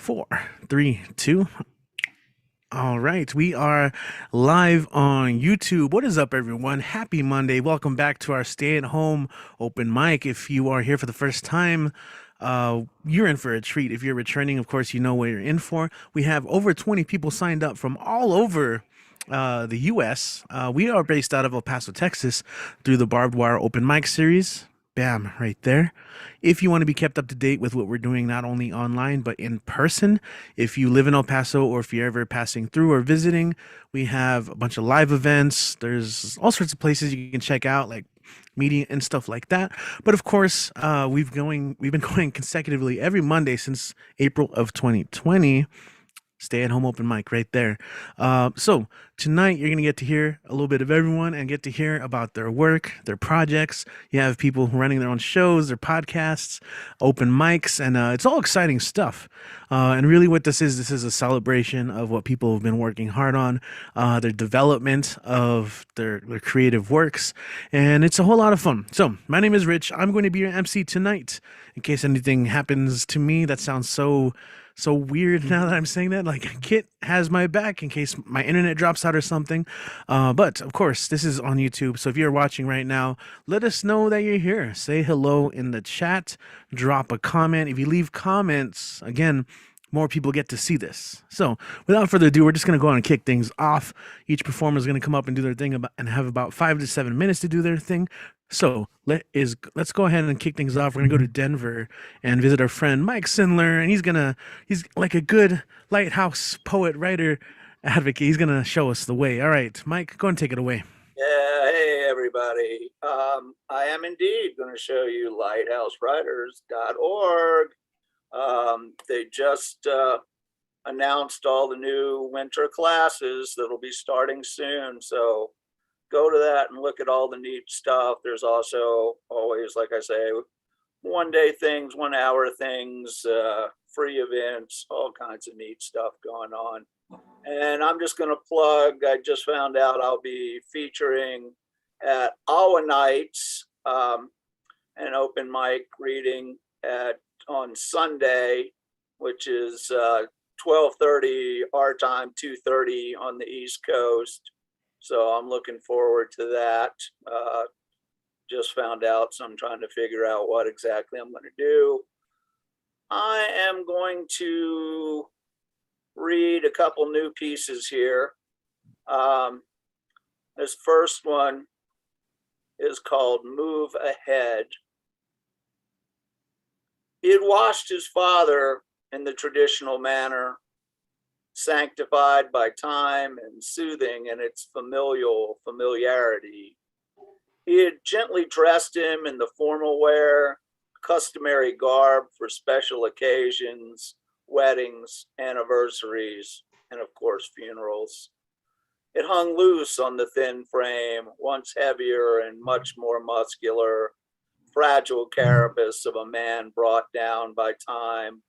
Four, three, two. All right, we are live on YouTube. What is up, everyone? Happy Monday. Welcome back to our stay at home open mic. If you are here for the first time, you're in for a treat. If you're returning, of course, you know what you're in for. We have over 20 people signed up from all over the US. We are based out of El Paso, Texas, through the Barbed Wire Open Mic Series. Bam, right there. If you want to be kept up to date with what we're doing, not only online, but in person, if you live in El Paso or if you're ever passing through or visiting, we have a bunch of live events. There's all sorts of places you can check out, like media and stuff like that. But of course, we've been going consecutively every Monday since April of 2020. Stay at home open mic right there. So tonight you're gonna get to hear a little bit of everyone and get to hear about their work, their projects. You have people running their own shows, their podcasts, open mics, and it's all exciting stuff. And really, what this is a celebration of what people have been working hard on, their development of their creative works, and it's a whole lot of fun. So my name is Rich. I'm going to be your MC tonight. In case anything happens to me, that sounds so weird now that I'm saying that. Like, Kit has my back in case my internet drops out or something. But of course, this is on YouTube. So if you're watching right now, let us know that you're here. Say hello in the chat. Drop a comment. If you leave comments, again, more people get to see this. So without further ado, we're just going to go on and kick things off. Each performer is going to come up and do their thing and have about 5 to 7 minutes to do their thing. So let's go ahead and kick things off. We're gonna go to Denver and visit our friend Mike Sindler, and he's like a good lighthouse poet, writer, advocate. He's gonna show us the way. All right, Mike, go and take it away. Yeah, hey everybody. I am indeed going to show you lighthousewriters.org. They just announced all the new winter classes that'll be starting soon. So go to that and look at all the neat stuff. There's also always, like I say, 1-day things, 1-hour things, free events, all kinds of neat stuff going on. And I'm just going to plug, I just found out I'll be featuring at Awa Nights, an open mic reading on Sunday, which is 12:30 our time, 2:30 on the East Coast. So I'm looking forward to that. Just found out, so I'm trying to figure out what exactly I'm going to do. I am going to read a couple new pieces here. This first one is called Move Ahead. He had washed his father in the traditional manner, sanctified by time and soothing in its familiarity. He had gently dressed him in the formal wear, customary garb for special occasions, weddings, anniversaries, and of course, funerals. It hung loose on the thin frame, once heavier and much more muscular, fragile carapace of a man brought down by time.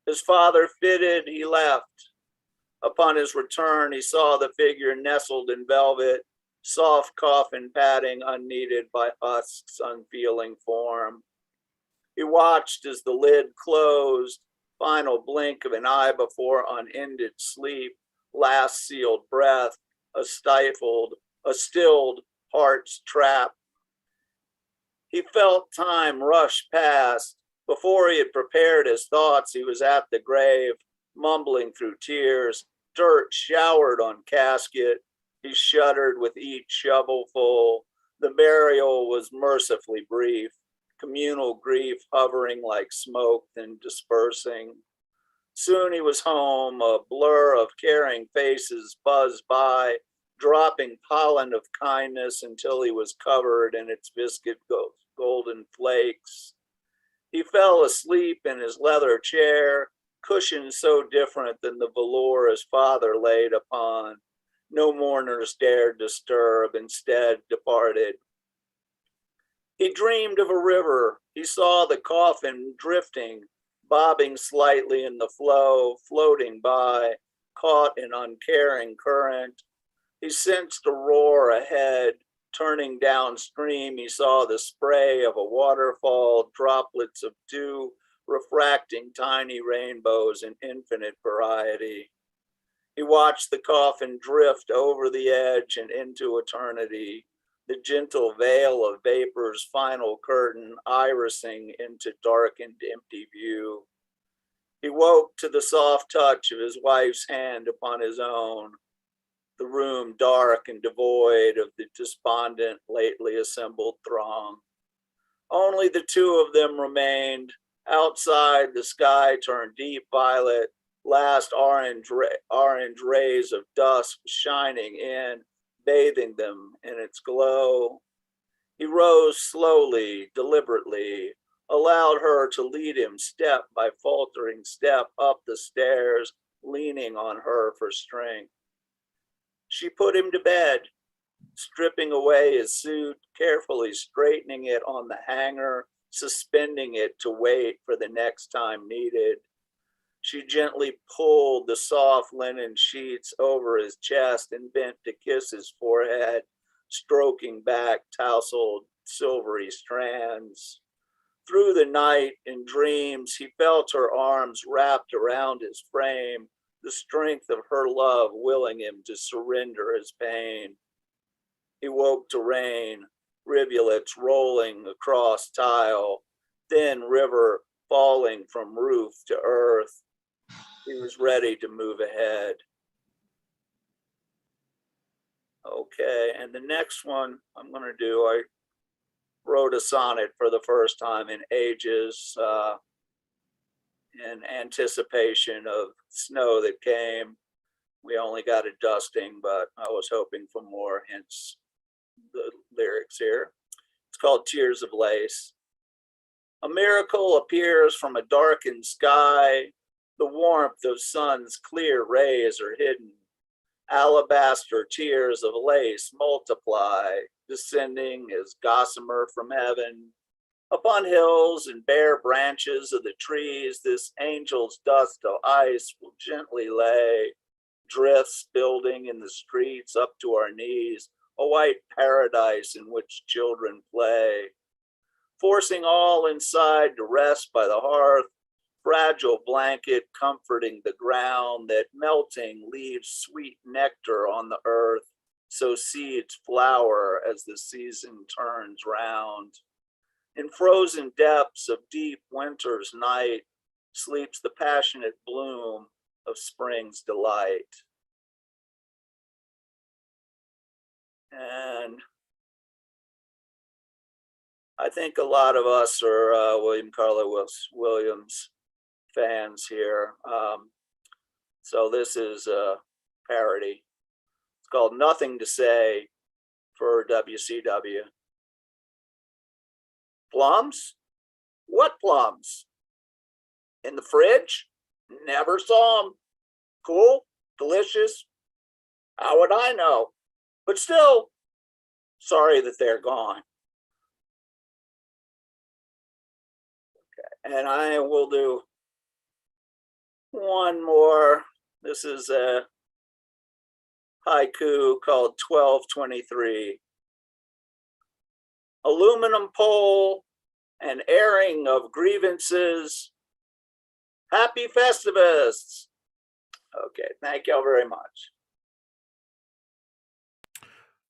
His father fitted, he left. Upon his return, he saw the figure nestled in velvet, soft coffin padding unneeded by husks, unfeeling form. He watched as the lid closed, final blink of an eye before unended sleep, last sealed breath, a stilled heart's trap. He felt time rush past. Before he had prepared his thoughts, he was at the grave, mumbling through tears. Dirt showered on casket. He shuddered with each shovelful. The burial was mercifully brief, communal grief hovering like smoke, then dispersing. Soon he was home, a blur of caring faces buzzed by, dropping pollen of kindness until he was covered in its viscid golden flakes. He fell asleep in his leather chair, cushions so different than the velour his father laid upon. No mourners dared disturb, instead departed. He dreamed of a river. He saw the coffin drifting, bobbing slightly in the flow, floating by, caught in uncaring current. He sensed a roar ahead. Turning downstream, he saw the spray of a waterfall, droplets of dew refracting tiny rainbows in infinite variety. He watched the coffin drift over the edge and into eternity, the gentle veil of vapor's final curtain irising into darkened, empty view. He woke to the soft touch of his wife's hand upon his own, the room dark and devoid of the despondent, lately assembled throng. Only the two of them remained. Outside, the sky turned deep violet, last orange rays of dusk shining in, bathing them in its glow. He rose slowly, deliberately, allowed her to lead him step by faltering step up the stairs, leaning on her for strength. She put him to bed, stripping away his suit, carefully straightening it on the hanger, suspending it to wait for the next time needed. She gently pulled the soft linen sheets over his chest and bent to kiss his forehead, stroking back tousled silvery strands. Through the night, in dreams, he felt her arms wrapped around his frame, the strength of her love willing him to surrender his pain. He woke to rain, rivulets rolling across tile, thin river falling from roof to earth. He was ready to move ahead. Okay, and the next one I'm going to do, I wrote a sonnet for the first time in ages in anticipation of snow that came. We only got a dusting, but I was hoping for more, hence the lyrics here. It's called Tears of Lace. A miracle appears from a darkened sky. The warmth of sun's clear rays are hidden. Alabaster tears of lace multiply, descending as gossamer from heaven. Upon hills and bare branches of the trees, this angel's dust of ice will gently lay, drifts building in the streets up to our knees, a white paradise in which children play. Forcing all inside to rest by the hearth, fragile blanket comforting the ground that melting leaves sweet nectar on the earth, so seeds flower as the season turns round. In frozen depths of deep winter's night sleeps the passionate bloom of spring's delight. And I think a lot of us are William Carlos Williams fans here. So this is a parody. It's called Nothing to Say for WCW. Plums? What plums? In the fridge? Never saw them. Cool? Delicious? How would I know? But still, sorry that they're gone. Okay, and I will do one more. This is a haiku called 1223. Aluminum pole and airing of grievances. Happy Festivus. Okay, thank you all very much.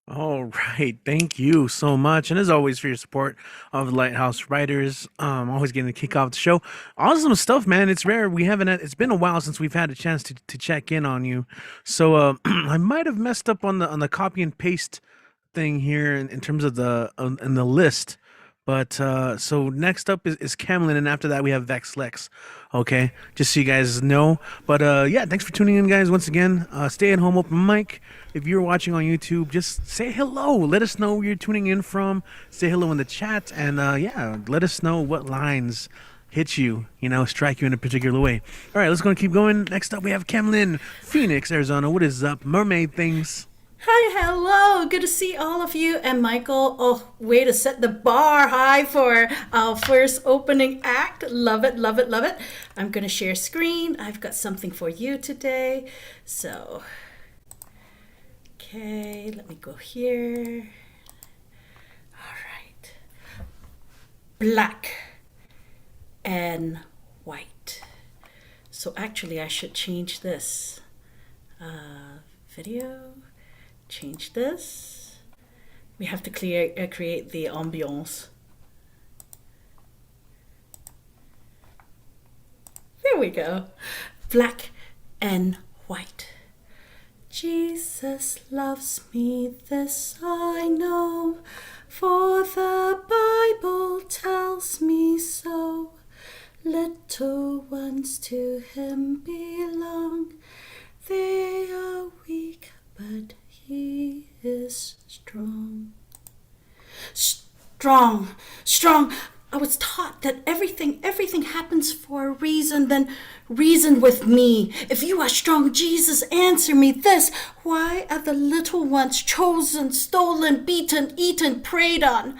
All right. Thank you so much. And as always, for your support of the Lighthouse Writers. Always getting to kick off the show. Awesome stuff, man. It's rare. It's been a while since we've had a chance to check in on you. So I might have messed up on the copy and paste thing here in terms of in the list. But so next up is Camlin, and after that we have Vex Lex. Okay, just so you guys know. But yeah, thanks for tuning in, guys. Once again, stay at home open mic. If you're watching on YouTube, just say hello. Let us know where you're tuning in from. Say hello in the chat, and yeah, let us know what lines hit you, strike you in a particular way. All right, let's go and keep going. Next up, we have Camlin, Phoenix, Arizona. What is up, mermaid things? Hi, hello. Good to see all of you. And Michael, oh, way to set the bar high for our first opening act. Love it, love it, love it. I'm going to share screen. I've got something for you today. So, okay, let me go here. All right. Black and white. So actually I should change this. Video, change this. We have to create the ambiance. There we go. Black and white. Jesus loves me, this I know, for the Bible tells me so. Little ones to him belong. They are weak, but he is strong. Strong, strong. I was taught that everything happens for a reason, then reason with me. If you are strong, Jesus, answer me this. Why are the little ones chosen, stolen, beaten, eaten, preyed on?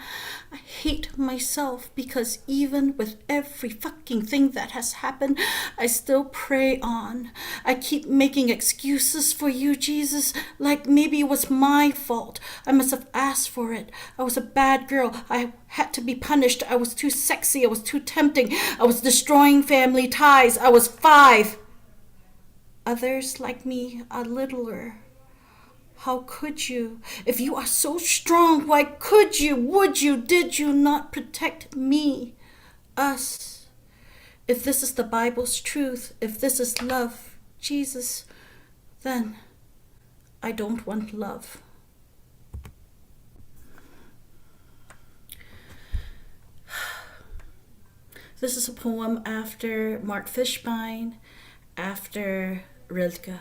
I hate myself because even with every fucking thing that has happened, I still pray on. I keep making excuses for you, Jesus, like maybe it was my fault. I must have asked for it. I was a bad girl. I had to be punished. I was too sexy. I was too tempting. I was destroying family ties. I was 5. Others like me are littler. How could you? If you are so strong, why could you, would you, did you not protect me, us? If this is the Bible's truth, if this is love, Jesus, then I don't want love. This is a poem after Mark Fishbein, after Rilke.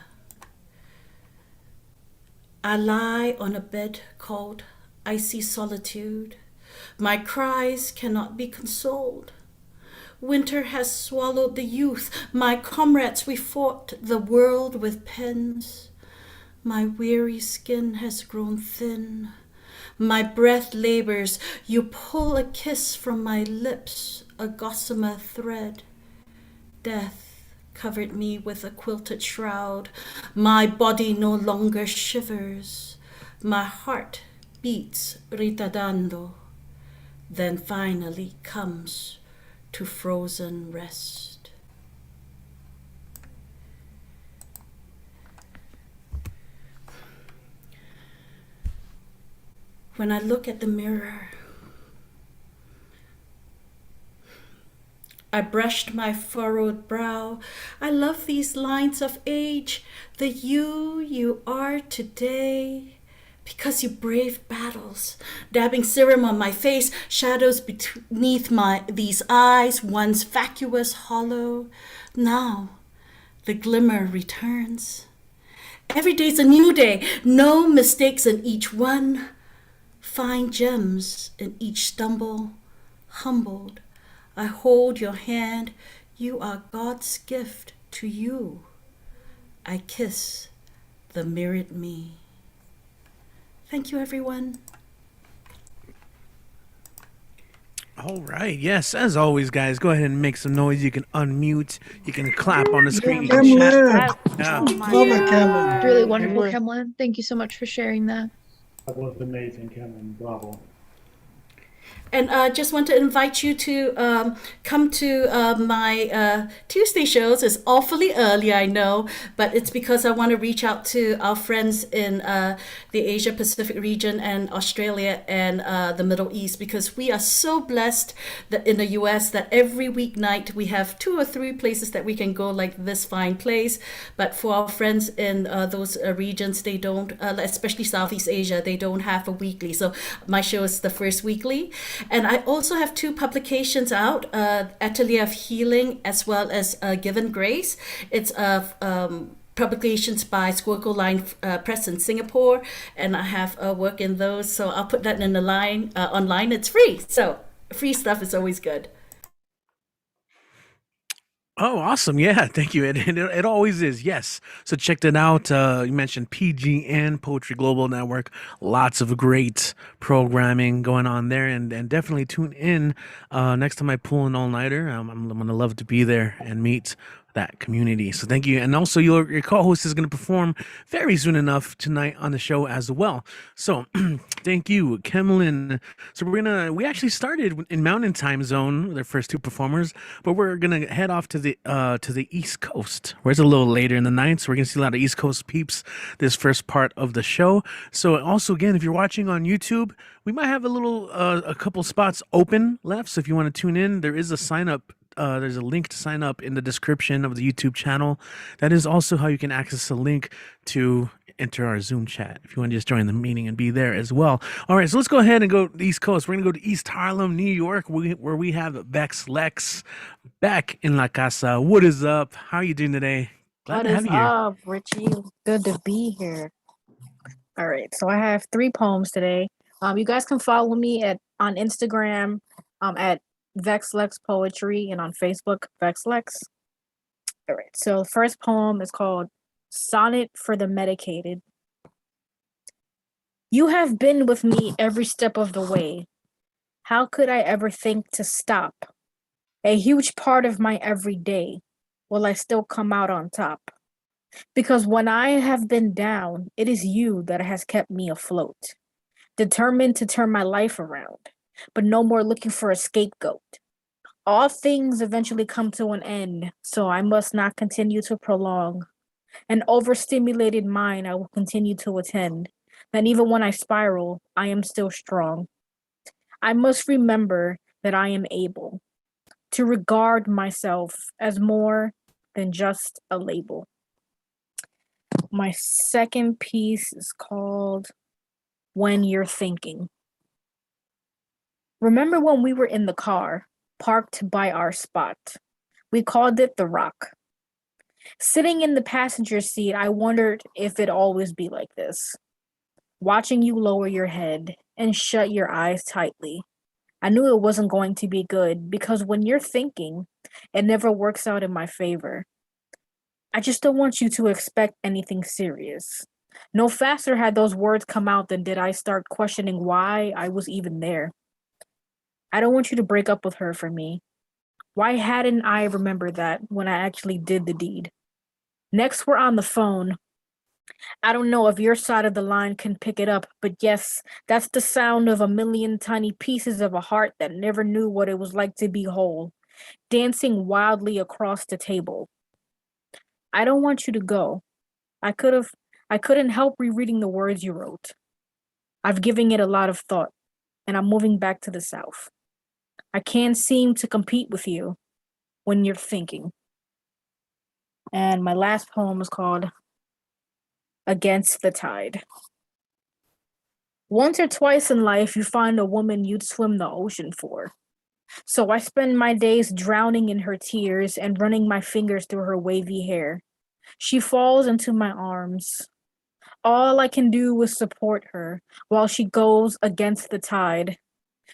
I lie on a bed called icy solitude. My cries cannot be consoled. Winter has swallowed the youth. My comrades, we fought the world with pens. My weary skin has grown thin. My breath labors. You pull a kiss from my lips, a gossamer thread. Death covered me with a quilted shroud. My body no longer shivers. My heart beats ritardando, then finally comes to frozen rest. When I look at the mirror, I brushed my furrowed brow. I love these lines of age, the you are today, because you braved battles, dabbing serum on my face, shadows beneath these eyes, once vacuous, hollow. Now the glimmer returns. Every day's a new day, no mistakes in each one. Find gems in each stumble, humbled. I hold your hand, you are God's gift to you. I kiss the mirrored me. Thank you, everyone. All right. Yes, as always, guys, go ahead and make some noise. You can unmute. You can clap on the screen. You can chat. Yeah. Love it, Cameron. Really wonderful, Cameron. Thank you so much for sharing that. That was amazing, Cameron. Bravo. And I just want to invite you to come to my Tuesday shows. It's awfully early, I know, but it's because I want to reach out to our friends in the Asia Pacific region and Australia and the Middle East, because we are so blessed that in the US that every weeknight we have 2 or 3 places that we can go, like this fine place. But for our friends in those regions, they don't, especially Southeast Asia, they don't have a weekly. So my show is the first weekly. And I also have 2 publications out, Atelier of Healing as well as Given Grace. It's publications by Squircle Line Press in Singapore, and I have work in those. So I'll put that in the line online. It's free. So free stuff is always good. Oh, awesome. Yeah, thank you. It always is. Yes. So check that out. You mentioned PGN, Poetry Global Network. Lots of great programming going on there. And definitely tune in next time I pull an all-nighter. I'm going to love to be there and meet that community. So thank you. And also your co-host is going to perform very soon enough tonight on the show as well. So thank you, Kemlin. So we actually started in Mountain Time Zone, their first two performers, but we're gonna head off to the East Coast, where it's a little later in the night. So we're gonna see a lot of East Coast peeps this first part of the show. So also again, if you're watching on YouTube, we might have a couple spots open left. So if you want to tune in, there is a sign up. There's a link to sign up in the description of the YouTube channel. That is also how you can access a link to enter our Zoom chat if you want to just join the meeting and be there as well. All right, so let's go ahead and go to the East Coast. We're going to go to East Harlem, New York, where we have Vex Lex back in La Casa. What is up? How are you doing today? Glad to have you here. What is up, Richie? Good to be here. All right, so I have 3 poems today. You guys can follow me on Instagram at VexLex Poetry and on Facebook, VexLex. All right, so the first poem is called Sonnet for the Medicated. You have been with me every step of the way. How could I ever think to stop? A huge part of my everyday. Will I still come out on top? Because when I have been down, it is you that has kept me afloat. Determined to turn my life around, but no more looking for a scapegoat. All things eventually come to an end, so I must not continue to prolong. An overstimulated mind I will continue to attend. That even when I spiral, I am still strong. I must remember that I am able to regard myself as more than just a label. My second piece is called When You're Thinking. Remember when we were in the car, parked by our spot? We called it the Rock. Sitting in the passenger seat, I wondered if it'd always be like this. Watching you lower your head and shut your eyes tightly. I knew it wasn't going to be good because when you're thinking, it never works out in my favor. I just don't want you to expect anything serious. No faster had those words come out than did I start questioning why I was even there. I don't want you to break up with her for me. Why hadn't I remembered that when I actually did the deed? Next, we're on the phone. I don't know if your side of the line can pick it up, but yes, that's the sound of a million tiny pieces of a heart that never knew what it was like to be whole, dancing wildly across the table. I don't want you to go. I couldn't help rereading the words you wrote. I've given it a lot of thought, and I'm moving back to the South. I can't seem to compete with you when you're thinking. And my last poem is called Against the Tide. Once or twice in life, you find a woman you'd swim the ocean for. So I spend my days drowning in her tears and running my fingers through her wavy hair. She falls into my arms. All I can do is support her while she goes against the tide,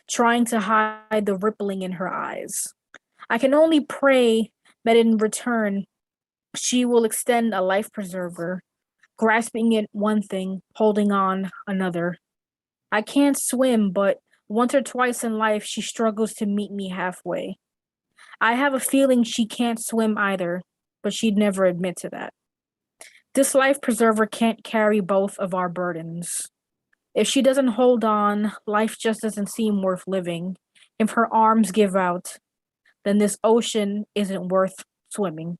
trying to hide the rippling in her eyes. I can only pray that in return, she will extend a life preserver, grasping at one thing, holding on another. I can't swim, but once or twice in life, she struggles to meet me halfway. I have a feeling she can't swim either, but she'd never admit to that. This life preserver can't carry both of our burdens. If she doesn't hold on, life just doesn't seem worth living. If her arms give out, then this ocean isn't worth swimming.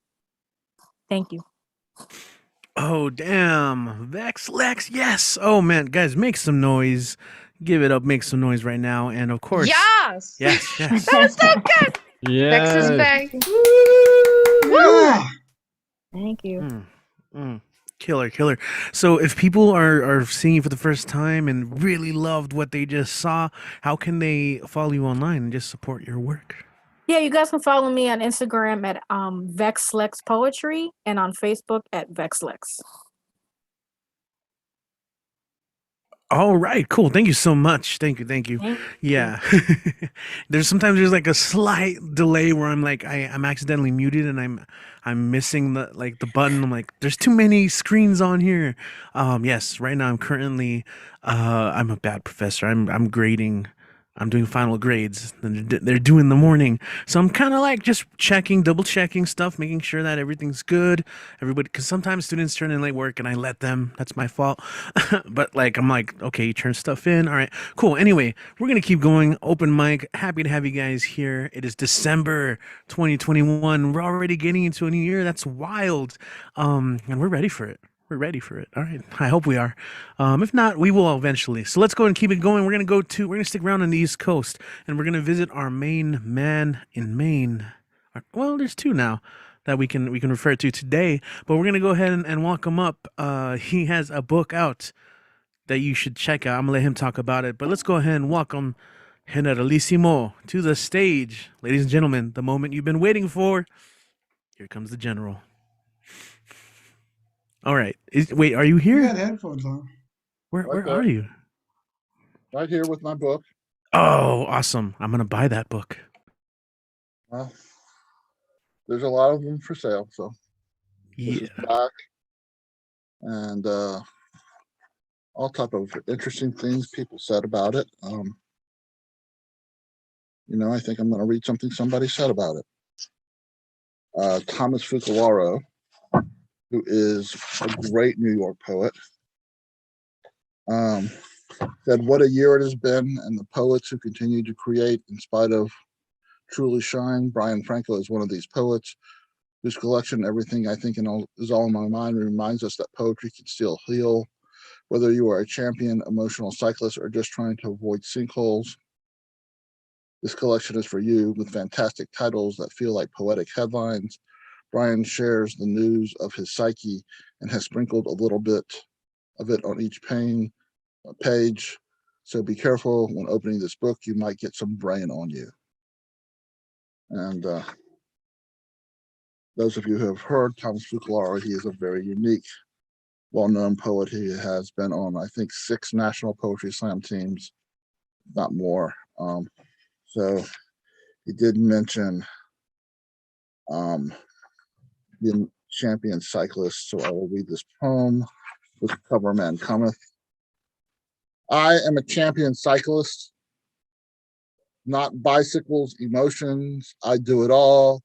Thank you. Oh, damn. Vex Lex, yes. Oh, man. Guys, make some noise. Give it up. Make some noise right now. And, of course. Yes! Yes, yes. That was so good! Vex is back. Yeah. Thank you. Killer. So if people are seeing you for the first time and really loved what they just saw, how can they follow you online and just support your work? Yeah, you guys can follow me on Instagram at VexLex Poetry and on Facebook at VexLex. All right, cool. Thank you so much. Thank you. Thank you. Yeah. There's like a slight delay where I'm like I'm accidentally muted and I'm missing the button. I'm like, there's too many screens on here. Yes, right now I'm currently I'm a bad professor. I'm grading I'm doing final grades. They're doing the morning. So I'm kind of like just checking, double checking stuff, making sure that everything's good. Everybody, because sometimes students turn in late work and I let them. That's my fault. But like, I'm like, okay, you turn stuff in. All right, cool. Anyway, we're going to keep going. Open mic. Happy to have you guys here. It is December 2021. We're already getting into a new year. That's wild. And we're ready for it. We're ready for it. All right. I hope we are. If not, we will eventually. So let's go and keep it going. We're going to stick around on the East Coast and we're going to visit our main man in Maine. Well, there's two now that we can refer to today, but we're going to go ahead and walk him up. He has a book out that you should check out. I'm going to let him talk about it, but let's go ahead and welcome Generalissimo to the stage. Ladies and gentlemen, the moment you've been waiting for. Here comes the General. All right. Wait, are you here? You got headphones on. Where Right are there. you? Right here with my book. Oh, awesome. I'm going to buy that book. Well, there's a lot of them for sale, so this Yeah. is back. And all type of interesting things people said about it. I think I'm going to read something somebody said about it. Thomas Fukularo, who is a great New York poet, said, "What a year it has been, and the poets who continue to create in spite of truly shine." Brian Franco is one of these poets whose collection, Everything I Think Is All in My Mind, reminds us that poetry can still heal. Whether you are a champion, emotional cyclist, or just trying to avoid sinkholes, this collection is for you, with fantastic titles that feel like poetic headlines. Brian shares the news of his psyche and has sprinkled a little bit of it on each page. So be careful when opening this book. You might get some brain on you. And those of you who have heard Thomas Fukularo, he is a very unique, well-known poet. He has been on, I think, 6 National Poetry Slam teams, not more. So he did mention the Champion Cyclist. So I will read this poem. This cover man cometh. I am a champion cyclist, not bicycles, emotions. I do it all.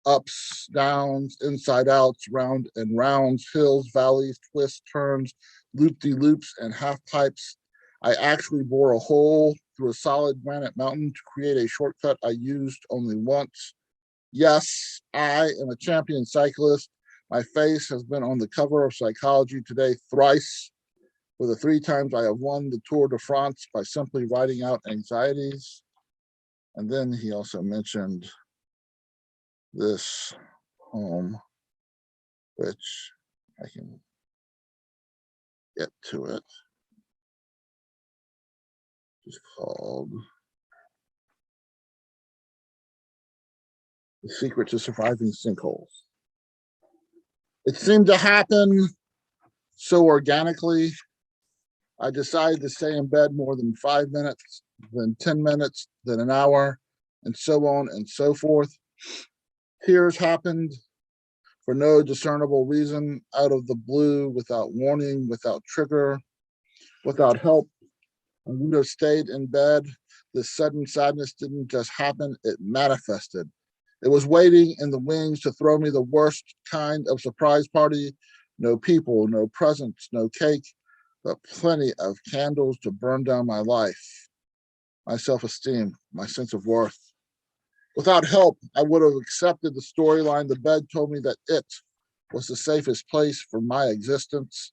Ups, downs, inside outs, round and rounds, hills, valleys, twists, turns, loop-de-loops, and half pipes. I actually bore a hole through a solid granite mountain to create a shortcut I used only once. Yes, I am a champion cyclist. My face has been on the cover of Psychology Today thrice. For the 3 times I have won the Tour de France by simply writing out anxieties. And then he also mentioned this poem, which I can get to it. It's called The Secret to Surviving Sinkholes. It seemed to happen so organically. I decided to stay in bed more than 5 minutes, then 10 minutes, then an hour, and so on and so forth. Tears happened for no discernible reason, out of the blue, without warning, without trigger, without help. I would have stayed in bed. This sudden sadness didn't just happen, it manifested. It was waiting in the wings to throw me the worst kind of surprise party. No people, no presents, no cake, but plenty of candles to burn down my life, my self-esteem, my sense of worth. Without help, I would have accepted the storyline. The bed told me that it was the safest place for my existence.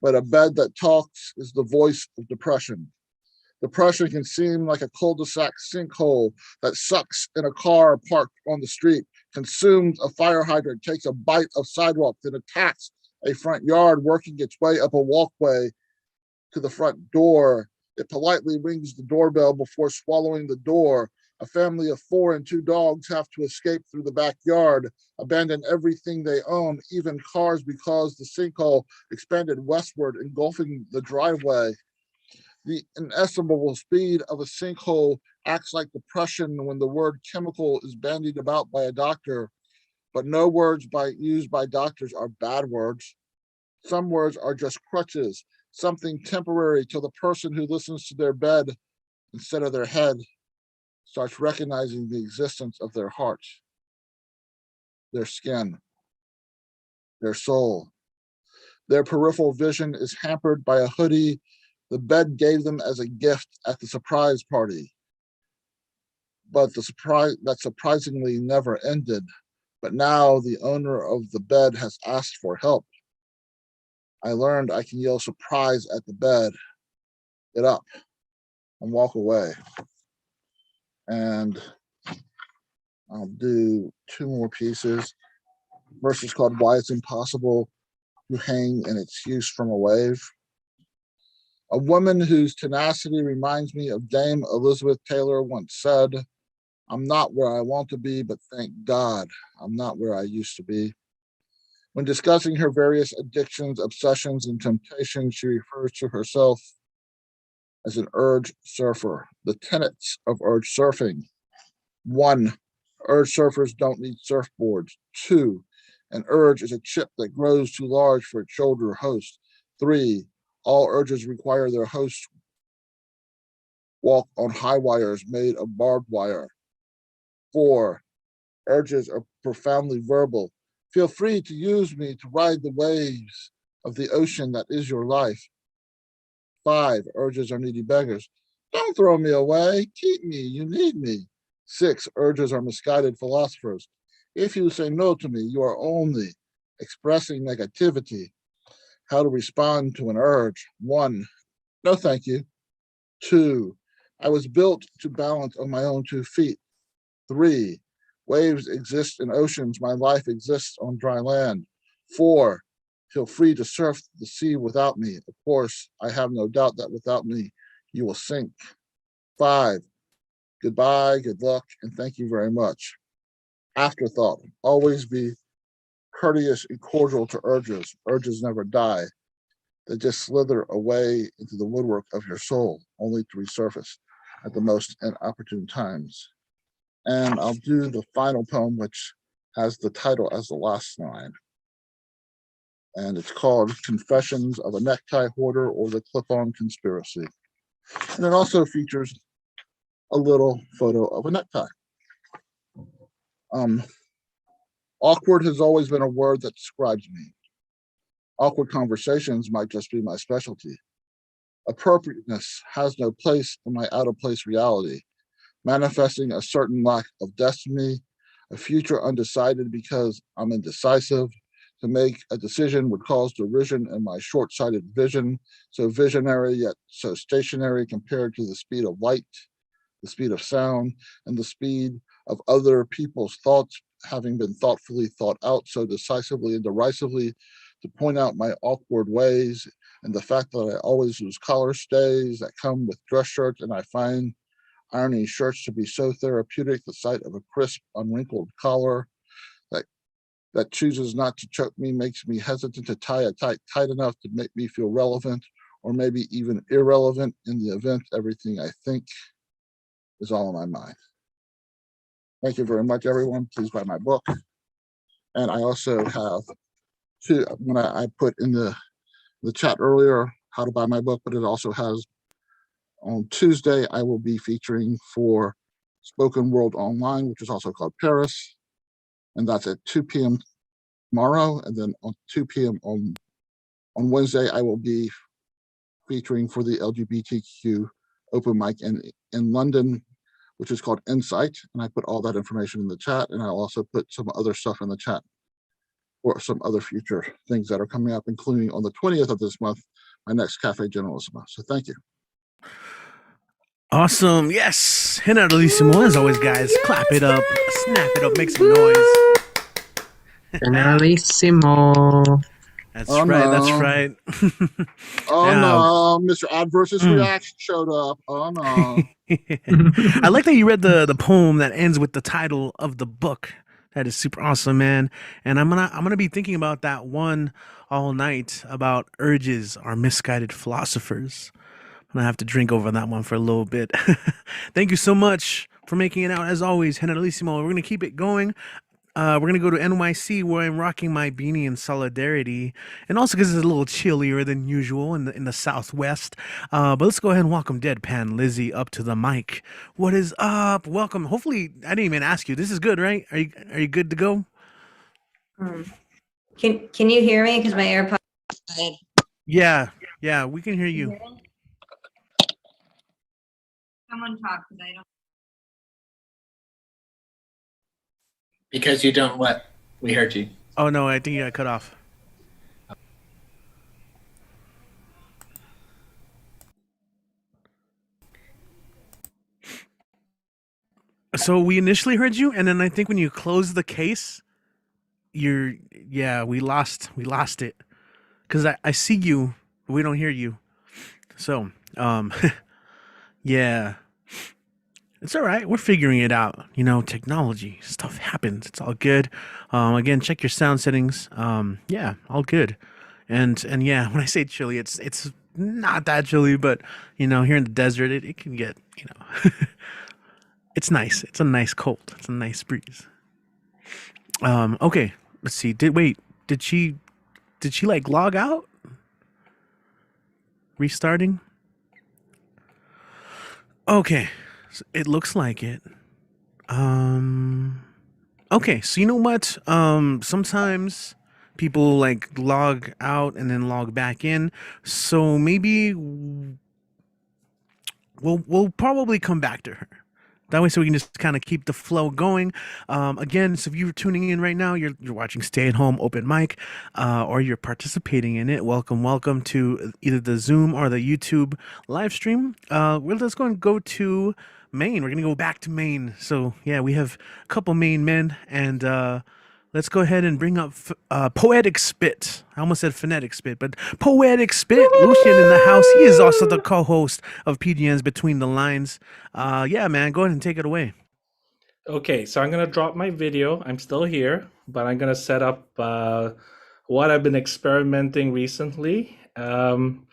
But a bed that talks is the voice of depression. Depression can seem like a cul-de-sac sinkhole that sucks in a car parked on the street, consumes a fire hydrant, takes a bite of sidewalk, then attacks a front yard, working its way up a walkway to the front door. It politely rings the doorbell before swallowing the door. A family of 4 and 2 dogs have to escape through the backyard, abandon everything they own, even cars, because the sinkhole expanded westward, engulfing the driveway. The inestimable speed of a sinkhole acts like depression when the word chemical is bandied about by a doctor, but no words used by doctors are bad words. Some words are just crutches, something temporary till the person who listens to their bed instead of their head, starts recognizing the existence of their heart, their skin, their soul. Their peripheral vision is hampered by a hoodie the bed gave them as a gift at the surprise party. But the surprise that surprisingly never ended. But now the owner of the bed has asked for help. I learned I can yell surprise at the bed, get up, and walk away. And I'll do 2 more pieces. First is called Why It's Impossible to Hang an Excuse from a Wave. A woman whose tenacity reminds me of Dame Elizabeth Taylor once said, I'm not where I want to be, but thank God I'm not where I used to be. When discussing her various addictions, obsessions, and temptations, she refers to herself as an urge surfer. The tenets of urge surfing. 1, urge surfers don't need surfboards. 2, an urge is a chip that grows too large for its shoulder host. 3, all urges require their host walk on high wires made of barbed wire. 4, urges are profoundly verbal. Feel free to use me to ride the waves of the ocean that is your life. 5, urges are needy beggars. Don't throw me away. Keep me. You need me. 6, urges are misguided philosophers. If you say no to me, you are only expressing negativity. How to respond to an urge. 1, no thank you. 2, I was built to balance on my own 2 feet. 3, waves exist in oceans. My life exists on dry land. 4, feel free to surf the sea without me. Of course, I have no doubt that without me, you will sink. 5, goodbye, good luck, and thank you very much. Afterthought, always be courteous and cordial to urges. Urges never die. They just slither away into the woodwork of your soul, only to resurface at the most inopportune times. And I'll do the final poem, which has the title as the last line. And it's called Confessions of a Necktie Hoarder or the Clip-On Conspiracy. And it also features a little photo of a necktie. Awkward has always been a word that describes me. Awkward conversations might just be my specialty. Appropriateness has no place in my out-of-place reality, manifesting a certain lack of destiny, a future undecided because I'm indecisive. To make a decision would cause derision in my short-sighted vision, so visionary yet so stationary compared to the speed of light, the speed of sound, and the speed of other people's thoughts having been thoughtfully thought out so decisively and derisively, to point out my awkward ways and the fact that I always lose collar stays that come with dress shirts, and I find ironing shirts to be so therapeutic. The sight of a crisp, unwrinkled collar that chooses not to choke me makes me hesitant to tie it tight enough to make me feel relevant, or maybe even irrelevant in the event everything I think is all in my mind. Thank you very much, everyone. Please buy my book. And I also have when I put in the chat earlier how to buy my book, but it also has on Tuesday, I will be featuring for Spoken World Online, which is also called Paris. And that's at 2 p.m. tomorrow. And then on 2 p.m. on Wednesday, I will be featuring for the LGBTQ open mic in London, which is called Insight. And I put all that information in the chat. And I'll also put some other stuff in the chat or some other future things that are coming up, including on the 20th of this month, my next Cafe Generalissimo. So thank you. Awesome. Yes. Generalissimo, as always, guys. Clap it up, snap it up, make some noise. Generalissimo. That's Oh, right. no. That's right. Oh Yeah. no, Mr. Adversus Reaction showed up. Oh no. I like that you read the poem that ends with the title of the book. That is super awesome, man. And I'm gonna be thinking about that one all night, about urges are misguided philosophers. I'm gonna have to drink over that one for a little bit. Thank you so much for making it out. As always, Generalissimo. We're gonna keep it going. We're gonna go to NYC where I'm rocking my beanie in solidarity, and also because it's a little chillier than usual in the Southwest. But let's go ahead and welcome Deadpan Lizzie up to the mic. What is up? Welcome. Hopefully, I didn't even ask you. This is good, right? Are you good to go? Can you hear me? Because my AirPods. Yeah, we can hear you. Someone talk because I don't. Because you don't what? We heard you. Oh no, I think you got cut off. So we initially heard you, and then I think when you closed the case, we lost it. Because I see you, but we don't hear you. So, yeah. It's all right. We're figuring it out. You know, technology stuff happens. It's all good. Again, check your sound settings. Yeah, all good. And yeah, when I say chilly, it's not that chilly, but you know, here in the desert, it can get, you know, it's nice. It's a nice cold. It's a nice breeze. Okay. Let's see. Did she like log out? Restarting? Okay. So it looks like it. Okay, so you know what? Sometimes people like log out and then log back in. So maybe we'll probably come back to her. That way, so we can just kind of keep the flow going. Again, so if you're tuning in right now, you're watching Stay at Home Open Mic, or you're participating in it. Welcome to either the Zoom or the YouTube live stream. Let's go to Maine. We're gonna go back to Maine. So yeah, we have a couple Maine men, and let's go ahead and bring up Poetic Spit. I almost said Phonetic Spit, but Poetic Spit. Lucian in the house. He is also the co-host of PGN's Between the Lines. Yeah, man, go ahead and take it away. Okay, so I'm going to drop my video. I'm still here, but I'm going to set up what I've been experimenting recently. And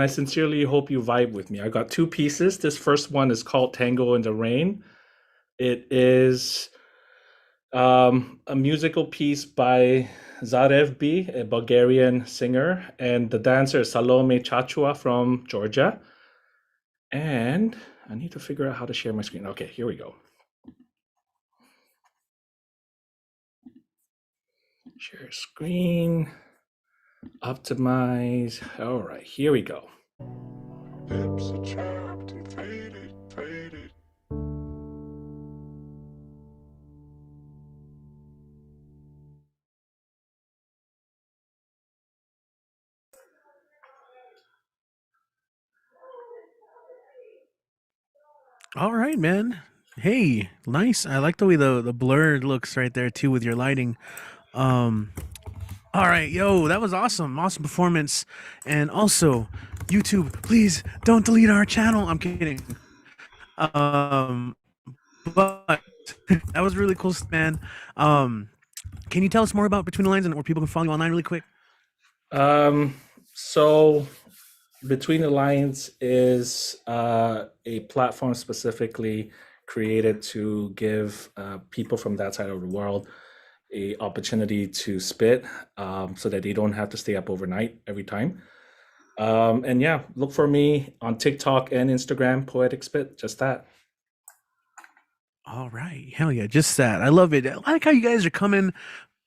I sincerely hope you vibe with me. I got two pieces. This first one is called Tango in the Rain. It is a musical piece by Zarevbi, a Bulgarian singer, and the dancer is Salome Chachua from Georgia. And I need to figure out how to share my screen. Okay, here we go. Share screen, optimize. All right, here we go. All right, man. Hey, nice. I like the way the blur looks right there too with your lighting. All right, yo, that was awesome. Awesome performance. And also, YouTube, please don't delete our channel. I'm kidding. But that was really cool, man. Can you tell us more about Between the Lines and where people can follow you online really quick? So Between the Lines is a platform specifically created to give people from that side of the world a opportunity to spit, so that they don't have to stay up overnight every time. And yeah, look for me on TikTok and Instagram, Poetic Spit, just that. All right. Hell yeah, just that. I love it. I like how you guys are coming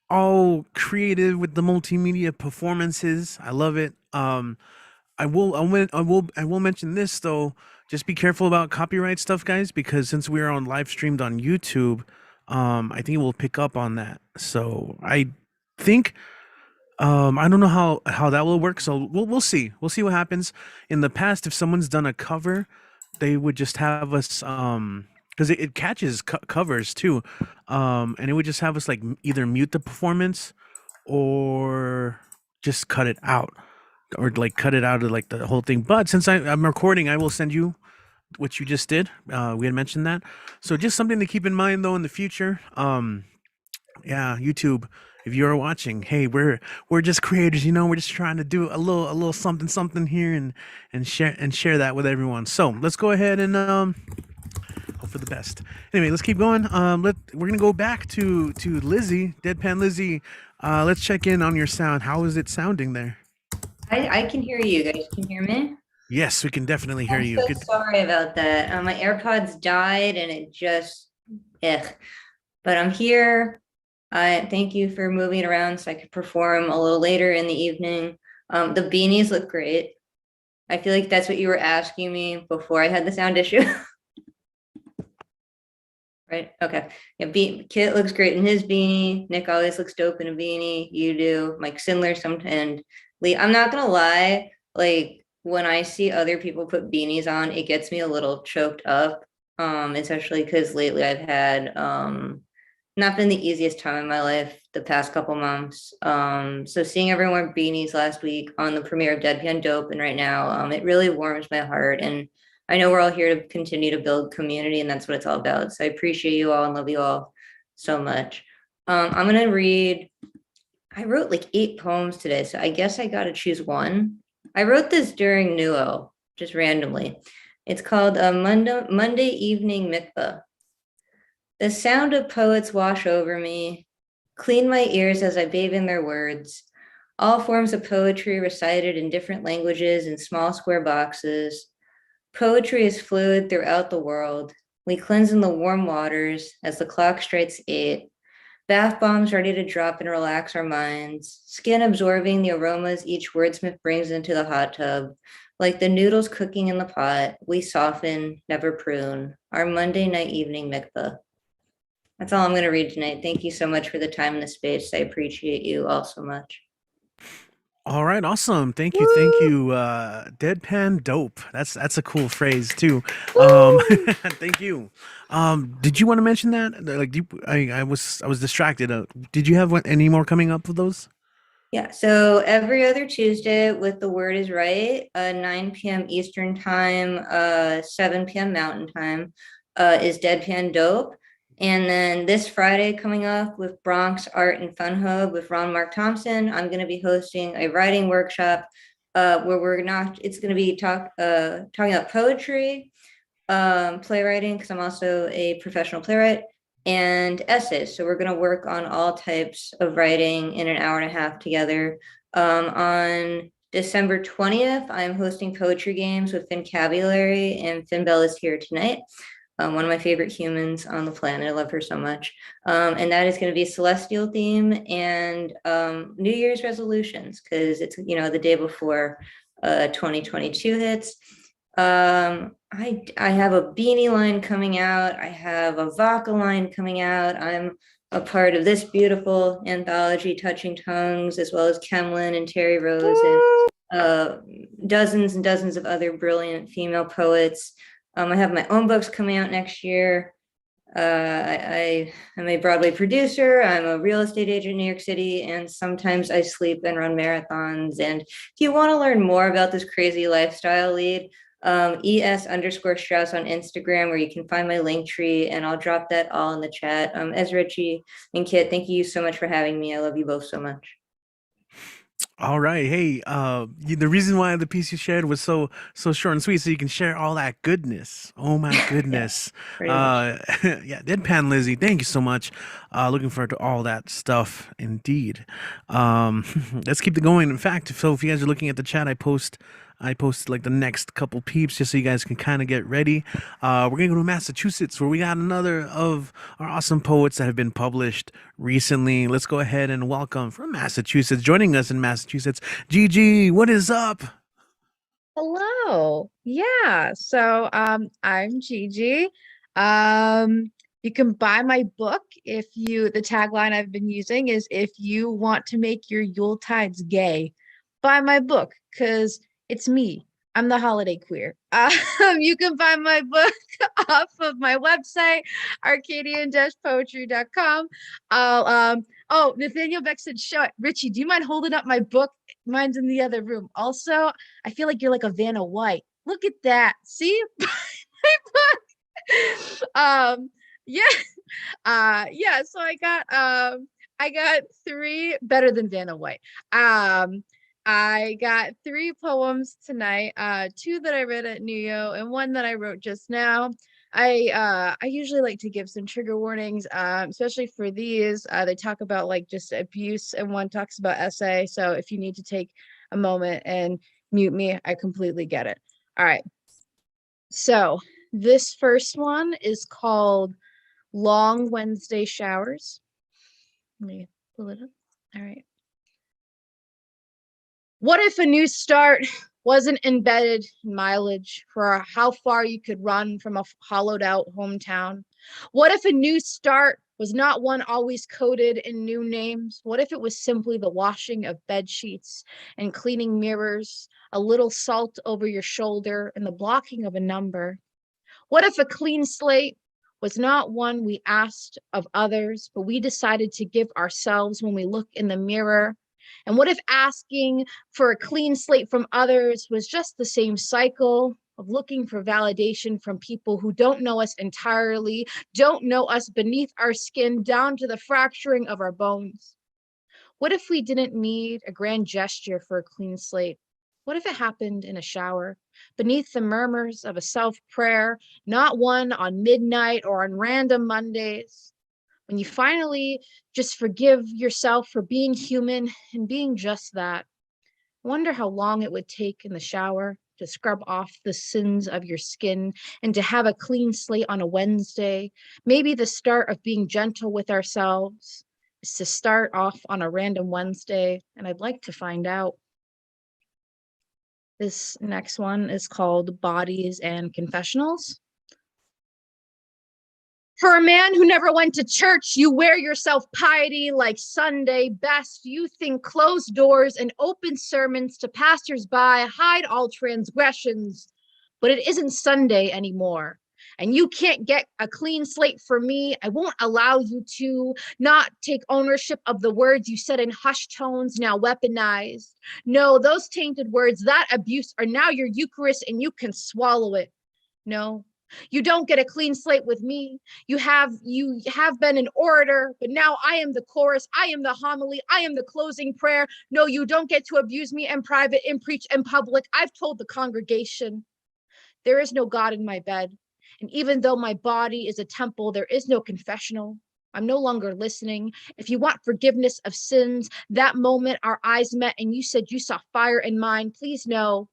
all creative with the multimedia performances. I love it. I will mention this though. Just be careful about copyright stuff, guys, because since we're on live streamed on YouTube, I think it will pick up on that. So I think I don't know how that will work. So we'll see. We'll see what happens. In the past, if someone's done a cover, they would just have us because it catches covers too, and it would just have us like either mute the performance or just cut it out, or like cut it out of like the whole thing. But since I'm recording, I will send you what you just did. We had mentioned that, so just something to keep in mind though in the future. Yeah, YouTube, if you're watching, hey, we're just creators, you know. We're just trying to do a little something here and share that with everyone. So let's go ahead and Hope for the best. Anyway, let's keep going. We're gonna go back to Lizzie, Deadpan Lizzie. Let's check in on your sound. How is it sounding there? I can hear you guys. Can hear me? Yes, we can definitely hear I'm you. so Good. sorry about that. My AirPods died and it just, but I'm here. Thank you for moving it around so I could perform a little later in the evening. The beanies look great. I feel like that's what you were asking me before I had the sound issue. Right? Okay. Yeah, Kit looks great in his beanie. Nick always looks dope in a beanie. You do. Mike Sindler sometimes. And Lee, I'm not gonna lie, like when I see other people put beanies on, it gets me a little choked up. Especially because lately I've had not been the easiest time in my life the past couple months. So seeing everyone wear beanies last week on the premiere of Deadpan Dope and right now, it really warms my heart. And I know we're all here to continue to build community, and that's what it's all about. So I appreciate you all and love you all so much. I'm gonna read, I wrote like 8 poems today, so I guess I gotta choose one. I wrote this during Nuo, just randomly. It's called Monday Evening Mikvah. The sound of poets wash over me, clean my ears as I bathe in their words. All forms of poetry recited in different languages in small square boxes. Poetry is fluid throughout the world. We cleanse in the warm waters as the clock strikes 8. Bath bombs ready to drop and relax our minds. Skin absorbing the aromas each wordsmith brings into the hot tub. Like the noodles cooking in the pot, we soften, never prune. Our Monday night evening mikvah. That's all I'm going to read tonight. Thank you so much for the time and the space. I appreciate you all so much. All right, awesome. Thank you. Deadpan Dope. That's a cool phrase too. Thank you. Did you want to mention that? Like, I was distracted. Did you have any more coming up with those? Yeah, so every other Tuesday with The Word is Right, 9 p.m. Eastern Time, 7 p.m. Mountain Time, is Deadpan Dope. And then this Friday coming up with Bronx Art and Fun Hub with Ron Mark Thompson, I'm going to be hosting a writing workshop where it's going to be talking about poetry, playwriting, because I'm also a professional playwright, and essays. So we're going to work on all types of writing in an hour and a half together. On December 20th, I'm hosting poetry games with Fincabulary, and Finn Bell is here tonight. One of my favorite humans on the planet. I love her so much. And that is going to be a celestial theme and New Year's resolutions, because it's, the day before 2022 hits. I have a beanie line coming out. I have a vodka line coming out. I'm a part of this beautiful anthology, Touching Tongues, as well as Kemlyn and Terry Rose and dozens and dozens of other brilliant female poets. I have my own books coming out next year. I am a Broadway producer. I'm a real estate agent in New York City, and sometimes I sleep and run marathons. And if you want to learn more about this crazy lifestyle lead, ES_Strauss on Instagram, where you can find my link tree, and I'll drop that all in the chat. Ezrichi and Kit, thank you so much for having me. I love you both so much. All right. Hey, the reason why the piece you shared was so short and sweet, so you can share all that goodness. Oh my goodness. Yeah, Deadpan Lizzie, thank you so much. Looking forward to all that stuff indeed. Let's keep it going. In fact, so if you guys are looking at the chat, I post like the next couple peeps just so you guys can kind of get ready. We're gonna go to Massachusetts, where we got another of our awesome poets that have been published recently. Let's go ahead and welcome from Massachusetts, joining us in Massachusetts, Gigi. What is up? Hello. Yeah. So I'm Gigi. You can buy my book the tagline I've been using is, if you want to make your Yuletides gay, buy my book, because it's me. I'm the holiday queer. You can buy my book off of my website, arcadian-poetry.com. Oh, Nathaniel Beck said, show it. Richie, do you mind holding up my book? Mine's in the other room. Also, I feel like you're like a Vanna White. Look at that. See? My book. Yeah. So I got 3 better than Vanna White. I got 3 poems tonight, 2 that I read at Nuyo and 1 that I wrote just now. I usually like to give some trigger warnings, especially for these. They talk about like just abuse, and one talks about essay. So if you need to take a moment and mute me, I completely get it. All right. So this first one is called Long Wednesday Showers. Let me pull it up. All right. What if a new start wasn't embedded in mileage for how far you could run from a hollowed out hometown? What if a new start was not one always coded in new names? What if it was simply the washing of bed sheets and cleaning mirrors, a little salt over your shoulder, and the blocking of a number? What if a clean slate was not one we asked of others, but we decided to give ourselves when we look in the mirror? And what if asking for a clean slate from others was just the same cycle of looking for validation from people who don't know us entirely, don't know us beneath our skin, down to the fracturing of our bones? What if we didn't need a grand gesture for a clean slate? What if it happened in a shower, beneath the murmurs of a self-prayer, not one on midnight or on random Mondays? When you finally just forgive yourself for being human and being just that. I wonder how long it would take in the shower to scrub off the sins of your skin and to have a clean slate on a Wednesday. Maybe the start of being gentle with ourselves is to start off on a random Wednesday, and I'd like to find out. This next one is called Bodies and Confessionals. For a man who never went to church, you wear yourself piety like Sunday best. You think closed doors and open sermons to passersby hide all transgressions, but it isn't Sunday anymore. And you can't get a clean slate for me. I won't allow you to not take ownership of the words you said in hushed tones, now weaponized. No, those tainted words, that abuse are now your Eucharist, and you can swallow it. No, you don't get a clean slate with me. You have been an orator, but now I am the chorus. I am the homily. I am the closing prayer. No, you don't get to abuse me in private and preach in public. I've told the congregation there is no God in my bed. And even though my body is a temple, there is no confessional. I'm no longer listening. If you want forgiveness of sins, that moment our eyes met and you said you saw fire in mine, please know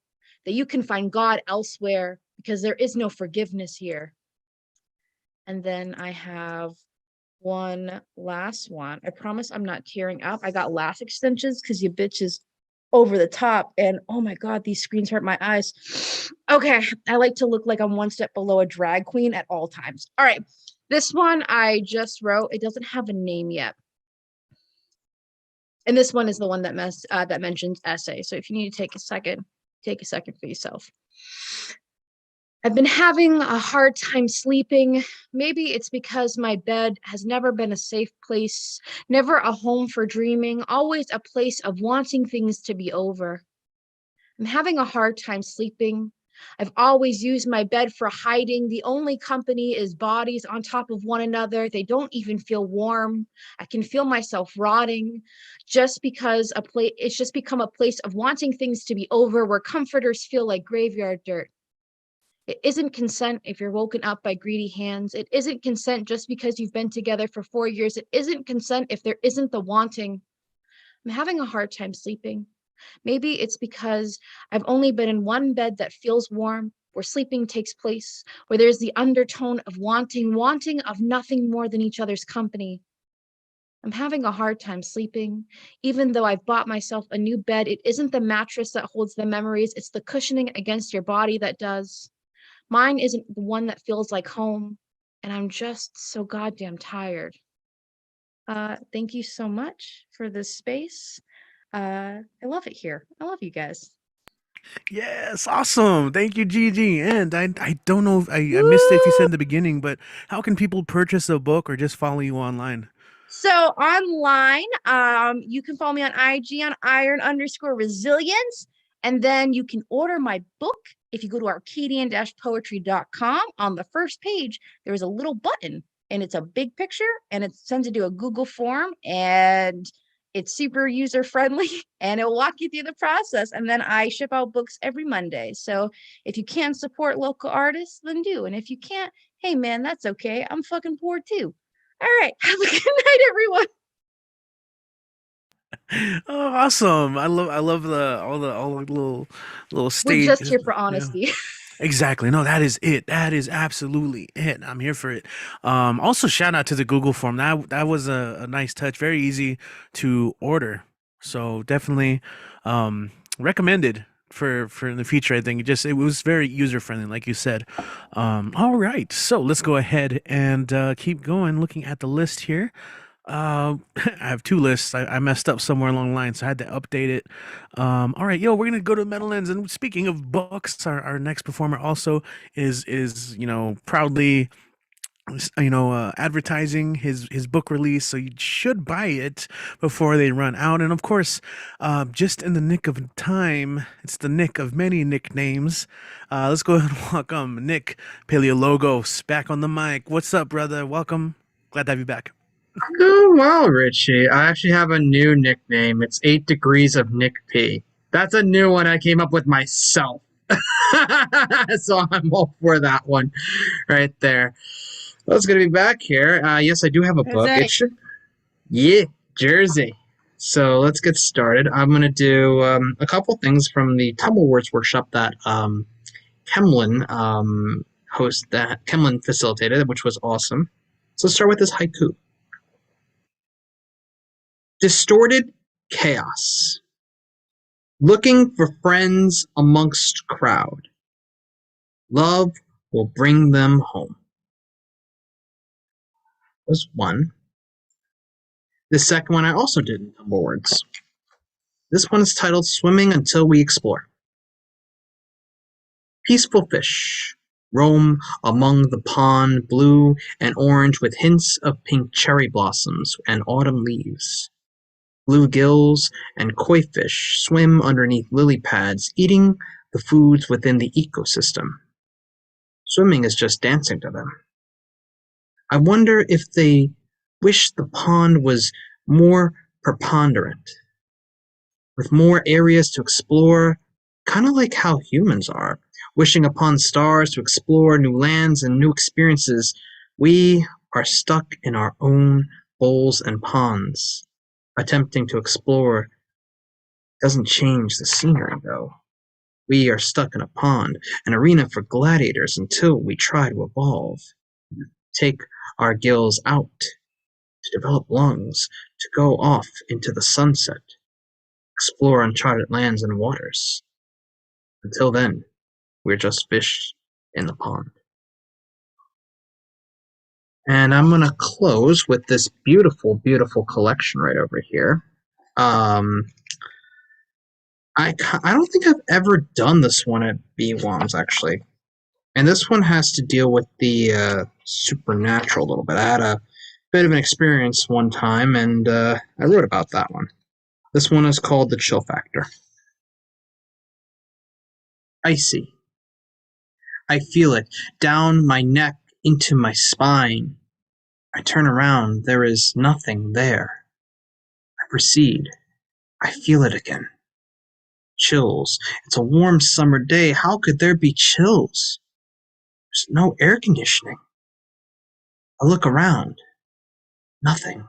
that you can find God elsewhere, because there is no forgiveness here. And then I have one last one. I promise I'm not tearing up. I got lash extensions because you bitches over the top, and oh my God, these screens hurt my eyes. Okay, I like to look like I'm one step below a drag queen at all times. All right, this one I just wrote. It doesn't have a name yet. And this one is the one that mentions essay. So if you need to take a second for yourself. I've been having a hard time sleeping. Maybe it's because my bed has never been a safe place, never a home for dreaming, always a place of wanting things to be over. I'm having a hard time sleeping. I've always used my bed for hiding. The only company is bodies on top of one another. They don't even feel warm. I can feel myself rotting just because it's just become a place of wanting things to be over, where comforters feel like graveyard dirt. It isn't consent if you're woken up by greedy hands. It isn't consent just because you've been together for 4 years. It isn't consent if there isn't the wanting. I'm having a hard time sleeping. Maybe it's because I've only been in one bed that feels warm, where sleeping takes place, where there's the undertone of wanting of nothing more than each other's company. I'm having a hard time sleeping. Even though I've bought myself a new bed, it isn't the mattress that holds the memories. It's the cushioning against your body that does. Mine isn't the one that feels like home, and I'm just so goddamn tired. Thank you so much for this space. I love it here. I love you guys. Yes, awesome. Thank you, Gigi. And I don't know if I missed it if you said in the beginning, but how can people purchase a book or just follow you online? So online, you can follow me on IG on iron_resilience. And then you can order my book. If you go to arcadian-poetry.com, on the first page, there's a little button, and it's a big picture, and it's sent to do a Google form, and it's super user friendly, and it will walk you through the process. And then I ship out books every Monday. So if you can support local artists, then do. And if you can't, Hey, man, that's okay. I'm fucking poor too. All right. Have a good night, everyone. Oh, awesome! I love all the little We're stage. just here for Yeah. honesty. Exactly. No, that is it. That is absolutely it. I'm here for it. Also, shout out to the Google form. That was a nice touch. Very easy to order. So definitely recommended for in the future. I think it was very user friendly, like you said. All right. So let's go ahead and keep going. Looking at the list here. I have two lists. I messed up somewhere along the line, so I had to update it. All right, we're gonna go to Meadowlands. And speaking of books, our next performer also is proudly advertising his book release, so you should buy it before they run out. And of course, just in the nick of time, it's the nick of many nicknames. Let's go ahead and welcome Nick Paleologos back on the mic. What's up, brother? Welcome. Glad to have you back. I'm doing well, Richie. I actually have a new nickname. It's 8 Degrees of Nick P. That's a new one I came up with myself. So I'm all for that one right there. Well, it's going to be back here. Yes, I do have a book. Yeah, Jersey. So let's get started. I'm going to do a couple things from the Tumble Words workshop that Kemlin Kemlin facilitated, which was awesome. So let's start with this haiku. Distorted chaos. Looking for friends amongst crowd. Love will bring them home. Was one. The second one I also did in Tumble Words. This one is titled Swimming Until We Explore. Peaceful fish roam among the pond, blue and orange with hints of pink cherry blossoms and autumn leaves. Bluegills and koi fish swim underneath lily pads, eating the foods within the ecosystem. Swimming is just dancing to them. I wonder if they wish the pond was more preponderant, with more areas to explore, kind of like how humans are, wishing upon stars to explore new lands and new experiences. We are stuck in our own bowls and ponds. Attempting to explore doesn't change the scenery, though. We are stuck in a pond, an arena for gladiators until we try to evolve. Take our gills out to develop lungs, to go off into the sunset, explore uncharted lands and waters. Until then, we're just fish in the pond. And I'm going to close with this beautiful, beautiful collection right over here. I don't think I've ever done this one at BWOMS, actually. And this one has to deal with the supernatural a little bit. I had a bit of an experience one time, and I wrote about that one. This one is called The Chill Factor. Icy. I feel it down my neck into my spine. I turn around, there is nothing there. I proceed. I feel it again. Chills. It's a warm summer day. How could there be chills? There's no air conditioning. I look around. Nothing.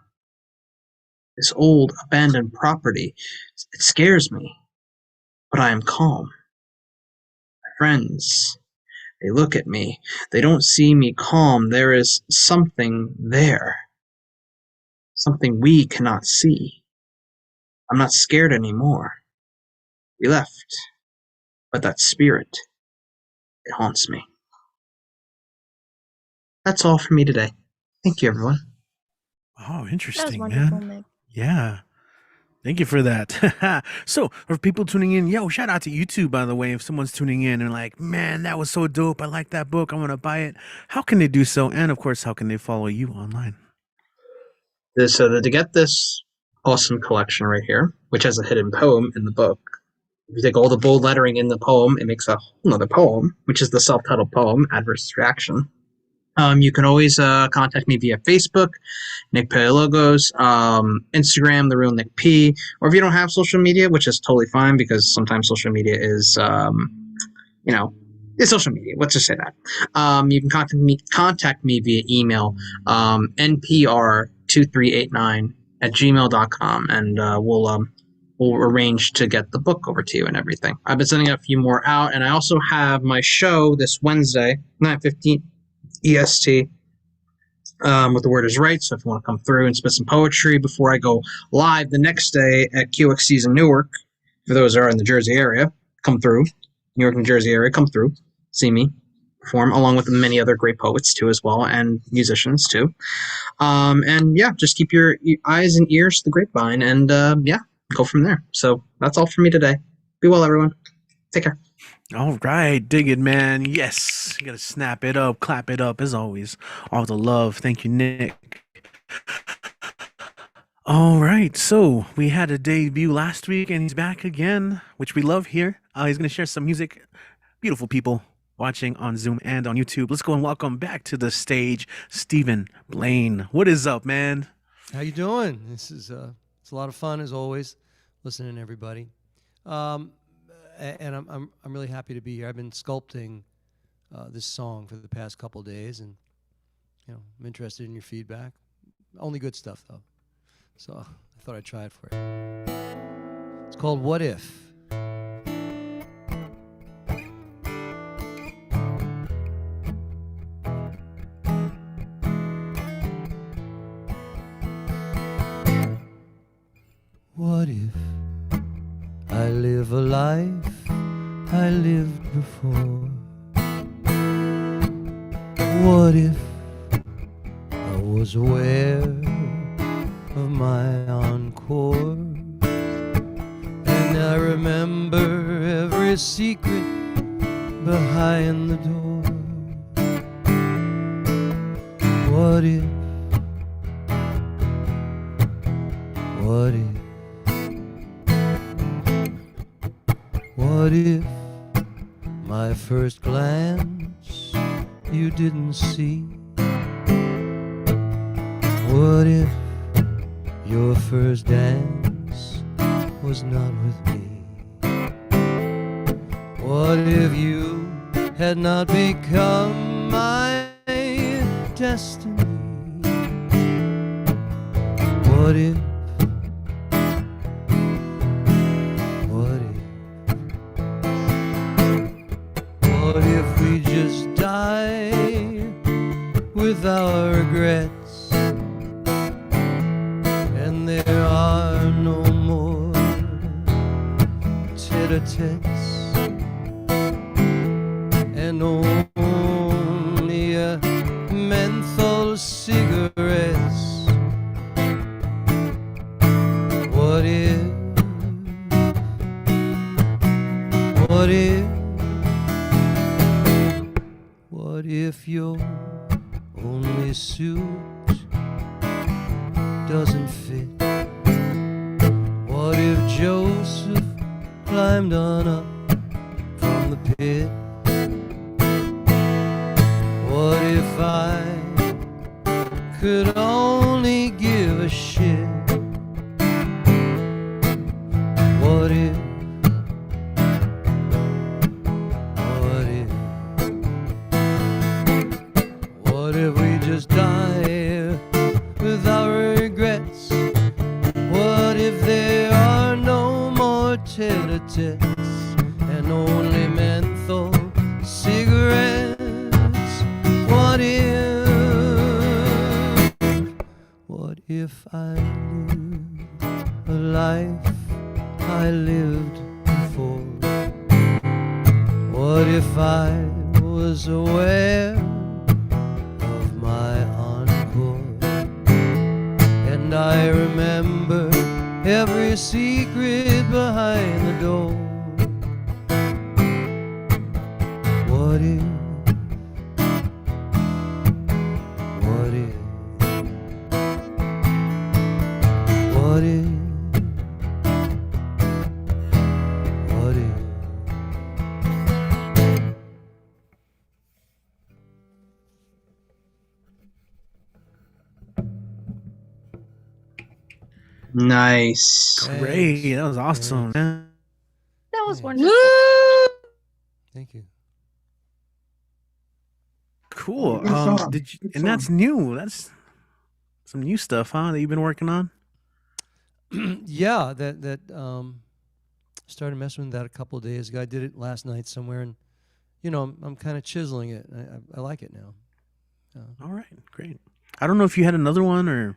This old abandoned property, it scares me. But I am calm. My friends, they look at me. They don't see me calm. There is something there. Something we cannot see. I'm not scared anymore. We left. But that spirit, it haunts me. That's all for me today. Thank you, everyone. Oh, interesting, wonderful, man. Nick. Yeah. Thank you for that. So, for people tuning in, shout out to YouTube, by the way. If someone's tuning in and like, man, that was so dope. I like that book. I want to buy it. How can they do so? And of course, how can they follow you online? So to get this awesome collection right here, which has a hidden poem in the book, if you take all the bold lettering in the poem, it makes a whole nother poem, which is the self-titled poem, Adverse Reaction. You can always contact me via Facebook, Nick Paleologos, Instagram, The Real Nick P, or if you don't have social media, which is totally fine because sometimes social media is, It's social media. Let's just say that. You can contact me via email, npr2389@gmail.com, and we'll arrange to get the book over to you and everything. I've been sending a few more out, and I also have my show this Wednesday, 9:15 EST, with The Word Is Right. So if you want to come through and spit some poetry before I go live the next day at QXC's in Newark, for those that are in the Jersey area, come through. New York, New Jersey area, come through, see me perform, along with many other great poets too as well, and musicians too. And yeah, just keep your eyes and ears to the grapevine, and yeah, go from there. So that's all for me today. Be well, everyone. Take care. All right, dig it, man. Yes, you gotta snap it up, clap it up, as always. All the love. Thank you, Nick. All right, so we had a debut last week, and he's back again, which we love here. He's gonna share some music. Beautiful people watching on Zoom and on YouTube. Let's go and welcome back to the stage, Stephen Blaine. What is up, man? How you doing? This is it's a lot of fun as always, listening to everybody. And I'm really happy to be here. I've been sculpting this song for the past couple of days, and I'm interested in your feedback. Only good stuff though, so I thought I'd try it for you. It's called "What If." What if I live a life I lived before? What if I was aware of my encore? And I remember every secret behind the door. What if? What if? What if my first glance you didn't see? What if your first dance was not with me? What if you had not become my destiny? What if? What if we just die with our regrets, and there are no more tete-a-tetes, and only menthol cigarettes? What if? What if? What if your only suit doesn't fit? What if Joseph climbed on up from the pit? What if I could only give a shit? What if? What if we just die with our regrets? What if there are no more tete-a-tetes and only menthol cigarettes? What if I lived a life I lived before? What if I was aware of my encore, and I remember every secret behind the door? What if? What if? What if? What if? Nice. Great. That was awesome, man. That was Thanks. wonderful. Thank you. Cool. Good song. Did you, Good and that's song. new. That's some new stuff, huh? That you've been working on. Yeah, that started messing with that a couple of days ago. I did it last night somewhere, and I'm kind of chiseling it. I like it now. All right, great. I don't know if you had another one or.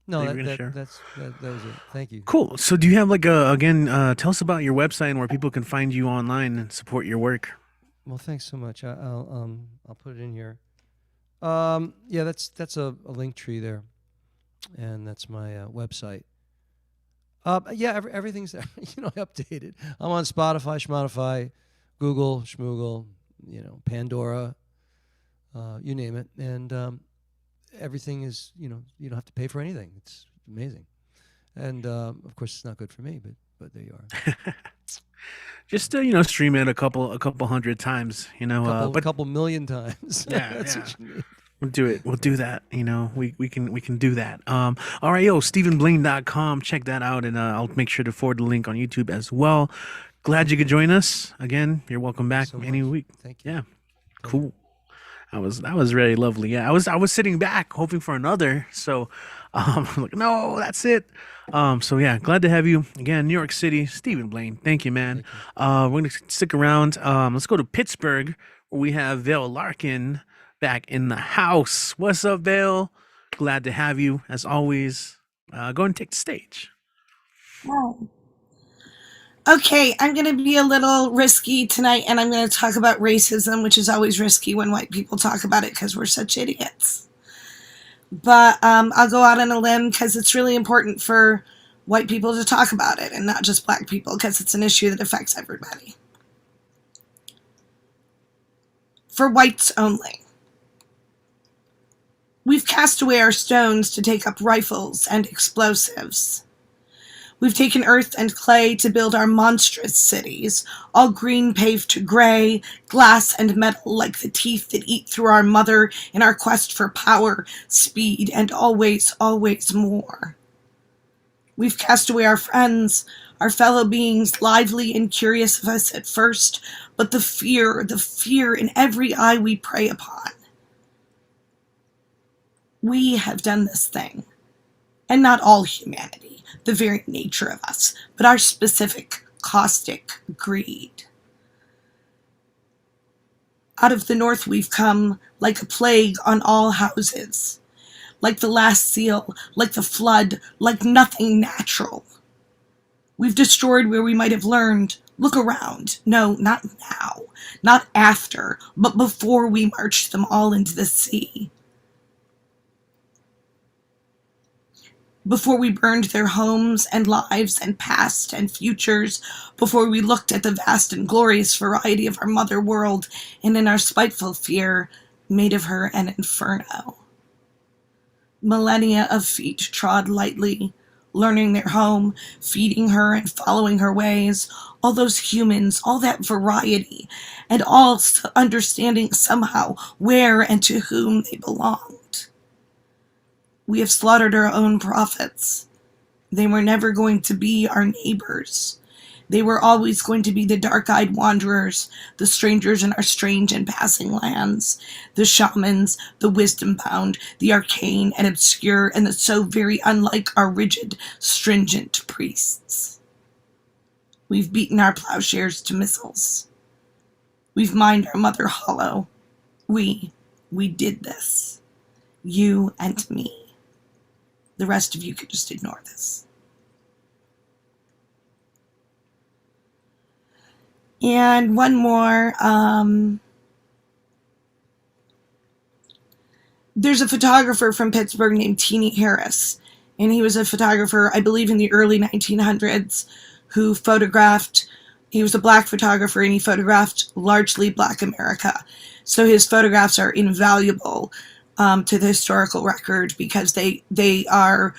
No, that you were gonna share? that was it. Thank you. Cool. So, do you have like tell us about your website and where people can find you online and support your work? Well, thanks so much. I'll put it in here. Yeah, that's a link tree there, and that's my website. Yeah, everything's there. Updated. I'm on Spotify, Schmotify, Google, Schmoogle, Pandora, you name it, and everything is you don't have to pay for anything. It's amazing, and of course it's not good for me, but there you are. Just stream it a couple hundred times. A couple million times. Yeah, That's yeah. what you need. We'll do it. We'll do that. We can do that. All right, StephenBlaine.com. Check that out, and I'll make sure to forward the link on YouTube as well. Glad you could join us again. You're welcome back So any much. week. Thank you. Yeah, cool. That was really lovely. Yeah, I was sitting back hoping for another. So, I'm like, no, that's it. So yeah, glad to have you again. New York City, Stephen Blaine. Thank you, man. We're gonna stick around. Let's go to Pittsburgh, where we have Vale Larkin back in the house. What's up, Vale? Glad to have you as always. Go and take the stage. Wow. Okay, I'm going to be a little risky tonight, and I'm going to talk about racism, which is always risky when white people talk about it because we're such idiots. But I'll go out on a limb because it's really important for white people to talk about it and not just black people because it's an issue that affects everybody. For whites only. We've cast away our stones to take up rifles and explosives. We've taken earth and clay to build our monstrous cities, all green paved to gray, glass and metal like the teeth that eat through our mother in our quest for power, speed, and always, always more. We've cast away our friends, our fellow beings, lively and curious of us at first, but the fear in every eye we prey upon. We have done this thing, and not all humanity. The very nature of us, but our specific caustic greed. Out of the north we've come like a plague on all houses, like the last seal, like the flood, like nothing natural. We've destroyed where we might have learned. Look around. No, not now, not after, but before we marched them all into the sea. Before we burned their homes and lives and past and futures, before we looked at the vast and glorious variety of our mother world and in our spiteful fear made of her an inferno. Millennia of feet trod lightly, learning their home, feeding her and following her ways, all those humans, all that variety, and all understanding somehow where and to whom they belonged. We have slaughtered our own prophets. They were never going to be our neighbors. They were always going to be the dark-eyed wanderers, the strangers in our strange and passing lands, the shamans, the wisdom-bound, the arcane and obscure, and the so very unlike our rigid, stringent priests. We've beaten our plowshares to missiles. We've mined our mother hollow. We did this. You and me. The rest of you could just ignore this. And one more. There's a photographer from Pittsburgh named Teenie Harris. And he was a photographer, I believe, in the early 1900s who photographed. He was a black photographer and he photographed largely Black America. So his photographs are invaluable to the historical record because they are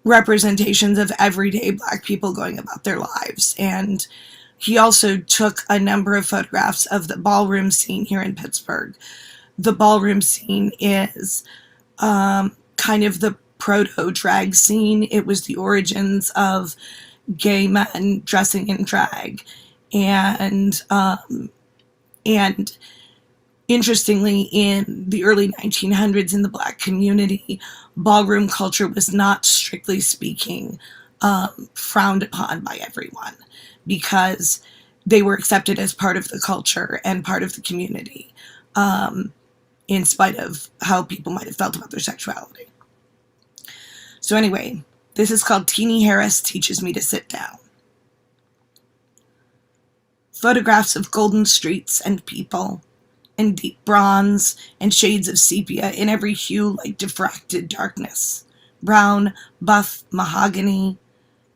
representations of everyday Black people going about their lives. And he also took a number of photographs of the ballroom scene here in Pittsburgh. The ballroom scene is kind of the proto-drag scene. It was the origins of gay men dressing in drag. And Interestingly, in the early 1900s in the Black community, ballroom culture was not, strictly speaking, frowned upon by everyone because they were accepted as part of the culture and part of the community, in spite of how people might have felt about their sexuality. So anyway, this is called Teenie Harris Teaches Me to Sit Down. Photographs of golden streets and people, and deep bronze and shades of sepia in every hue like diffracted darkness. Brown, buff, mahogany,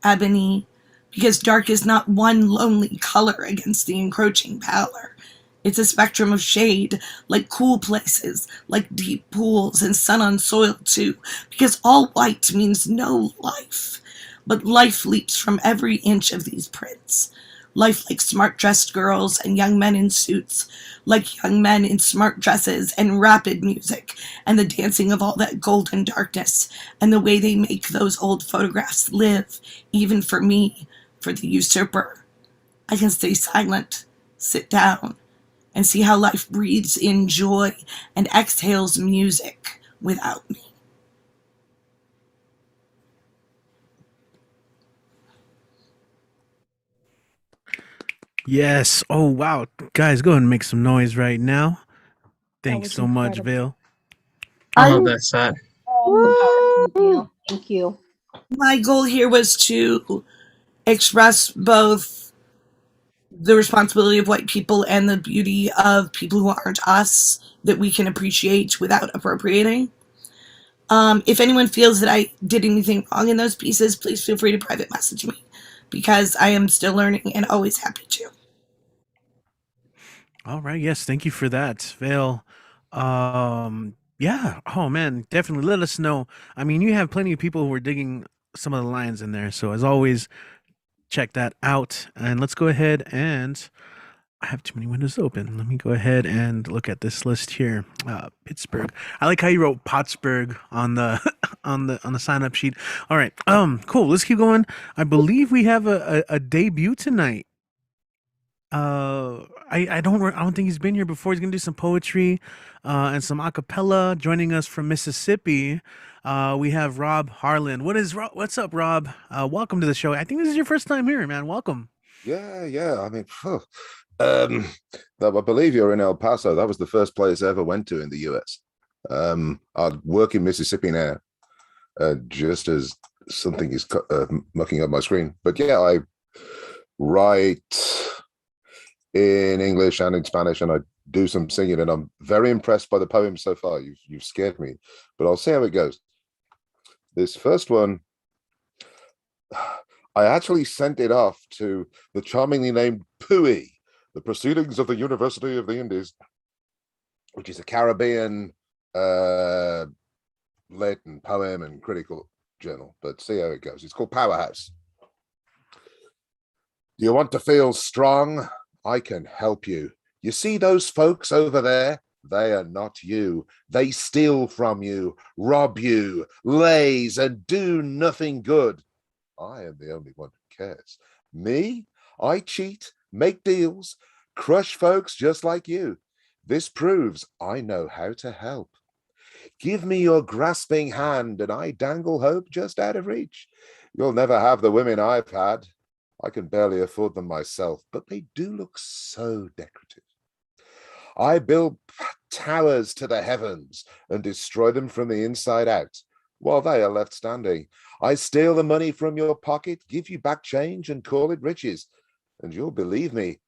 ebony, because dark is not one lonely color against the encroaching pallor. It's a spectrum of shade, like cool places, like deep pools and sun on soil too, because all white means no life. But life leaps from every inch of these prints. Life like smart-dressed girls and young men in suits, like young men in smart dresses and rapid music, and the dancing of all that golden darkness, and the way they make those old photographs live, even for me, for the usurper. I can stay silent, sit down, and see how life breathes in joy and exhales music without me. Yes. Oh, wow. Guys, go ahead and make some noise right now. Thanks was so much, incredible. Vale. I love that set. Thank you. My goal here was to express both the responsibility of white people and the beauty of people who aren't us that we can appreciate without appropriating. If anyone feels that I did anything wrong in those pieces, please feel free to private message me, because I am still learning and always happy to. All right. Yes. Thank you for that, Vale. Yeah. Oh, man. Definitely let us know. I mean, you have plenty of people who are digging some of the lines in there. So, as always, check that out. And let's go ahead and I have too many windows open. Let me go ahead and look at this list here. Pittsburgh. I like how you wrote Pottsburg on the on the sign up sheet. All right. Cool. Let's keep going. I believe we have a debut tonight. I don't think he's been here before. He's gonna do some poetry, and some acapella. Joining us from Mississippi, we have Rob Harlan. What's up, Rob? Welcome to the show. I think this is your first time here, man. Welcome. Yeah. I mean, I believe you're in El Paso. That was the first place I ever went to in the US. I work in Mississippi now, just as something is mucking up my screen. But yeah, I write in English and in Spanish, and I do some singing, and I'm very impressed by the poems so far. You've scared me, but I'll see how it goes. This first one, I actually sent it off to the charmingly named PUI, the Proceedings of the University of the Indies, which is a Caribbean Latin poem and critical journal. But see how it goes. It's called Powerhouse. Do you want to feel strong? I can help you. You see those folks over there? They are not you. They steal from you, rob you, laze, and do nothing good. I am the only one who cares. Me? I cheat, make deals, crush folks just like you. This proves I know how to help. Give me your grasping hand, and I dangle hope just out of reach. You'll never have the women I've had. I can barely afford them myself, but they do look so decorative. I build towers to the heavens and destroy them from the inside out, while they are left standing. I steal the money from your pocket, give you back change, and call it riches. And you'll believe me.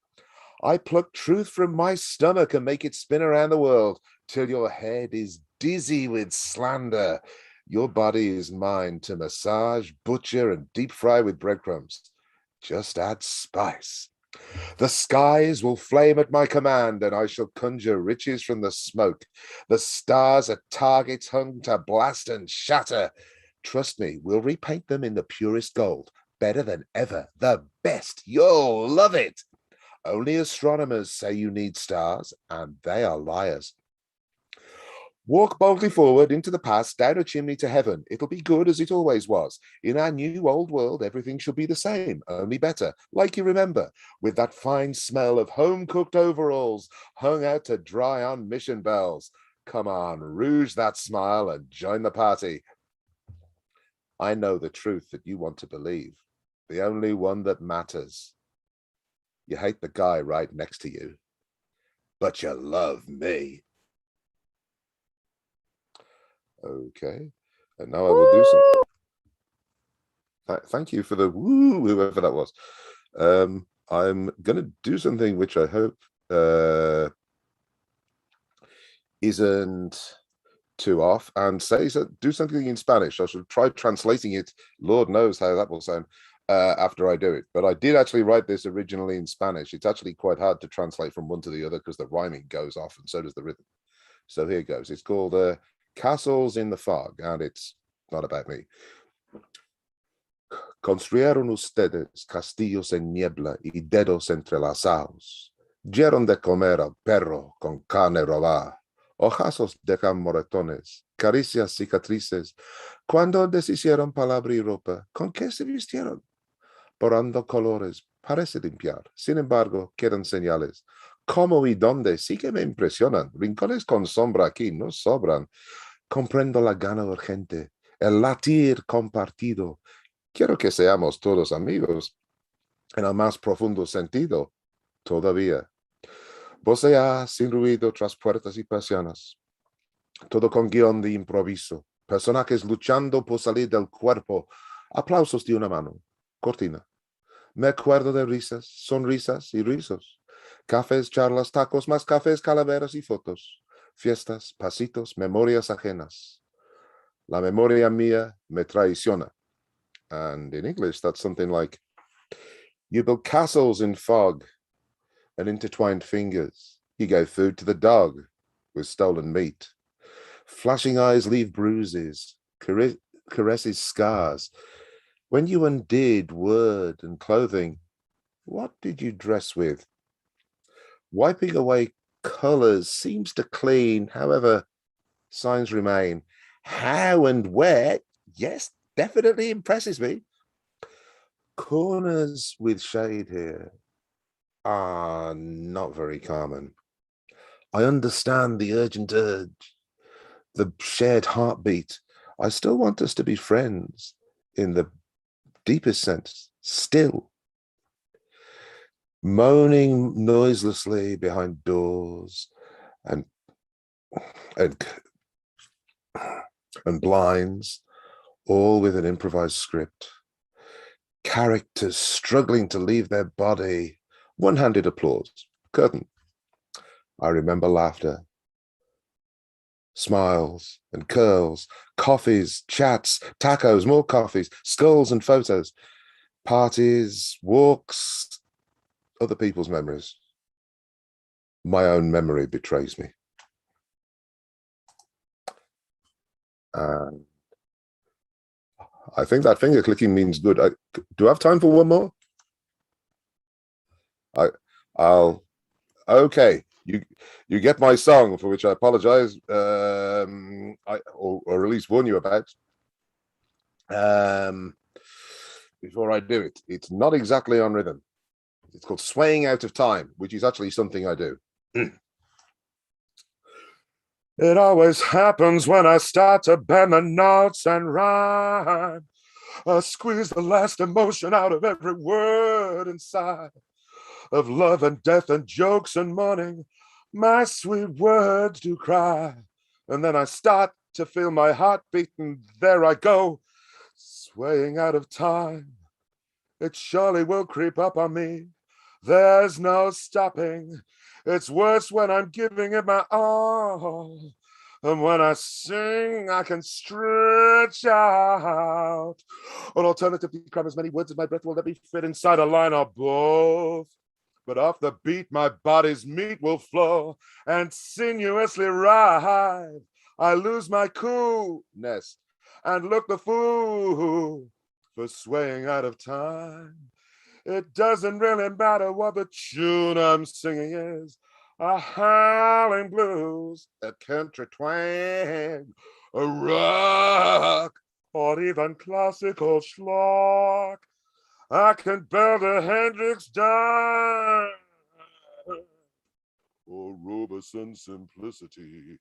I pluck truth from my stomach and make it spin around the world till your head is dizzy with slander. Your body is mine to massage, butcher, and deep fry with breadcrumbs. Just add spice. The skies will flame at my command, and I shall conjure riches from the smoke. The stars are targets hung to blast and shatter. Trust me, we'll repaint them in the purest gold. Better than ever. The best. You'll love it. Only astronomers say you need stars, and they are liars. Walk boldly forward into the past, down a chimney to heaven. It'll be good as it always was. In our new old world, everything shall be the same, only better, like you remember, with that fine smell of home-cooked overalls hung out to dry on mission bells. Come on, rouge that smile and join the party. I know the truth that you want to believe, the only one that matters. You hate the guy right next to you, but you love me. Okay, and now I will do some. Thank you for the woo, whoever that was. I'm gonna do something which I hope isn't too off, and do something in Spanish. I should try translating it. Lord knows how that will sound after I do it. But I did actually write this originally in Spanish. It's actually quite hard to translate from one to the other because the rhyming goes off, and so does the rhythm. So here goes. It's called Castles in the Fog, and it's not about me. Construyeron ustedes castillos en niebla y dedos entrelazados. Dieron de comer al perro con carne robada. Ojazos dejan moretones, caricias cicatrices. Cuando deshicieron palabra y ropa, ¿con qué se vistieron? Borrando colores, parece limpiar. Sin embargo, quedan señales. ¿Cómo y dónde? Sí que me impresionan. Rincones con sombra aquí no sobran. Comprendo la gana urgente, el latir compartido. Quiero que seamos todos amigos, en el más profundo sentido, todavía. Vocea sin ruido tras puertas y persianas. Todo con guión de improviso. Personajes luchando por salir del cuerpo. Aplausos de una mano. Cortina. Me acuerdo de risas, sonrisas y rizos. Cafés, charlas, tacos, más cafés, calaveras y fotos. Fiestas, pasitos, memorias ajenas. La memoria mía me traiciona. And in English, that's something like, you build castles in fog and intertwined fingers. You gave food to the dog with stolen meat. Flashing eyes leave bruises, caresses scars. When you undid word and clothing, what did you dress with? Wiping away colors seems to clean, however, signs remain. How and where, yes, definitely impresses me. Corners with shade here are not very common. I understand the urgent urge, the shared heartbeat. I still want us to be friends in the deepest sense, still. Moaning noiselessly behind doors and blinds, all with an improvised script. Characters struggling to leave their body. One-handed applause. Curtain. I remember laughter. Smiles and curls. Coffees, chats, tacos, more coffees, skulls and photos. Parties, walks, other people's memories. My own memory betrays me. I think that finger clicking means good. Do I have time for one more? Okay. You get my song, for which I apologize. Or at least warn you about. Before I do it, it's not exactly on rhythm. It's called Swaying Out of Time, which is actually something I do. It always happens when I start to bend the notes and rhyme. I squeeze the last emotion out of every word inside. Of love and death and jokes and mourning, my sweet words do cry. And then I start to feel my heart beat, and there I go, swaying out of time. It surely will creep up on me. There's no stopping. It's worse when I'm giving it my all. And when I sing, I can stretch out. Or alternatively, cram as many words as my breath will let me fit inside a line or both. But off the beat, my body's meat will flow and sinuously ride. I lose my coolness and look the fool for swaying out of time. It doesn't really matter what the tune I'm singing is. a howling blues, a country twang, a rock, or even classical schlock. I can build a Hendrix dime or Robeson simplicity,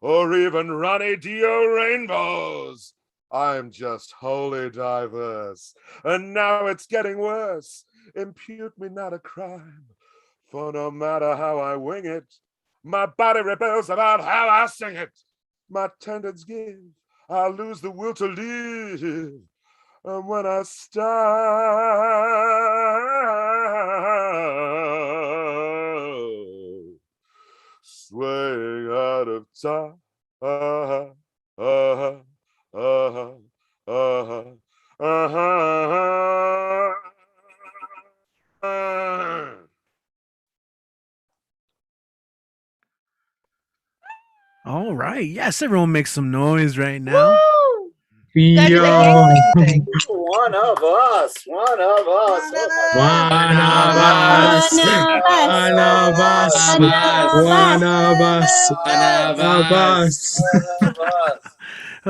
or even Ronnie Dio rainbows. I'm just wholly diverse, and now it's getting worse. Impute me not a crime, for no matter how I wing it, my body rebels about how I sing it. My tendons give, I lose the will to live. And when I start swaying out of time, uh-huh, uh-huh, uh-huh, uh-huh, uh-huh. All right. Yes, everyone make some noise right now. Woo! Yo, One of us. One of us. one of us, one of us, one of us, one of us. One of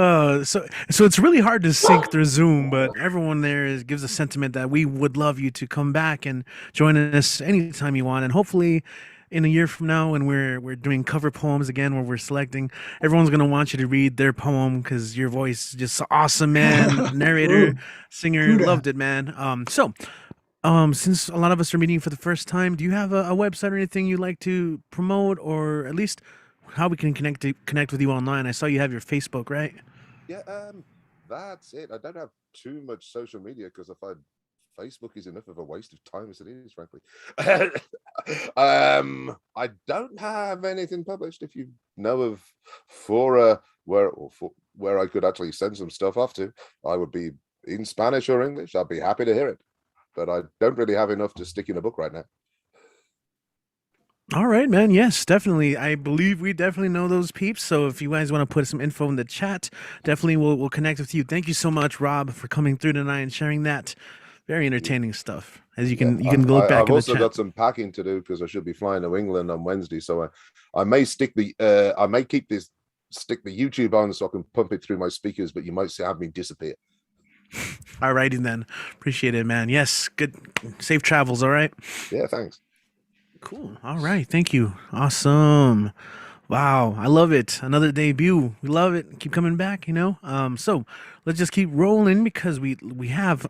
us. So it's really hard to sync through Zoom, but everyone there gives a sentiment that we would love you to come back and join us anytime you want, and hopefully in a year from now when we're doing cover poems again where we're selecting, everyone's gonna want you to read their poem because your voice is just awesome, man. Narrator, singer, loved it, man. Since a lot of us are meeting for the first time, do you have a website or anything you'd like to promote, or at least how we can connect with you online? I saw you have your Facebook, right? Yeah, that's it. I don't have too much social media because I find Facebook is enough of a waste of time as it is, frankly. I don't have anything published. If you know of fora where I could actually send some stuff off to, I would be in Spanish or English. I'd be happy to hear it, but I don't really have enough to stick in a book right now. All right, man. Yes, definitely. I believe we definitely know those peeps. So if you guys want to put some info in the chat, definitely we'll connect with you. Thank you so much, Rob, for coming through tonight and sharing that very entertaining stuff. As you can look back I've in the also chat. got some packing to do because I should be flying to England on Wednesday. So I may stick the stick the YouTube on so I can pump it through my speakers, but you might have me disappear. All righty then. Appreciate it, man. Yes, good. Safe travels. All right. Yeah, thanks. Cool. All right. Thank you. Awesome. Wow. I love it. Another debut. We love it. Keep coming back, you know? So let's just keep rolling because we have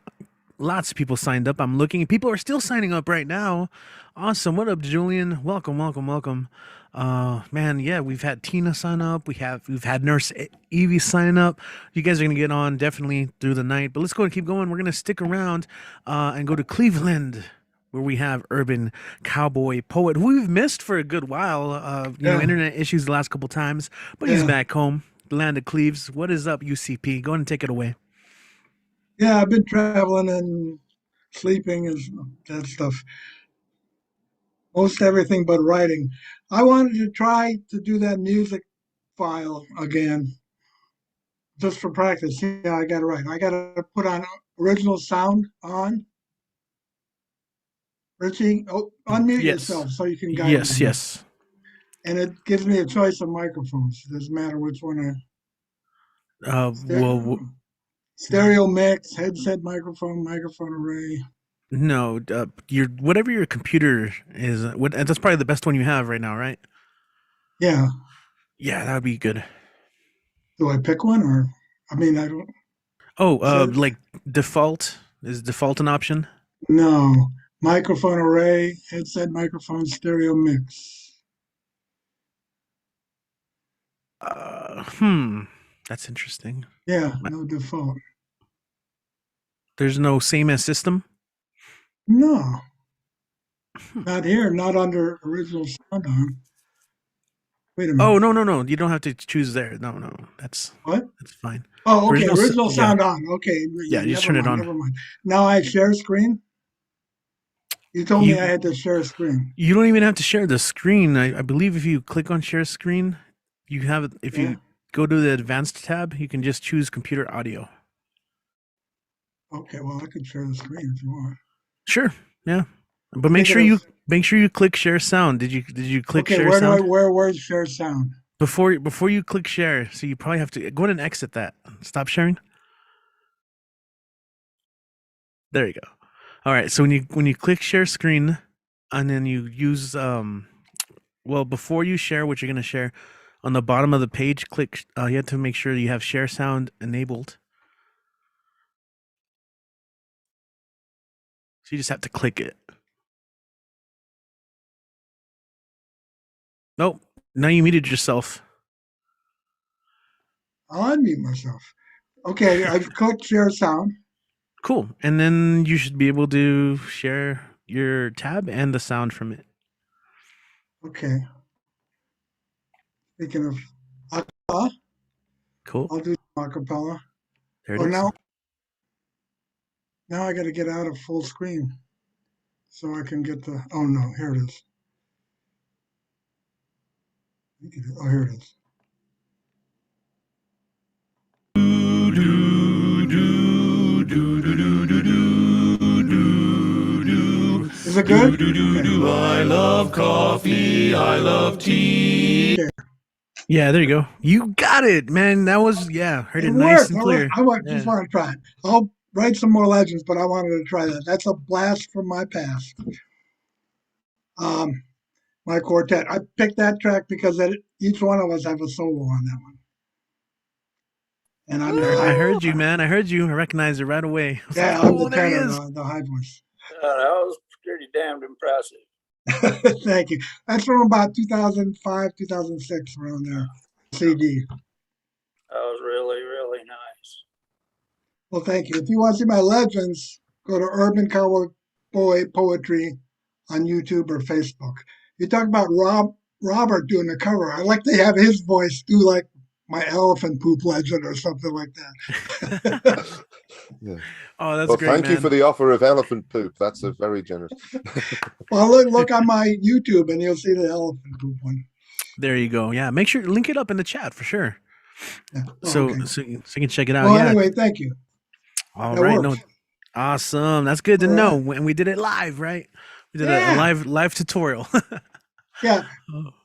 lots of people signed up. I'm looking. People are still signing up right now. Awesome. What up, Julian? Welcome, welcome, welcome. Man, yeah, we've had Tina sign up. We've had Nurse Evie sign up. You guys are gonna get on definitely through the night. But let's go and keep going. We're gonna stick around and go to Cleveland, where we have Urban Cowboy Poet, who we've missed for a good while. You know, internet issues the last couple times, but he's back home, the land of Cleves. What is up, UCP? Go ahead and take it away. Yeah, I've been traveling and sleeping and that stuff. Most everything but writing. I wanted to try to do that music file again, just for practice. Yeah, I got to write. I got to put on original sound on. Richie, unmute yourself so you can guide me. Yes. And it gives me a choice of microphones. It doesn't matter which one stereo mix, headset microphone, microphone array. No, whatever your computer is. That's probably the best one you have right now, right? Yeah. Yeah, that would be good. Do I pick one or? I mean, I don't. Oh, like default? Is default an option? No. Microphone array, headset microphone, stereo mix. That's interesting. Yeah, no default. There's no same as system? No. Not here, not under original sound on. Wait a minute. Oh, no. You don't have to choose there. No. That's fine. Oh, okay. Original sound on. Okay. Yeah, you just turn it on. Never mind. Now I share screen. You told me I had to share a screen. You don't even have to share the screen. I believe if you click on share screen, you have it. If you go to the advanced tab, you can just choose computer audio. Okay, well, I could share the screen if you want. Sure. Yeah. But make sure you Make sure you click share sound. Did you click Okay, share where sound? where's share sound? Before you click share, so you probably have to go ahead and exit that. Stop sharing. There you go. All right. So when you click share screen, and then you use well, before you share what you're gonna share, on the bottom of the page, click. You have to make sure you have share sound enabled. So you just have to click it. Nope. Now you muted yourself. I'll unmute myself. Okay, I've clicked share sound. Cool. And then you should be able to share your tab and the sound from it. Okay. Speaking of acapella, Cool. I'll do acapella. There it is. Now I got to get out of full screen so I can get the. Oh no, here it is. Oh, here it is. Is it good? Okay. I love coffee. I love tea. Yeah, there you go. You got it, man. That was heard it It nice worked. and clear. Just want to try it. I'll write some more legends, but I wanted to try that. That's a blast from my past. My quartet. I picked that track because each one of us have a solo on that one. And I heard you, man. I heard you. I recognized it right away. Yeah, I'm the tenor, the high voice. That was pretty damned impressive. Thank you. That's from about 2005, 2006, around there. CD. That was really, really nice. Well, thank you. If you want to see my legends, go to Urban Cowboy Poetry on YouTube or Facebook. You talk about Robert doing the cover. I like to have his voice do like my elephant poop legend or something like that. Yeah. Oh, that's well, great. Thank you man. for the offer of elephant poop. That's a very generous. Well, look on my YouTube and you'll see the elephant poop one. There you go. Yeah, make sure link it up in the chat for sure. Yeah. Oh, so okay. so you can check it out. Well, yeah. anyway, thank you. All That right. works. No, awesome. That's good to All know. right. And we did it live, right? We did Yeah. a live tutorial. Yeah.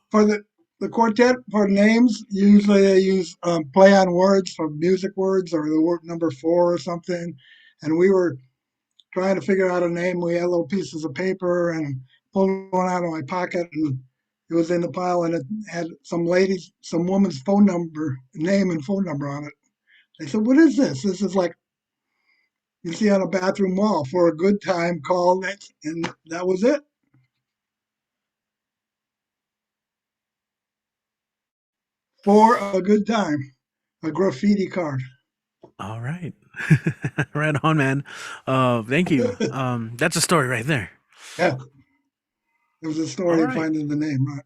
For the quartet, for names, usually they use play on words for music words or the word number 4 or something. And we were trying to figure out a name. We had little pieces of paper and pulled one out of my pocket, and it was in the pile, and it had some woman's name and phone number on it. They said, "What is this?" This is like you see on a bathroom wall. For a good time, call it, and that was it. For a good time, a graffiti card. All right. Right on, man. Thank you. That's a story right there. Yeah. It was a story All of right. finding the name, right?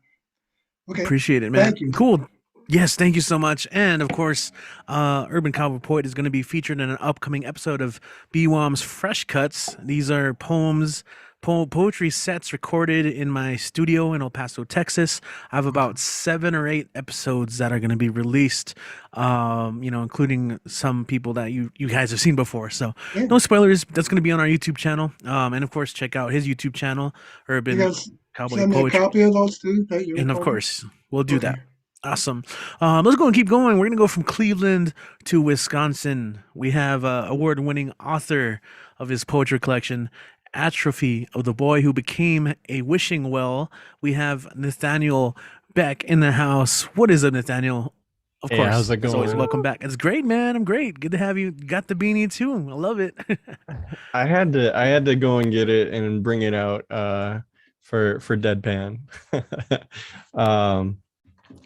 Okay. Appreciate it, man. Thank you. Cool. Yes, thank you so much. And of course, Urban Cowboy Poet is going to be featured in an upcoming episode of BWOMS Fresh Cuts. These are poetry sets recorded in my studio in El Paso, Texas. I have about 7 or 8 episodes that are going to be released, including some people that you guys have seen before. So no spoilers. That's going to be on our YouTube channel. And of course, check out his YouTube channel, Urban You guys Cowboy send me a Poetry. copy of those too? That you And of recorded? course, we'll do that. Awesome. Let's go and keep going. We're going to go from Cleveland to Wisconsin. We have award-winning author of his poetry collection, Atrophy of the Boy Who Became a Wishing Well. We have Nathaniel Beck in the house. What is up, Nathaniel? Of Hey, course. how's it As always, going? welcome back. It's great, man. I'm great. Good to have you. Got the beanie too. I love it. I had to go and get it and bring it out for Deadpan.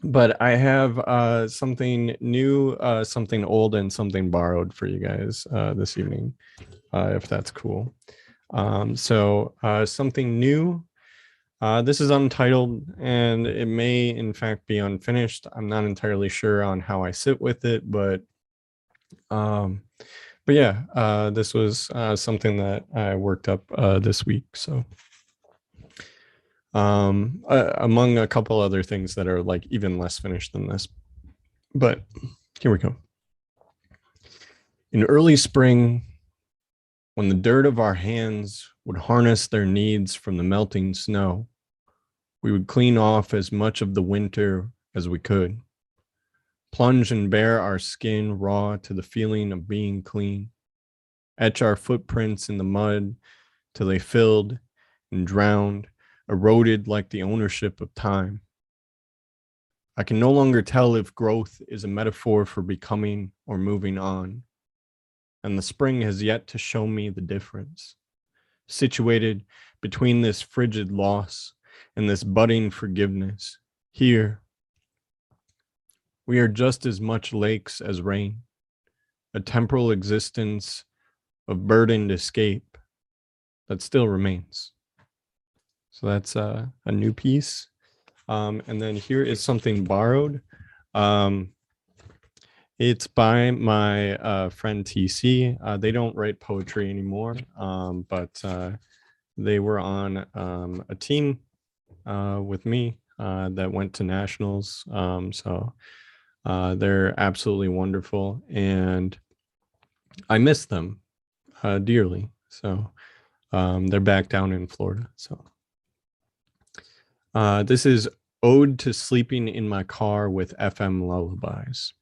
But I have something new, something old, and something borrowed for you guys this evening, if that's cool. So something new. This is untitled, and it may in fact be unfinished. I'm not entirely sure on how I sit with it, but yeah, this was something that I worked up this week. So among a couple other things that are like even less finished than this, but here we go. In early spring, when the dirt of our hands would harness their needs from the melting snow. We would clean off as much of the winter as we could, plunge and bare our skin raw to the feeling of being clean, etch our footprints in the mud till they filled and drowned, eroded like the ownership of time. I can no longer tell if growth is a metaphor for becoming or moving on, and the spring has yet to show me the difference. Situated between this frigid loss and this budding forgiveness, here, we are just as much lakes as rain, a temporal existence of burdened escape that still remains. So that's a new piece. And then here is something borrowed. It's by my friend TC. They don't write poetry anymore, but they were on a team with me that went to nationals. So they're absolutely wonderful, and I miss them dearly. So they're back down in Florida. So this is Ode to Sleeping in My Car with FM Lullabies.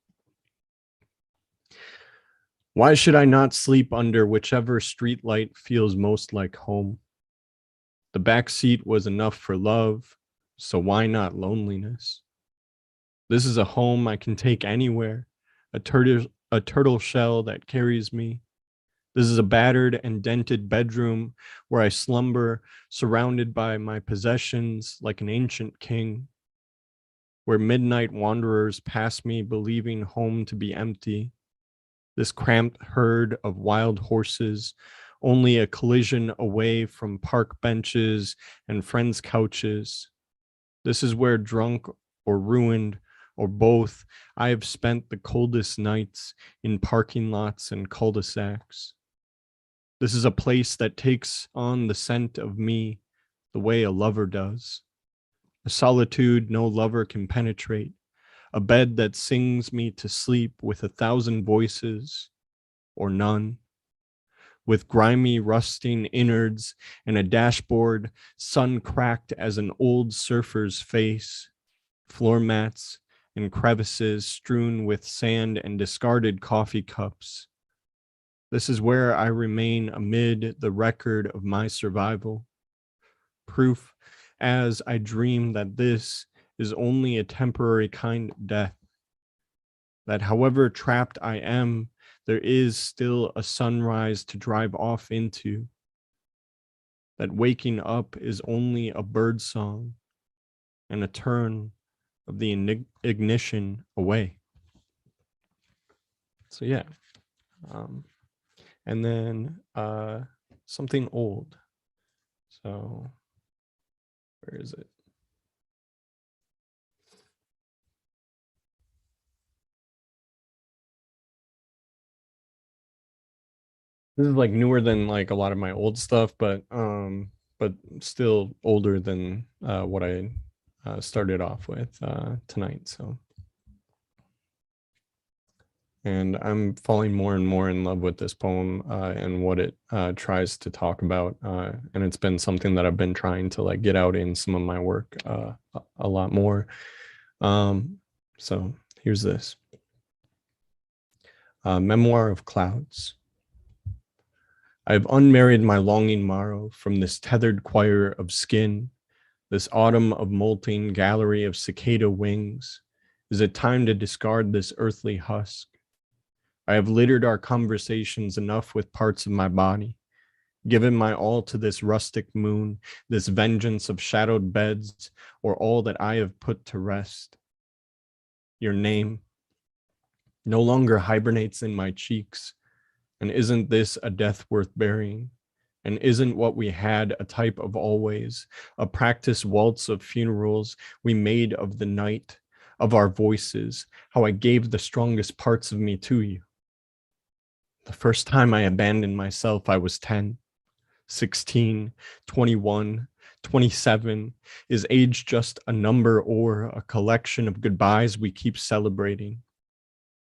Why should I not sleep under whichever streetlight feels most like home? The back seat was enough for love, so why not loneliness? This is a home I can take anywhere, a turtle shell that carries me. This is a battered and dented bedroom where I slumber, surrounded by my possessions like an ancient king, where midnight wanderers pass me believing home to be empty. This cramped herd of wild horses, only a collision away from park benches and friends' couches. This is where drunk or ruined or both, I have spent the coldest nights in parking lots and cul-de-sacs. This is a place that takes on the scent of me the way a lover does. A solitude no lover can penetrate. A bed that sings me to sleep with 1,000 voices, or none. With grimy, rusting innards and a dashboard sun-cracked as an old surfer's face. Floor mats and crevices strewn with sand and discarded coffee cups. This is where I remain amid the record of my survival. Proof as I dream that this is only a temporary kind of death. That however trapped I am, there is still a sunrise to drive off into. That waking up is only a bird song and a turn of the ignition away. So yeah. And then something old. So where is it? This is like newer than like a lot of my old stuff, but still older than what I started off with tonight. So, and I'm falling more and more in love with this poem and what it tries to talk about, and it's been something that I've been trying to like get out in some of my work a lot more. So here's this Memoir of Clouds. I have unmarried my longing morrow from this tethered choir of skin, this autumn of molting gallery of cicada wings. Is it time to discard this earthly husk? I have littered our conversations enough with parts of my body, given my all to this rustic moon, this vengeance of shadowed beds, or all that I have put to rest. Your name no longer hibernates in my cheeks. And isn't this a death worth burying? And isn't what we had a type of always, a practice waltz of funerals we made of the night, of our voices, how I gave the strongest parts of me to you? The first time I abandoned myself, I was 10, 16, 21, 27. Is age just a number or a collection of goodbyes we keep celebrating?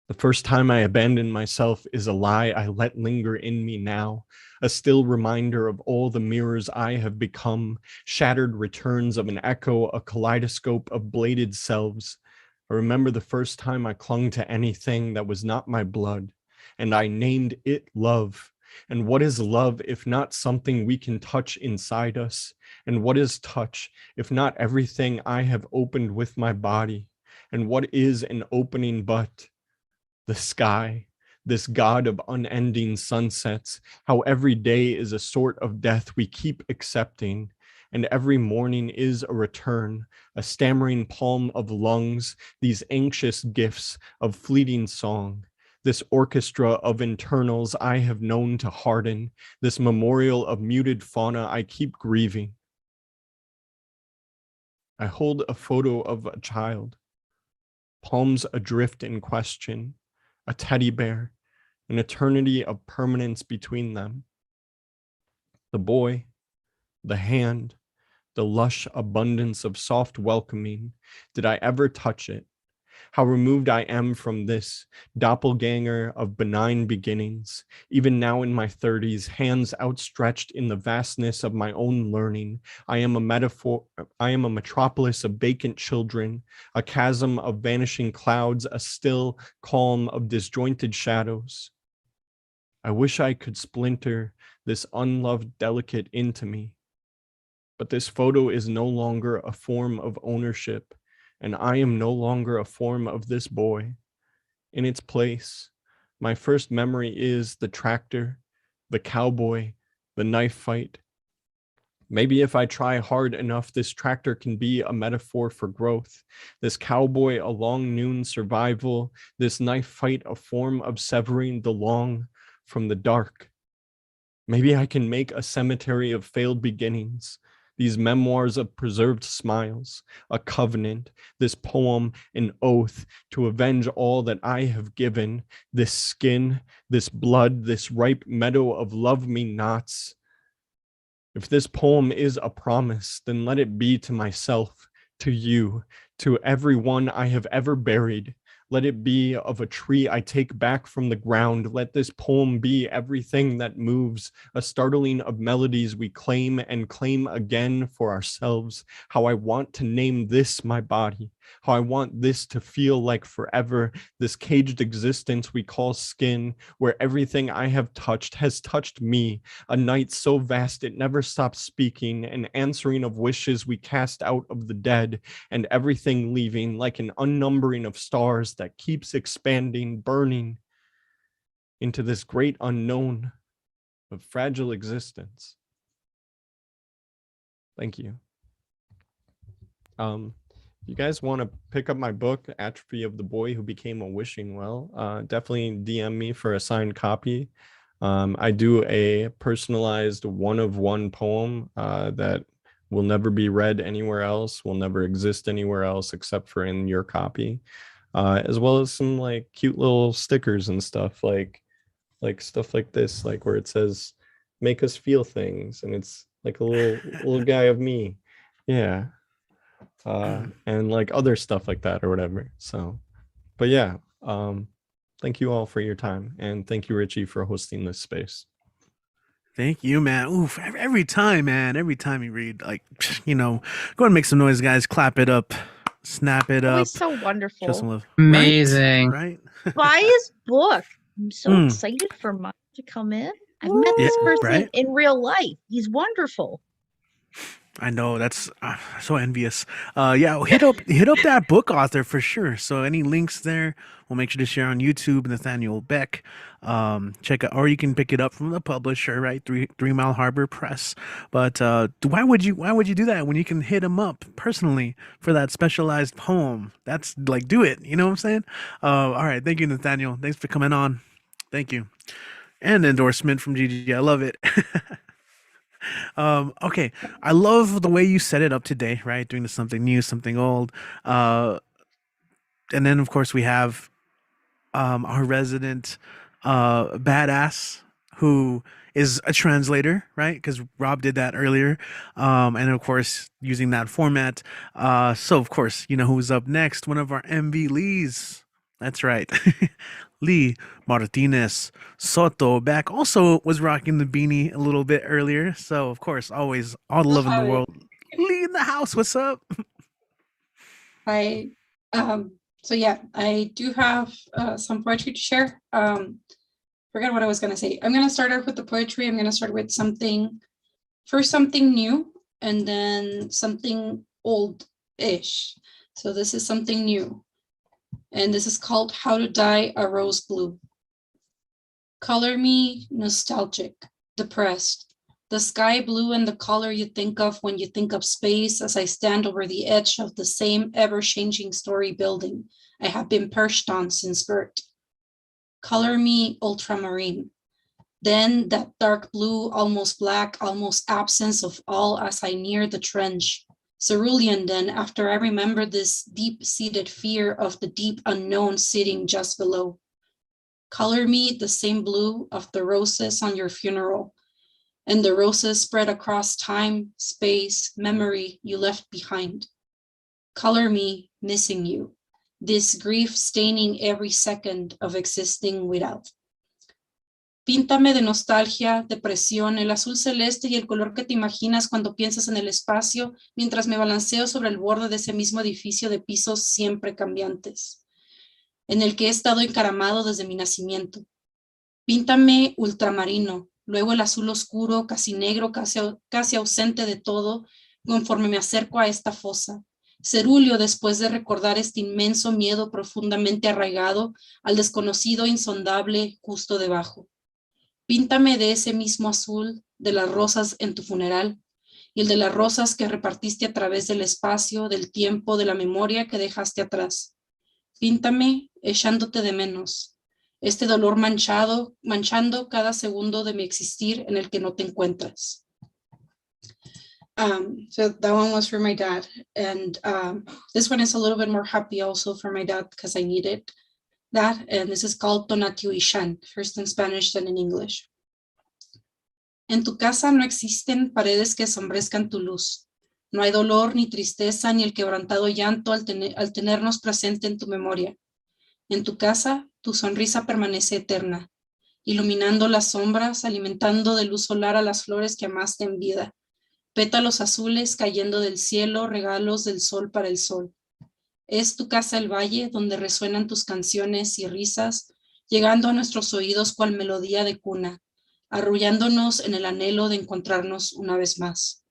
The first time I abandoned myself is a lie I let linger in me now, a still reminder of all the mirrors I have become, shattered returns of an echo, a kaleidoscope of bladed selves. I remember the first time I clung to anything that was not my blood, and I named it love. And what is love if not something we can touch inside us? And what is touch if not everything I have opened with my body? And what is an opening but the sky, this god of unending sunsets, how every day is a sort of death we keep accepting, and every morning is a return, a stammering palm of lungs, these anxious gifts of fleeting song, this orchestra of internals I have known to harden, this memorial of muted fauna I keep grieving. I hold a photo of a child, palms adrift in question, a teddy bear, an eternity of permanence between them. The boy, the hand, the lush abundance of soft welcoming. Did I ever touch it? How removed I am from this doppelganger of benign beginnings. Even now in my 30s, hands outstretched in the vastness of my own learning, I am a metaphor. I am a metropolis of vacant children, a chasm of vanishing clouds, a still calm of disjointed shadows. I wish I could splinter this unloved delicate into me, but this photo is no longer a form of ownership, and I am no longer a form of this boy. In its place, my first memory is the tractor, the cowboy, the knife fight. Maybe if I try hard enough, this tractor can be a metaphor for growth. This cowboy, a long noon survival. This knife fight, a form of severing the long from the dark. Maybe I can make a cemetery of failed beginnings. These memoirs of preserved smiles, a covenant, this poem, an oath to avenge all that I have given, this skin, this blood, this ripe meadow of love me nots. If this poem is a promise, then let it be to myself, to you, to everyone I have ever buried. Let it be of a tree I take back from the ground. Let this poem be everything that moves, a startling of melodies we claim and claim again for ourselves. How I want to name this my body, how I want this to feel like forever, this caged existence we call skin, where everything I have touched has touched me, a night so vast it never stops speaking, an answering of wishes we cast out of the dead, and everything leaving like an unnumbering of stars that keeps expanding, burning into this great unknown of fragile existence. Thank you. If you guys want to pick up my book, Atrophy of the Boy Who Became a Wishing Well, definitely DM me for a signed copy. I do a personalized one-of-one poem that will never be read anywhere else, will never exist anywhere else except for in your copy, as well as some like cute little stickers and stuff, like stuff like this, like where it says make us feel things, and it's like a little guy of me. Yeah. And like other stuff like that or whatever. So, but yeah, thank you all for your time, and thank you, Richie, for hosting this space. Thank you, man. Oof, every time, man. Every time you read, like, go ahead and make some noise, guys. Clap it up, snap it up. Always so wonderful. Show some love. Amazing. Right? Buy his book. I'm so Mm. excited for Mike to come in. I've met this person right? in real life. He's wonderful. I know, that's so envious. Yeah, hit up that book author for sure. So any links there, we'll make sure to share on YouTube. Nathaniel Beck. Check out, or you can pick it up from the publisher, right? Three Mile Harbor Press. But why would you do that when you can hit him up personally for that specialized poem? That's like, do it. You know what I'm saying? All right, thank you, Nathaniel. Thanks for coming on. Thank you. And endorsement from Gigi. I love it. Okay, I love the way you set it up today, right? Doing something new, something old. And then of course we have our resident badass who is a translator, right? Because Rob did that earlier. And of course using that format. So of course, you know who's up next, one of our MV Lees. That's right. Lee Martinez Soto back also was rocking the beanie a little bit earlier. So, of course, always all the love in the world. Lee in the house. What's up? Hi. So yeah, I do have some poetry to share. Forget what I was gonna say. I'm gonna start off with the poetry. I'm gonna start with something new, and then something old-ish. So this is something new, and this is called How to Dye a Rose Blue. Color me nostalgic, depressed. The sky blue and the color you think of when you think of space, as I stand over the edge of the same ever-changing story building I have been perched on since birth. Color me ultramarine. Then that dark blue, almost black, almost absence of all as I near the trench. Cerulean then, after I remember this deep-seated fear of the deep unknown sitting just below. Color me the same blue of the roses on your funeral, and the roses spread across time, space, memory you left behind. Color me missing you, this grief staining every second of existing without. Píntame de nostalgia, depresión, el azul celeste y el color que te imaginas cuando piensas en el espacio, mientras me balanceo sobre el borde de ese mismo edificio de pisos siempre cambiantes, en el que he estado encaramado desde mi nacimiento. Píntame ultramarino, luego el azul oscuro, casi negro, casi ausente de todo, conforme me acerco a esta fosa. Cerúleo después de recordar este inmenso miedo profundamente arraigado al desconocido insondable justo debajo. Píntame de ese mismo azul de las rosas en tu funeral y el de las rosas que repartiste a través del espacio, del tiempo, de la memoria que dejaste atrás. Píntame echándote de menos, este dolor manchando cada segundo de mi existir en el que no te encuentras. So that one was for my dad, and this one is a little bit more happy also for my dad because I needed that, and this is called Tonatiuh Ishan, first in Spanish then in English. En tu casa no existen paredes que ensombrezcan tu luz. No hay dolor ni tristeza ni el quebrantado llanto al tenernos presente en tu memoria. En tu casa, tu sonrisa permanece eterna, iluminando las sombras, alimentando de luz solar a las flores que amaste en vida. Pétalos azules cayendo del cielo, regalos del sol para el sol. Es tu casa el valle donde resuenan tus canciones y risas, llegando a nuestros oídos cual melodía de cuna, arrullándonos en el anhelo de encontrarnos una vez más.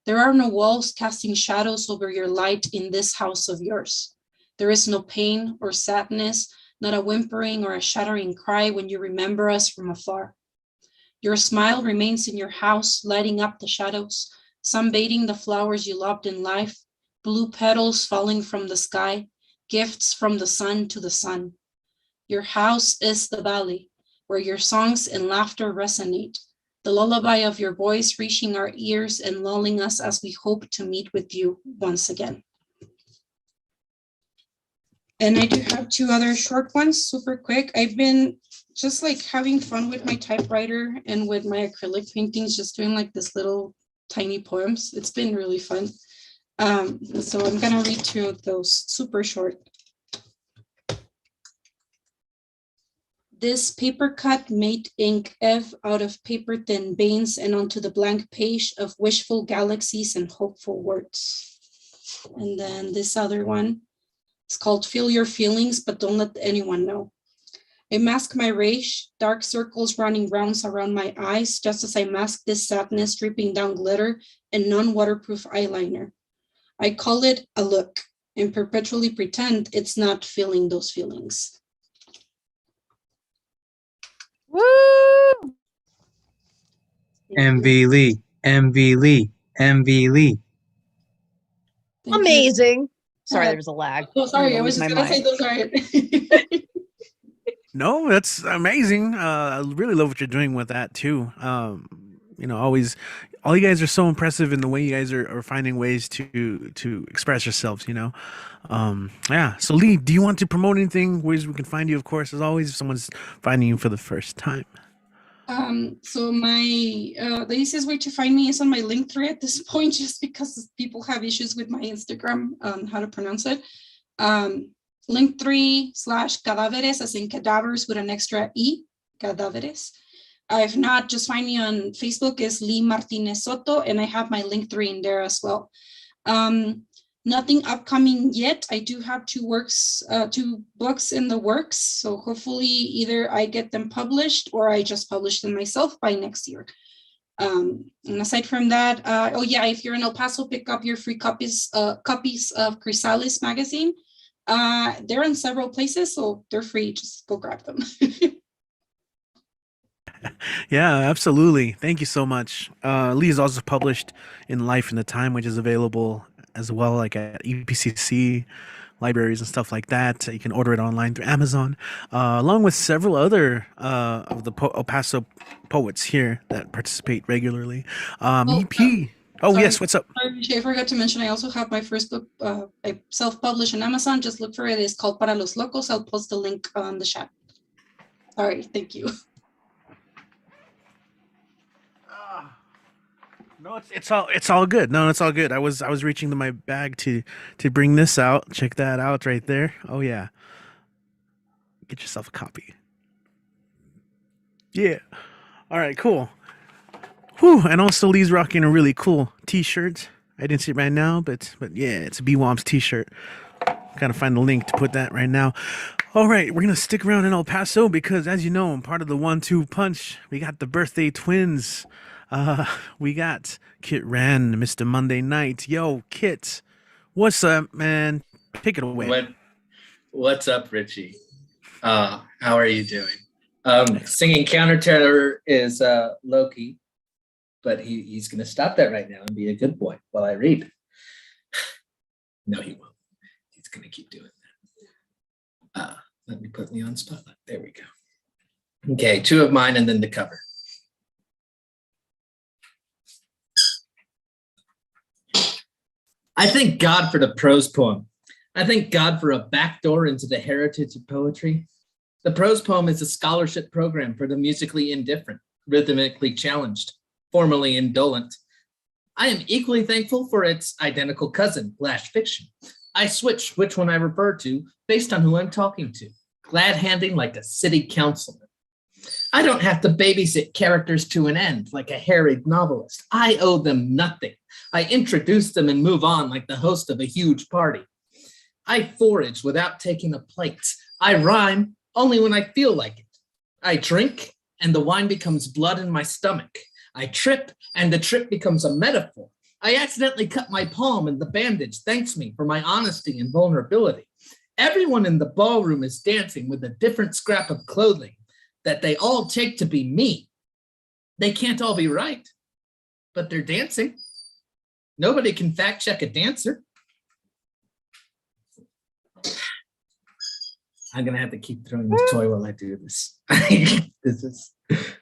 There are no walls casting shadows over your light in this house of yours. There is no pain or sadness, not a whimpering or a shattering cry when you remember us from afar. Your smile remains in your house, lighting up the shadows, sunbathing the flowers you loved in life, blue petals falling from the sky, gifts from the sun to the sun. Your house is the valley, where your songs and laughter resonate, the lullaby of your voice reaching our ears and lulling us as we hope to meet with you once again. And I do have two other short ones, super quick. I've been just like having fun with my typewriter and with my acrylic paintings, just doing like this little tiny poems. It's been really fun. So I'm gonna read two of those, super short. This paper cut made ink ebb out of paper thin veins and onto the blank page of wishful galaxies and hopeful words. And then this other one, it's called Feel Your Feelings, but Don't Let Anyone Know. I mask my rage, dark circles running rounds around my eyes, just as I mask this sadness dripping down glitter and non-waterproof eyeliner. I call it a look and perpetually pretend it's not feeling those feelings. Woo! MV Lee, MV Lee, MV Lee. Amazing. Sorry, there was a lag. Oh, sorry, I was just gonna say those are No, that's amazing. I really love what you're doing with that too. You know, always, all you guys are so impressive in the way you guys are finding ways to express yourselves. You know, yeah. So Lee, do you want to promote anything? Ways we can find you, of course, as always, if someone's finding you for the first time. So my the easiest way to find me is on my Linktree at this point, just because people have issues with my Instagram on how to pronounce it. Linktree/cadáveres, as in cadavers with an extra E, cadáveres. If not, just find me on Facebook as Lee Martinez Soto, and I have my Linktree in there as well. Nothing upcoming yet. I do have two books in the works. So hopefully either I get them published or I just publish them myself by next year. And aside from that, oh yeah, if you're in El Paso, pick up your free copies of Chrysalis magazine. They're in several places, so they're free. Just go grab them. Yeah, absolutely. Thank you so much. Lee is also published in Life and the Time, which is available as well, like at EPCC libraries and stuff like that. You can order it online through Amazon, along with several other of the El Paso poets here that participate regularly. EP. Oh, sorry, yes. What's up? Sorry, I forgot to mention, I also have my first book, I self-published on Amazon. Just look for it. It's called Para los Locos. I'll post the link on the chat. All right, thank you. No, it's all good. No, it's all good. I was reaching to my bag to bring this out. Check that out right there. Oh yeah. Get yourself a copy. Yeah. All right, cool. Whew, and also Lee's rocking a really cool t-shirt. I didn't see it right now, but yeah, it's a BWOMS t-shirt. Gotta find the link to put that right now. All right, we're gonna stick around in El Paso because, as you know, I'm part of the 1-2 punch. We got the birthday twins. We got Kit Ran, Mr. Monday Night. Yo, Kit, what's up, man? Pick it away. What's up, Richie? How are you doing? Singing countertenor is Loki, but he's going to stop that right now and be a good boy while I read. No, he won't. He's going to keep doing that. Let me put me on spotlight. There we go. Okay, 2 of mine and then the cover. I thank God for the prose poem. I thank God for a backdoor into the heritage of poetry. The prose poem is a scholarship program for the musically indifferent, rhythmically challenged, formally indolent. I am equally thankful for its identical cousin, flash fiction. I switch which one I refer to based on who I'm talking to, glad-handing like a city councilman. I don't have to babysit characters to an end like a harried novelist. I owe them nothing. I introduce them and move on like the host of a huge party. I forage without taking a plate. I rhyme only when I feel like it. I drink and the wine becomes blood in my stomach. I trip and the trip becomes a metaphor. I accidentally cut my palm and the bandage thanks me for my honesty and vulnerability. Everyone in the ballroom is dancing with a different scrap of clothing that they all take to be me. They can't all be right, but they're dancing. Nobody can fact check a dancer. I'm gonna have to keep throwing this toy while I do this. This is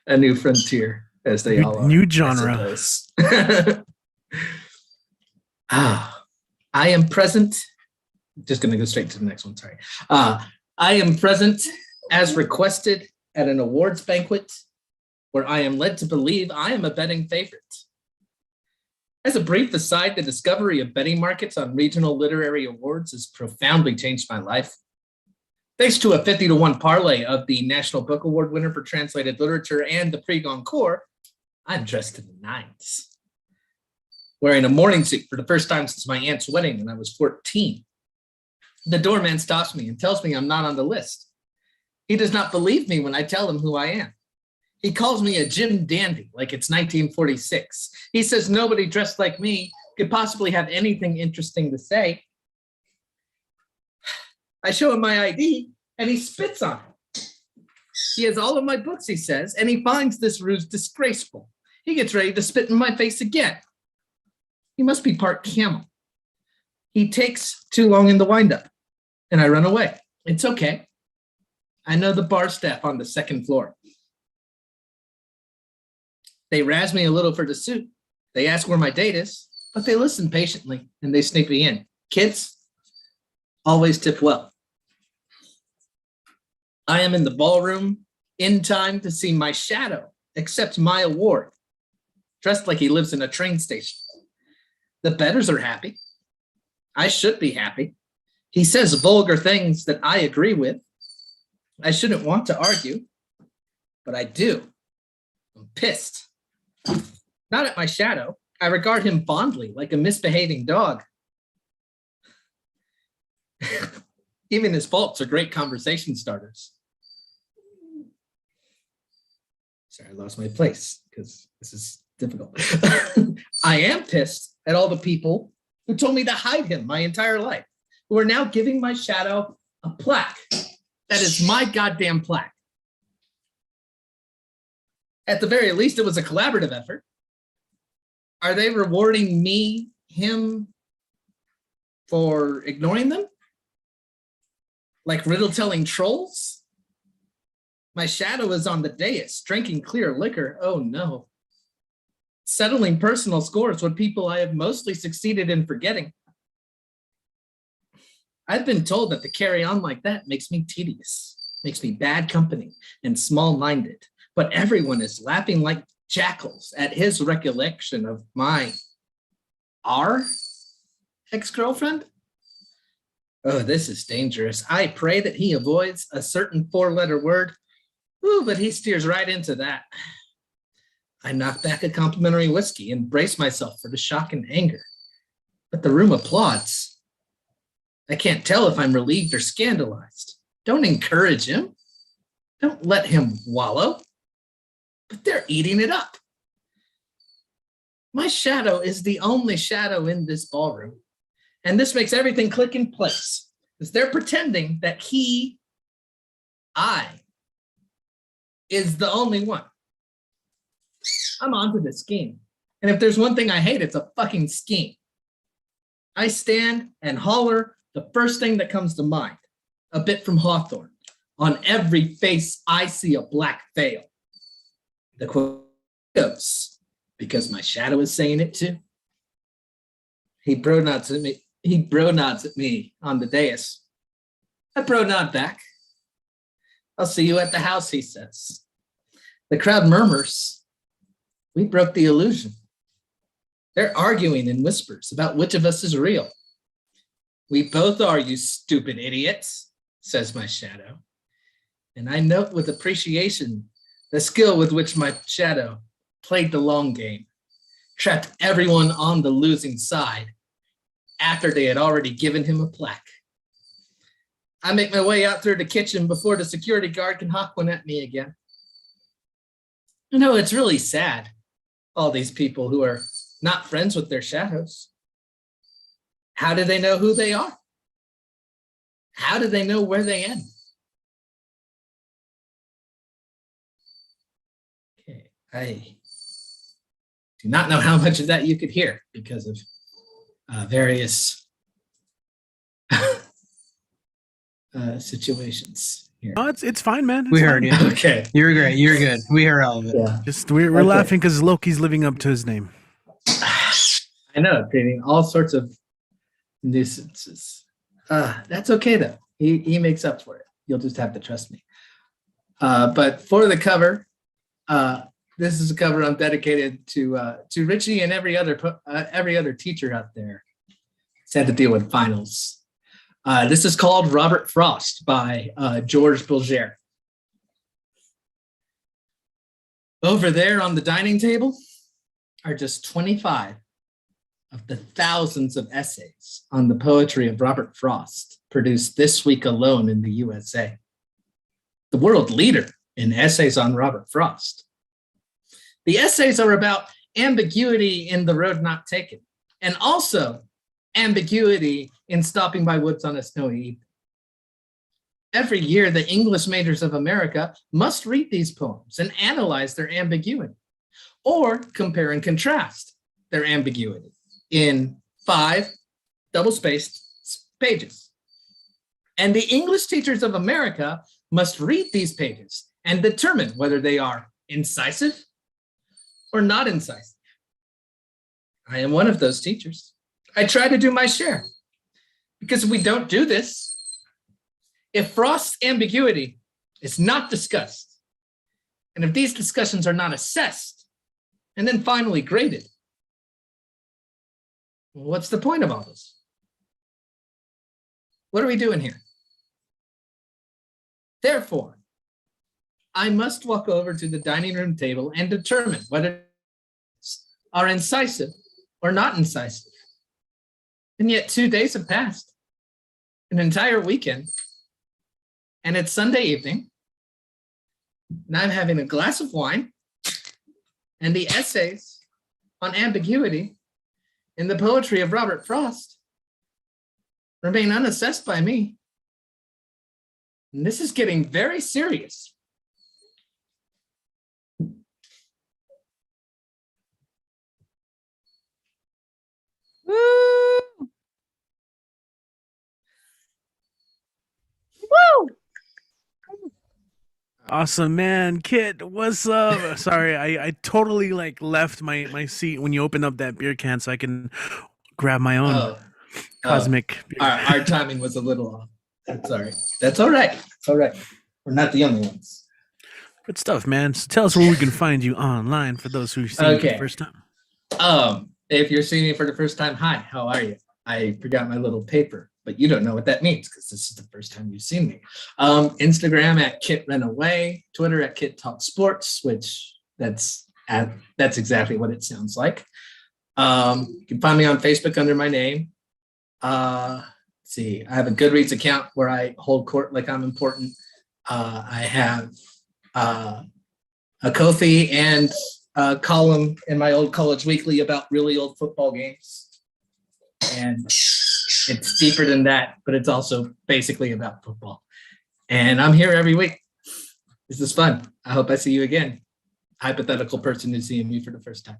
a new frontier, as they all are. New genre. I am present. Just gonna go straight to the next one, sorry. I am present as requested at an awards banquet where I am led to believe I am a betting favorite. As a brief aside, the discovery of betting markets on regional literary awards has profoundly changed my life. Thanks to a 50-to-1 parlay of the National Book Award winner for translated literature and the Prix Goncourt, I'm dressed to the nines. Wearing a morning suit for the first time since my aunt's wedding when I was 14. The doorman stops me and tells me I'm not on the list. He does not believe me when I tell him who I am. He calls me a Jim Dandy, like it's 1946. He says nobody dressed like me could possibly have anything interesting to say. I show him my ID, and he spits on it. He has all of my books, he says, and he finds this ruse disgraceful. He gets ready to spit in my face again. He must be part camel. He takes too long in the windup, and I run away. It's okay. I know the bar staff on the second floor. They razz me a little for the suit. They ask where my date is, but they listen patiently and they sneak me in. Kids, always tip well. I am in the ballroom in time to see my shadow accept my award, dressed like he lives in a train station. The bettors are happy. I should be happy. He says vulgar things that I agree with. I shouldn't want to argue, but I do. I'm pissed. Not at my shadow. I regard him fondly, like a misbehaving dog. Even his faults are great conversation starters. Sorry, I lost my place because this is difficult. I am pissed at all the people who told me to hide him my entire life, who are now giving my shadow a plaque. That is my goddamn plaque. At the very least, it was a collaborative effort. Are they rewarding me, him, for ignoring them? Like riddle-telling trolls? My shadow is on the dais, drinking clear liquor. Oh no. Settling personal scores with people I have mostly succeeded in forgetting. I've been told that to carry on like that makes me tedious, makes me bad company and small-minded. But everyone is laughing like jackals at his recollection of our ex-girlfriend. Oh, this is dangerous. I pray that he avoids a certain 4-letter word. Ooh, but he steers right into that. I knock back a complimentary whiskey and brace myself for the shock and anger. But the room applauds. I can't tell if I'm relieved or scandalized. Don't encourage him. Don't let him wallow. But they're eating it up. My shadow is the only shadow in this ballroom. And this makes everything click in place. Because they're pretending that I, is the only one. I'm onto this scheme. And if there's one thing I hate, it's a fucking scheme. I stand and holler the first thing that comes to mind. A bit from Hawthorne. On every face I see a black veil. The quote goes, because my shadow is saying it too. He bro nods at me. He bro nods at me on the dais. I bro nod back. I'll see you at the house, he says. The crowd murmurs. We broke the illusion. They're arguing in whispers about which of us is real. We both are, you stupid idiots, says my shadow. And I note with appreciation the skill with which my shadow played the long game, trapped everyone on the losing side after they had already given him a plaque. I make my way out through the kitchen before the security guard can hawk one at me again. You know, it's really sad, all these people who are not friends with their shadows. How do they know who they are? How do they know where they end? Okay, I do not know how much of that you could hear because of various situations here. Oh, it's fine, man. It's We fine. heard you. Okay. You're great. You're good. We heard all of it. Yeah. Just we're Okay. laughing because Loki's living up to his name. I know, creating all sorts of nuisances. That's okay though. He makes up for it. You'll just have to trust me. But for the cover, this is a cover I'm dedicated to Richie and every other teacher out there. It's had to deal with finals. This is called Robert Frost by George Bilger. Over there on the dining table are just 25 of the thousands of essays on the poetry of Robert Frost produced this week alone in the USA. The world leader in essays on Robert Frost. The essays are about ambiguity in The Road Not Taken, and also ambiguity in Stopping by Woods on a Snowy Evening. Every year, the English majors of America must read these poems and analyze their ambiguity, or compare and contrast their ambiguity in 5 double-spaced pages. And the English teachers of America must read these pages and determine whether they are incisive or not incisive. I am one of those teachers. I try to do my share, because if we don't do this, if Frost's ambiguity is not discussed, and if these discussions are not assessed and then finally graded, what's the point of all this? What are we doing here? Therefore, I must walk over to the dining room table and determine whether are incisive or not incisive. And yet 2 days have passed, an entire weekend, and it's Sunday evening, and I'm having a glass of wine, and the essays on ambiguity in the poetry of Robert Frost remain unassessed by me. And this is getting very serious. Woo! Woo! Awesome, man. Kit, what's up? Sorry, I totally like left my seat when you opened up that beer can so I can grab my own cosmic beer. Our timing was a little off. That's all right. That's all right. It's all right. We're not the only ones. Good stuff, man. So tell us where we can find you online for those who see you for the first time. If you're seeing me for the first time, hi, how are you? I forgot my little paper, but you don't know what that means because this is the first time you've seen me. Instagram at Kit Runaway, Twitter at Kit Talk Sports, which that's exactly what it sounds like. You can find me on Facebook under my name. Let's see, I have a Goodreads account where I hold court like I'm important. I have a Ko-fi and a column in my old college weekly about really old football games. And it's deeper than that, but it's also basically about football. And I'm here every week. This is fun. I hope I see you again. Hypothetical person who's seeing me for the first time.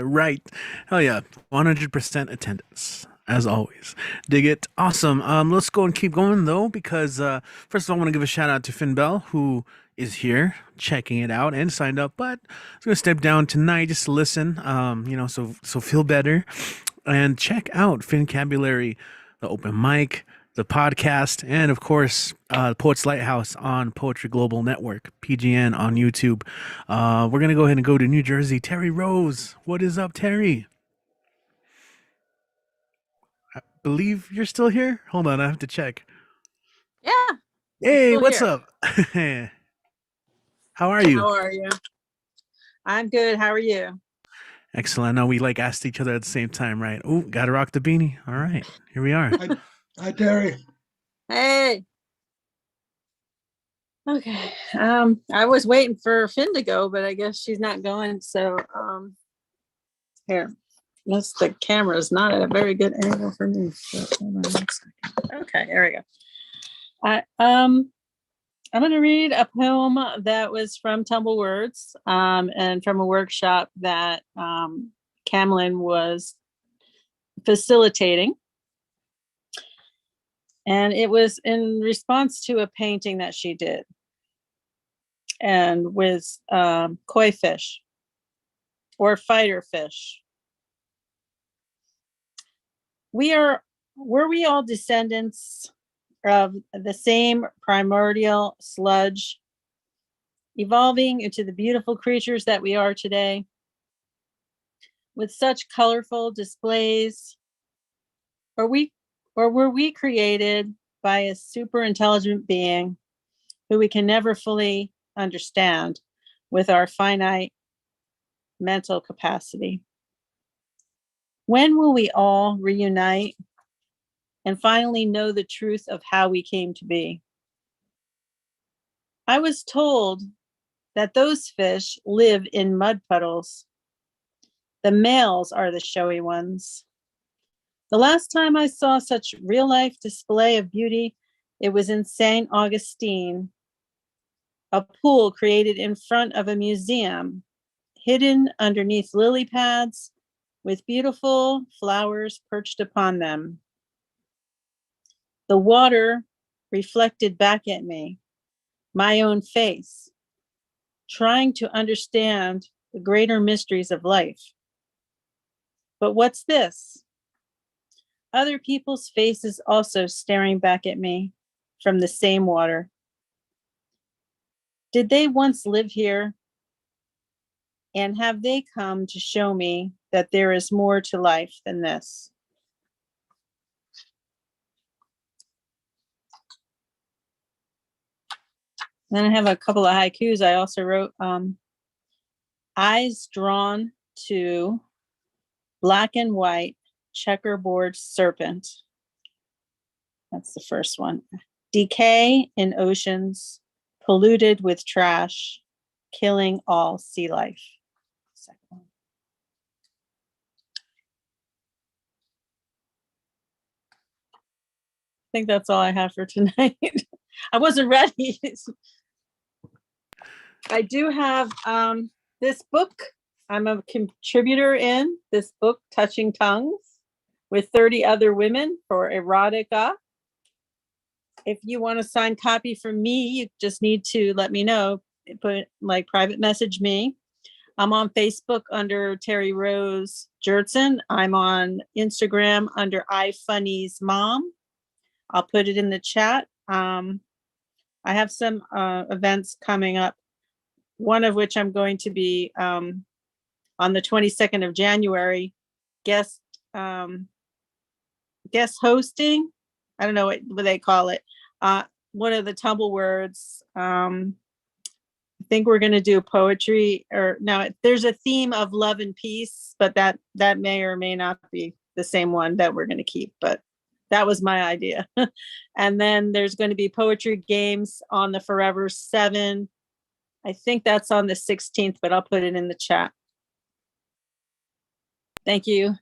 Right. Hell yeah. 100% attendance. As always. Dig it. Awesome. Let's go and keep going though, because first of all, I want to give a shout out to Finn Bell, who is here checking it out and signed up, but I'm going to step down tonight just to listen, so feel better and check out Fincabulary, the open mic, the podcast, and of course, Poets Lighthouse on Poetry Global Network, PGN on YouTube. We're going to go ahead and go to New Jersey. Terry Rose. What is up, Terry? Believe you're still here? Hold on, I have to check. Yeah. Hey, still what's here. up? How are you? How are you? I'm good. How are you? Excellent. I know we like asked each other at the same time, right? Oh, gotta rock the beanie. All right, here we are. Hi, Terry. Hey. Okay. I was waiting for Finn to go, but I guess she's not going. So here. The camera is not at a very good angle for me. So, hold on one second. Okay, there we go. I'm going to read a poem that was from Tumble Words and from a workshop that Camlin was facilitating. And it was in response to a painting that she did and with koi fish or fighter fish. Were we all descendants of the same primordial sludge, evolving into the beautiful creatures that we are today, with such colorful displays? Or were we created by a super intelligent being who we can never fully understand with our finite mental capacity? When will we all reunite and finally know the truth of how we came to be? I was told that those fish live in mud puddles. The males are the showy ones. The last time I saw such real-life display of beauty, it was in St. Augustine, a pool created in front of a museum, hidden underneath lily pads, with beautiful flowers perched upon them. The water reflected back at me, my own face, trying to understand the greater mysteries of life. But what's this? Other people's faces also staring back at me from the same water. Did they once live here? And have they come to show me that there is more to life than this? Then I have a couple of haikus. I also wrote eyes drawn to black and white checkerboard serpent. That's the first one. Decay in oceans, polluted with trash, killing all sea life. Second one. I think that's all I have for tonight. I wasn't ready. I do have this book. I'm a contributor in this book, Touching Tongues, with 30 other women for erotica. If you want a signed copy from me, you just need to let me know. Private message me. I'm on Facebook under Terry Rose Jurtson. I'm on Instagram under iFunny's Mom. I'll put it in the chat. I have some events coming up, one of which I'm going to be on the 22nd of January, guest hosting. I don't know what they call it. One of the Tumble Words. I think we're going to do poetry, or no, there's a theme of love and peace, but that may or may not be the same one that we're going to keep, but that was my idea. And then there's going to be poetry games on the Forever 7. I think that's on the 16th, but I'll put it in the chat. Thank you.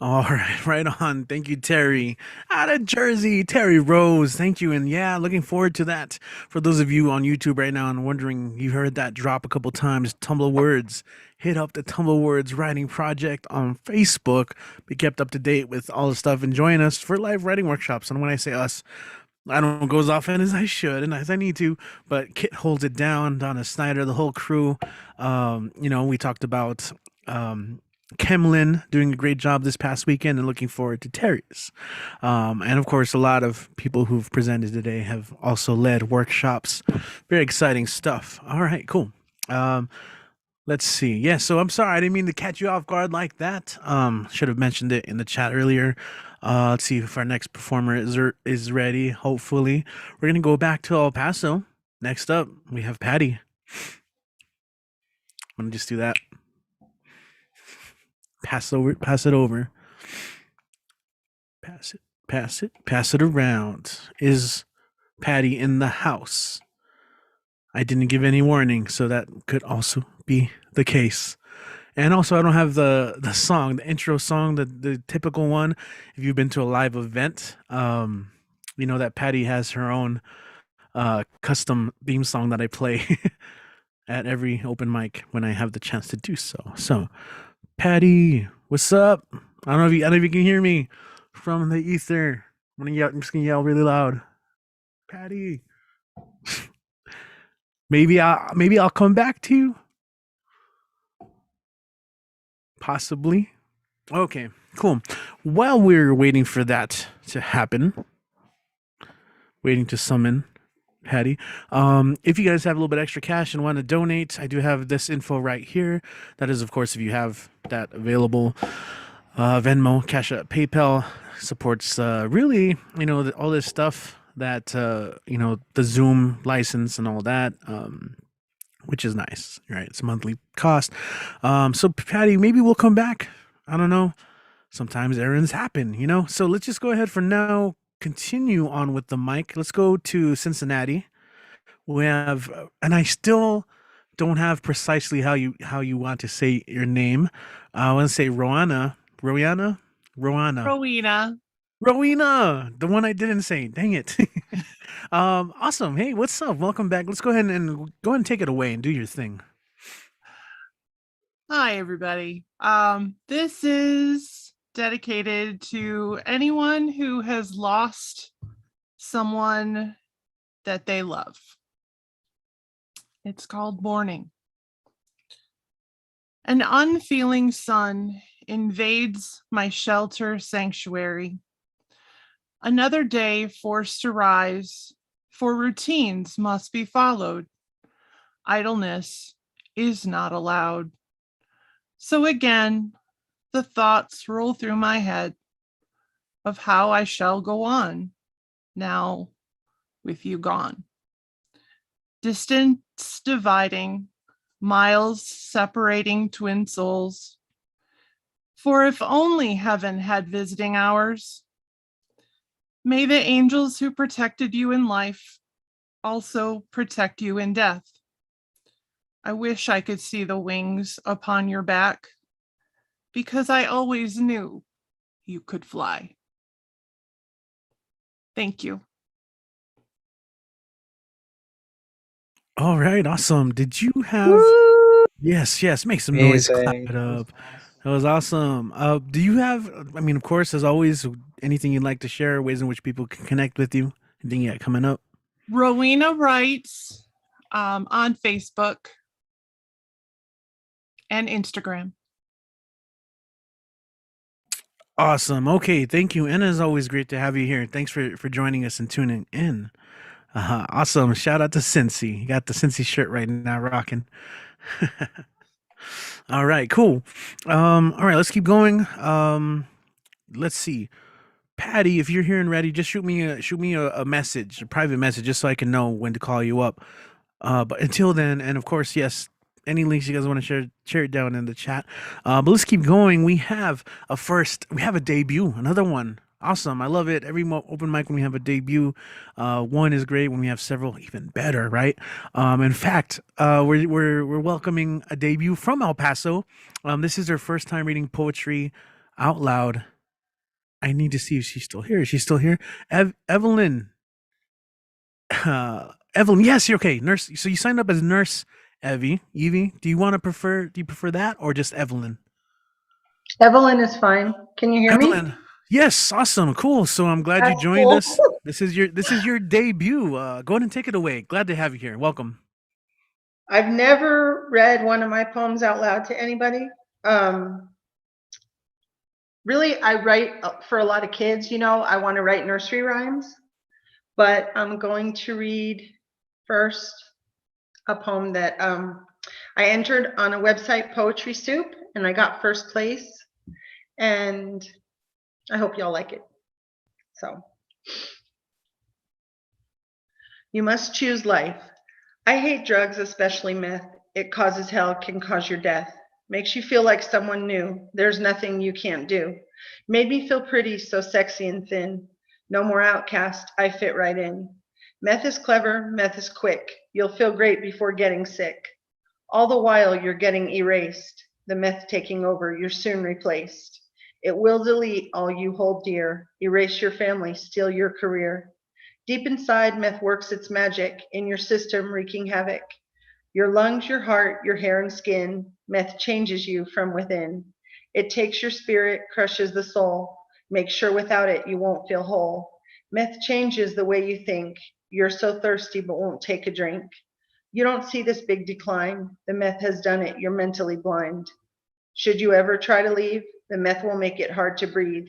All right, right on. Thank you, Terry. Out of Jersey, Terry Rose. Thank you. And yeah, looking forward to that. For those of you on YouTube right now and wondering, you heard that drop a couple times, Tumblr Words. Hit up the Tumblr Words Writing Project on Facebook. Be kept up to date with all the stuff and join us for live writing workshops. And when I say us, I don't go as often as I should and as I need to, but Kit holds it down, Donna Snyder, the whole crew. We talked about Kemlin doing a great job this past weekend and looking forward to Terry's. And of course, a lot of people who've presented today have also led workshops. Very exciting stuff. All right, cool. Let's see. Yeah, so I'm sorry, I didn't mean to catch you off guard like that. Should have mentioned it in the chat earlier. Let's see if our next performer is ready. Hopefully, we're gonna go back to El Paso. Next up, we have Patty. Let me just do that. Pass it over. Pass it around. Is Patty in the house? I didn't give any warning, so that could also be the case. And also, I don't have the song, the intro song, the typical one. If you've been to a live event, you know that Patty has her own custom theme song that I play at every open mic when I have the chance to do so. So, Patty, what's up? I don't know if you can hear me from the ether. I'm just gonna yell really loud. Patty. Maybe I'll come back to you. Possibly. Okay, cool. While we're waiting for that to happen, waiting to summon Patty, if you guys have a little bit extra cash and want to donate, I do have this info right here. That is, of course, if you have that available. Venmo, Cash App, PayPal supports really, all this stuff that, the Zoom license and all that, which is nice, right? It's a monthly cost. So Patty, maybe we'll come back. I don't know. Sometimes errands happen, So let's just go ahead for now. Continue on with the mic. Let's go to Cincinnati. We have, and I still don't have precisely how you want to say your name. I want to say Rowena, the one I didn't say. Dang it. Awesome. Hey, what's up? Welcome back. Let's go ahead and take it away and do your thing. Hi, everybody. This is dedicated to anyone who has lost someone that they love. It's called mourning. An unfeeling sun invades my shelter sanctuary. Another day forced to rise, for routines must be followed. Idleness is not allowed. So again, the thoughts roll through my head of how I shall go on now with you gone. distance dividing, miles separating twin souls. For if only heaven had visiting hours, may the angels who protected you in life also protect you in death. I wish I could see the wings upon your back, because I always knew you could fly. Thank you. All right, awesome. Did you have? Yes, make some noise, clap it up. That was awesome. Do you have? I mean, of course, as always, anything you'd like to share, ways in which people can connect with you, anything you got coming up? Rowena writes on Facebook and Instagram. Awesome. Okay, thank you. And as always, great to have you here. Thanks for joining us and tuning in. Awesome. Shout out to Cincy. You got the Cincy shirt right now, rocking. All right, cool. All right, let's keep going. Let's see. Patty, if you're here and ready, just shoot me a message, a private message, just so I can know when to call you up. But until then, and of course, yes, any links you guys want to share it down in the chat. But let's keep going. We have a debut, another one. Awesome. I love it. Every open mic when we have a debut, one is great. When we have several, even better, right? In fact, we're welcoming a debut from El Paso. This is her first time reading poetry out loud. I need to see if she's still here. Is she still here? Evelyn. Evelyn, yes, you're okay. Nurse. So you signed up as Nurse Evie. Do you prefer that or just Evelyn? Evelyn is fine. Can you hear Evelyn. me? Yes, awesome, cool. So I'm glad you That's joined cool. us. This is your debut. Go ahead and take it away. Glad to have you here. Welcome. I've never read one of my poems out loud to anybody. Really, I write for a lot of kids. I want to write nursery rhymes, but I'm going to read first a poem that I entered on a website, Poetry Soup, and I got first place. And I hope y'all like it. So, you must choose life. I hate drugs, especially meth. It causes hell, can cause your death. Makes you feel like someone new. There's nothing you can't do. Made me feel pretty, so sexy and thin. No more outcast, I fit right in. Meth is clever, meth is quick. You'll feel great before getting sick. All the while you're getting erased. The meth taking over, you're soon replaced. It will delete all you hold dear, erase your family, steal your career. Deep inside, meth works its magic, in your system wreaking havoc. Your lungs, your heart, your hair and skin, meth changes you from within. It takes your spirit, crushes the soul, makes sure without it you won't feel whole. Meth changes the way you think. You're so thirsty but won't take a drink. You don't see this big decline. The meth has done it, you're mentally blind. Should you ever try to leave, the meth will make it hard to breathe.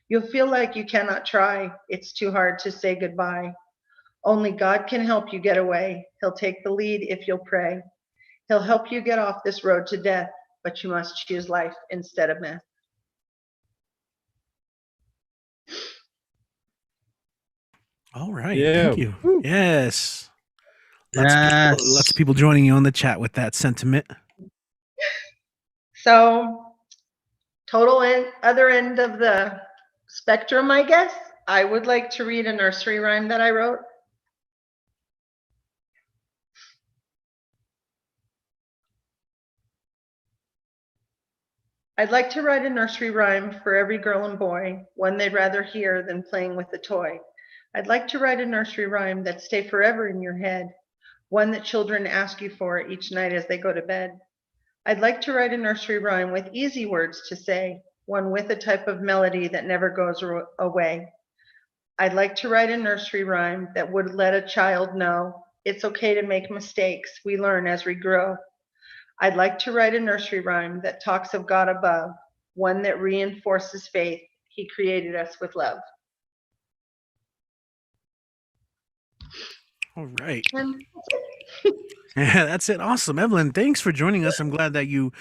You'll feel like you cannot try. It's too hard to say goodbye. Only God can help you get away. He'll take the lead if you'll pray. He'll help you get off this road to death, but you must choose life instead of meth. All right. Yeah. Thank you. Yes. Lots of people joining you on the chat with that sentiment. So, other end of the spectrum, I guess. I would like to read a nursery rhyme that I wrote. I'd like to write a nursery rhyme for every girl and boy, one they'd rather hear than playing with a toy. I'd like to write a nursery rhyme that stay forever in your head, one that children ask you for each night as they go to bed. I'd like to write a nursery rhyme with easy words to say, one with a type of melody that never goes away. I'd like to write a nursery rhyme that would let a child know it's okay to make mistakes, we learn as we grow. I'd like to write a nursery rhyme that talks of God above, one that reinforces faith. He created us with love. All right. Yeah, that's it. Awesome. Evelyn, thanks for joining us. I'm glad that you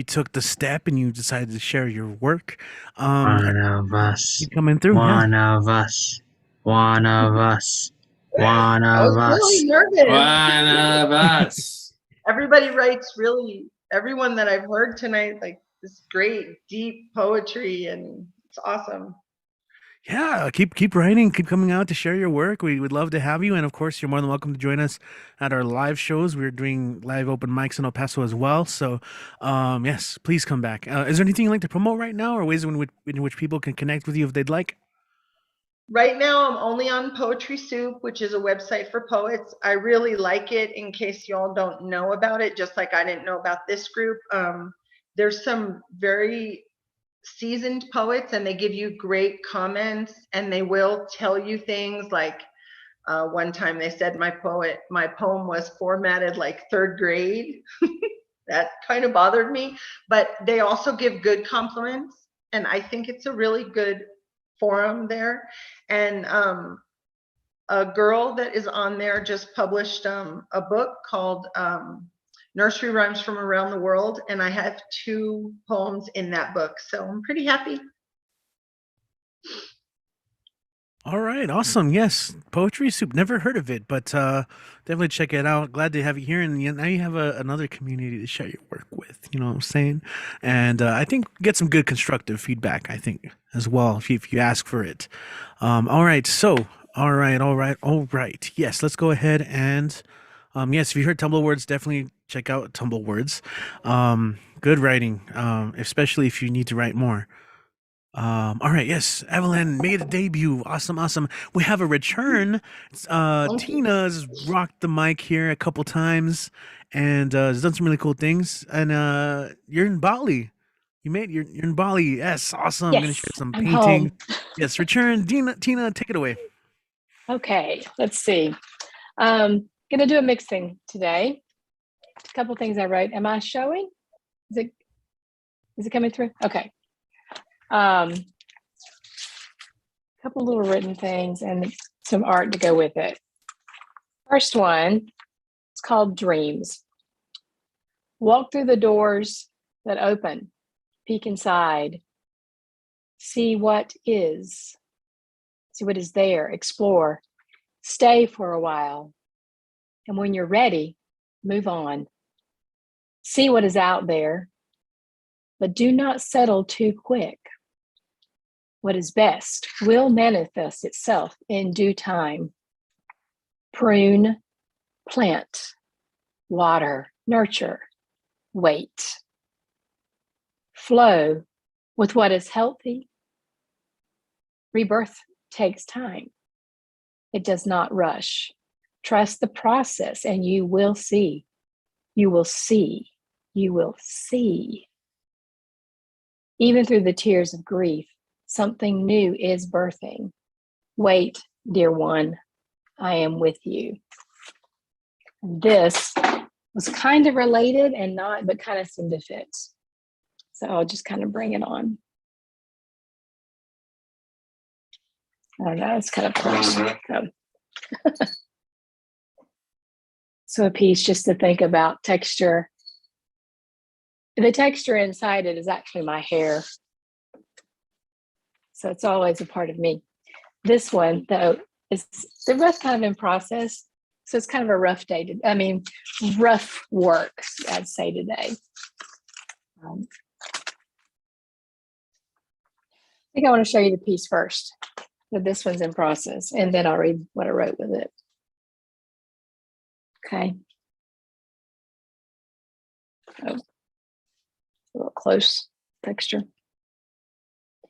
took the step and you decided to share your work. One of us. Keep coming through. One of us. One of us. One I of was us. really nervous. One of us. Everybody writes really, everyone that I've heard tonight, like this great, deep poetry, and it's awesome. Yeah, keep writing, keep coming out to share your work. We would love to have you, and of course, you're more than welcome to join us at our live shows. We're doing live open mics in El Paso as well. So, yes, please come back. Is there anything you'd like to promote right now, or ways in which people can connect with you if they'd like? Right now, I'm only on Poetry Soup, which is a website for poets. I really like it in case y'all don't know about it, just like I didn't know about this group. There's some very seasoned poets and they give you great comments and they will tell you things like one time they said my poem was formatted like third grade. That kind of bothered me, but they also give good compliments and I think it's a really good forum there. And a girl that is on there just published a book called Nursery Rhymes from Around the World, and I have 2 poems in that book, so I'm pretty happy. All right, awesome. Yes, Poetry Soup. Never heard of it, but definitely check it out. Glad to have you here, and now you have another community to share your work with. You know what I'm saying? And I think get some good constructive feedback. I think as well if you ask for it. All right, so all right. Yes, let's go ahead and yes, if you heard Tumble Words, definitely check out Tumble Words. Good writing, especially if you need to write more. All right, yes, Evelyn made a debut. Awesome. We have a return. Tina's rocked the mic here a couple times and has done some really cool things. And you're in Bali. You're in Bali. Yes, awesome. I'm gonna Yes, share some I'm painting. home. Yes, return. Tina, take it away. Okay, let's see. Gonna do a mixing today. A couple things I wrote. Am I showing? Is it coming through? Okay. Couple little written things and some art to go with it. First one, it's called Dreams. Walk through the doors that open, peek inside, see what is there, explore, stay for a while. And when you're ready, move on. See what is out there, but do not settle too quick. What is best will manifest itself in due time. Prune, plant, water, nurture, wait. Flow with what is healthy. Rebirth takes time. It does not rush. Trust the process and you will see. You will see. You will see. Even through the tears of grief, something new is birthing. Wait, dear one, I am with you. This was kind of related and not, but kind of seemed to fit. So I'll just kind of bring it on. I don't know, it's kind of close. So a piece just to think about texture. The texture inside it is actually my hair. So it's always a part of me. This one, though, they're both kind of in process. So it's kind of a rough work, I'd say today. I think I want to show you the piece first. But this one's in process, and then I'll read what I wrote with it. Okay. Oh, a little close texture.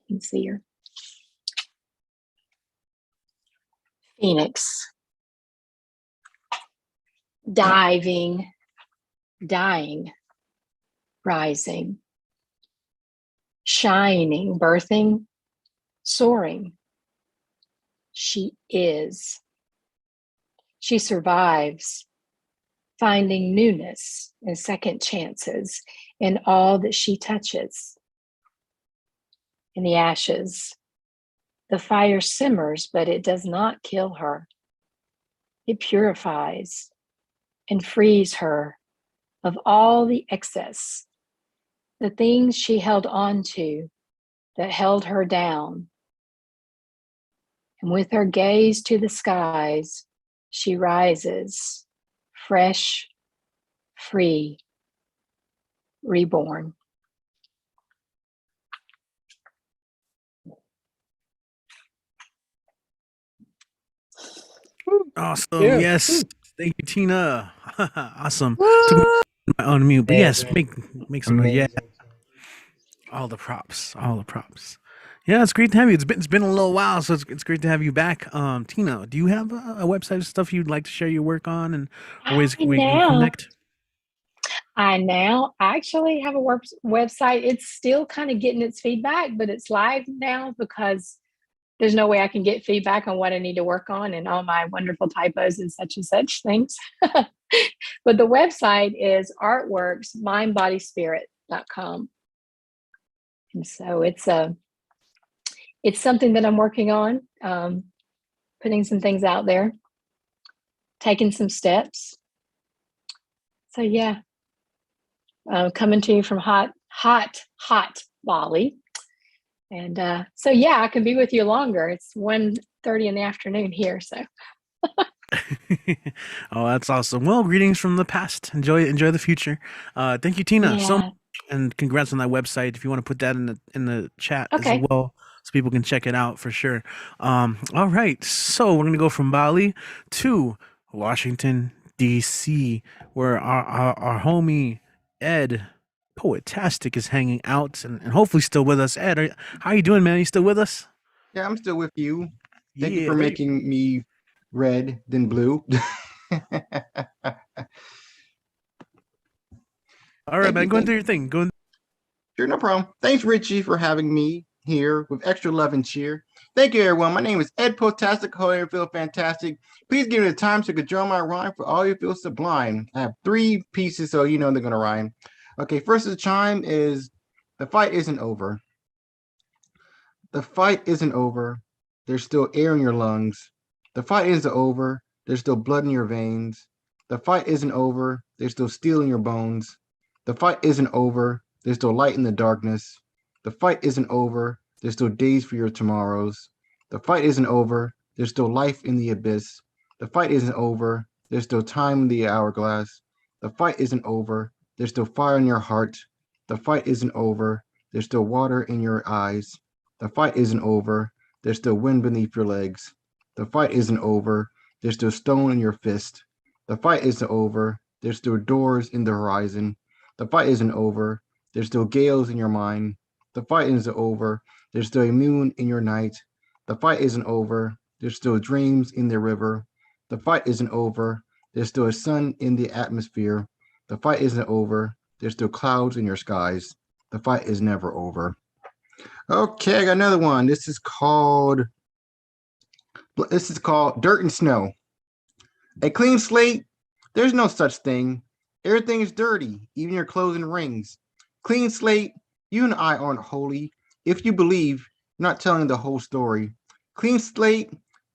You can see her. Phoenix. Diving, dying, rising, shining, birthing, soaring. She is. She survives, finding newness and second chances in all that she touches. In the ashes, the fire simmers, but it does not kill her. It purifies and frees her of all the excess, the things she held on to that held her down. And with her gaze to the skies, She rises, fresh, free, reborn. Awesome. Yeah. Yes. Thank you, Tina. Awesome. Took me on mute, but yes, make some noise. Yeah. All the props. All the props. Yeah, it's great to have you. It's been a little while, so it's great to have you back. Tina, do you have a website of stuff you'd like to share your work on and ways we can connect? I now actually have a website. It's still kind of getting its feedback, but it's live now because there's no way I can get feedback on what I need to work on and all my wonderful typos and such things. But the website is artworksmindbodyspirit.com. And so it's something that I'm working on, putting some things out there, taking some steps. So yeah, coming to you from hot Bali. And so yeah, I can be with you longer. It's 1:30 in the afternoon here, so. Oh, that's awesome. Well, greetings from the past. Enjoy the future. Thank you, Tina, so much, and congrats on that website. If you want to put that in the chat as well, so people can check it out for sure. All right, so we're gonna go from Bali to Washington, D.C., where our homie Ed Poetastic is hanging out and hopefully still with us. Ed, how you doing, man? You still with us? Yeah, I'm still with you. Thank you Yeah, for there you- making me red, then blue. All right, man. Go and do your thing. Go. Sure, no problem. Thanks, Richie, for having me here with extra love and cheer. Thank you, everyone. My name is Ed Potastic. Hope you feel fantastic. Please give me the time to control my rhyme for all you feel sublime. I have 3 pieces, so you know they're going to rhyme. Okay, first the chime is, the fight isn't over. The fight isn't over. There's still air in your lungs. The fight isn't over. There's still blood in your veins. The fight isn't over. There's still steel in your bones. The fight isn't over. There's still light in the darkness. The fight isn't over. There's still days for your tomorrows. The fight isn't over. There's still life in the abyss. The fight isn't over. There's still time in the hourglass. The fight isn't over. There's still fire in your heart. The fight isn't over. There's still water in your eyes. The fight isn't over. There's still wind beneath your legs. The fight isn't over. There's still stone in your fist. The fight isn't over. There's still doors in the horizon. The fight isn't over. There's still gales in your mind. The fight isn't over. There's still a moon in your night. The fight isn't over. There's still dreams in the river. The fight isn't over. There's still a sun in the atmosphere. The fight isn't over. There's still clouds in your skies. The fight is never over. Okay, I got another one. This is called Dirt and Snow. A clean slate, there's no such thing. Everything is dirty, even your clothes and rings. Clean slate, you and I aren't holy. If you believe, you're not telling the whole story. Clean slate,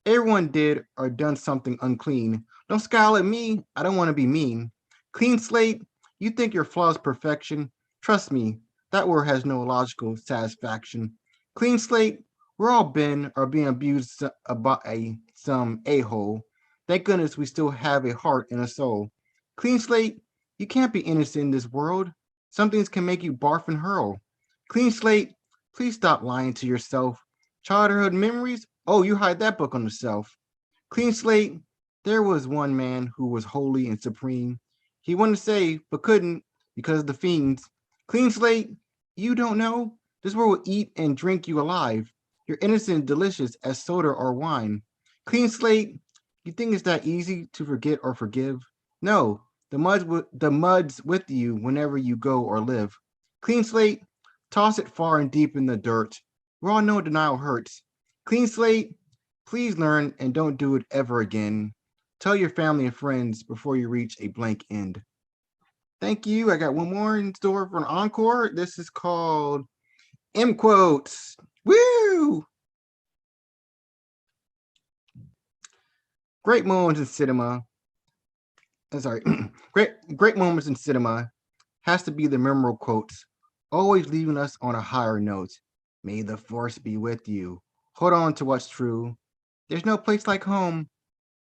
everyone did or done something unclean. Don't scowl at me, I don't want to be mean. Clean slate, you think your flaw is perfection. Trust me, that word has no logical satisfaction. Clean slate, we're all been or being abused about some a-hole. Thank goodness we still have a heart and a soul. Clean slate, you can't be innocent in this world. Some things can make you barf and hurl. Clean slate, please stop lying to yourself. Childhood memories, oh, you hide that book on the shelf. Clean slate, there was one man who was holy and supreme. He wanted to save, but couldn't because of the fiends. Clean slate, you don't know? This world will eat and drink you alive. You're innocent and delicious as soda or wine. Clean slate, you think it's that easy to forget or forgive? No, the mud's with you whenever you go or live. Clean slate, toss it far and deep in the dirt. We all know denial hurts. Clean slate, please learn and don't do it ever again. Tell your family and friends before you reach a blank end. Thank you. I got one more in store for an encore. This is called M Quotes. Woo! Great moments in cinema. Great moments in cinema has to be the memorable quotes, always leaving us on a higher note. May the force be with you. Hold on to what's true. There's no place like home.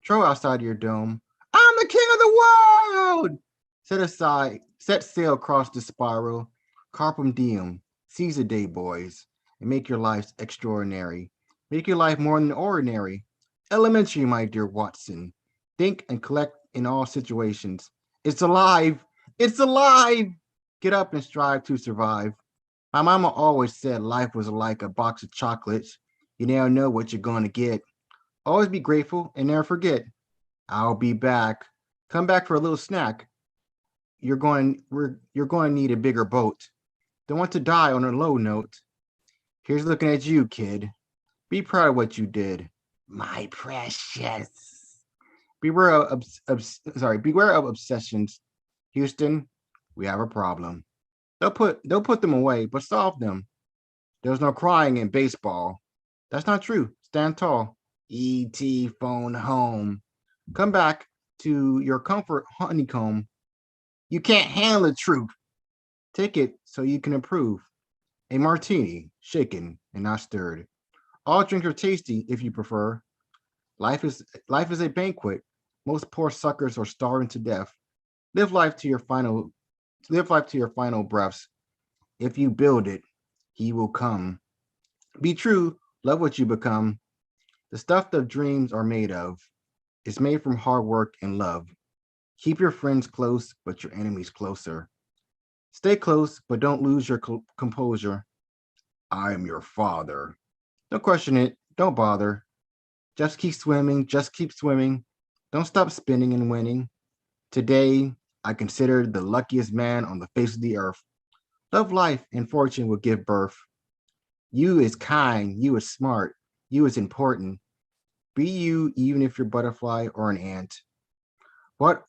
Throw outside your dome. I'm the king of the world! Set sail across the spiral. Carpum diem. Seize the day, boys, and make your lives extraordinary. Make your life more than ordinary. Elementary, my dear Watson. Think and collect in all situations. It's alive! It's alive! Get up and strive to survive. My mama always said life was like a box of chocolates. You never know what you're going to get. Always be grateful and never forget. I'll be back. Come back for a little snack. You're going to need a bigger boat. Don't want to die on a low note. Here's looking at you, kid. Be proud of what you did. My precious. Beware of obsessions. Houston, we have a problem. Don't put them away, but solve them. There's no crying in baseball. That's not true. Stand tall. E.T. phone home. Come back to your comfort honeycomb. You can't handle the truth. Take it so you can improve. A martini, shaken and not stirred. All drinks are tasty if you prefer. Life is a banquet. Most poor suckers are starving to death. Live life to your final breaths. If you build it, he will come. Be true, love what you become. The stuff that dreams are made of is made from hard work and love. Keep your friends close, but your enemies closer. Stay close, but don't lose your composure. I am your father. Don't question it. Don't bother. Just keep swimming. Just keep swimming. Don't stop spinning and winning. Today, I consider the luckiest man on the face of the earth. Love life and fortune will give birth. You is kind. You is smart. You is important. Be you even if you're a butterfly or an ant. What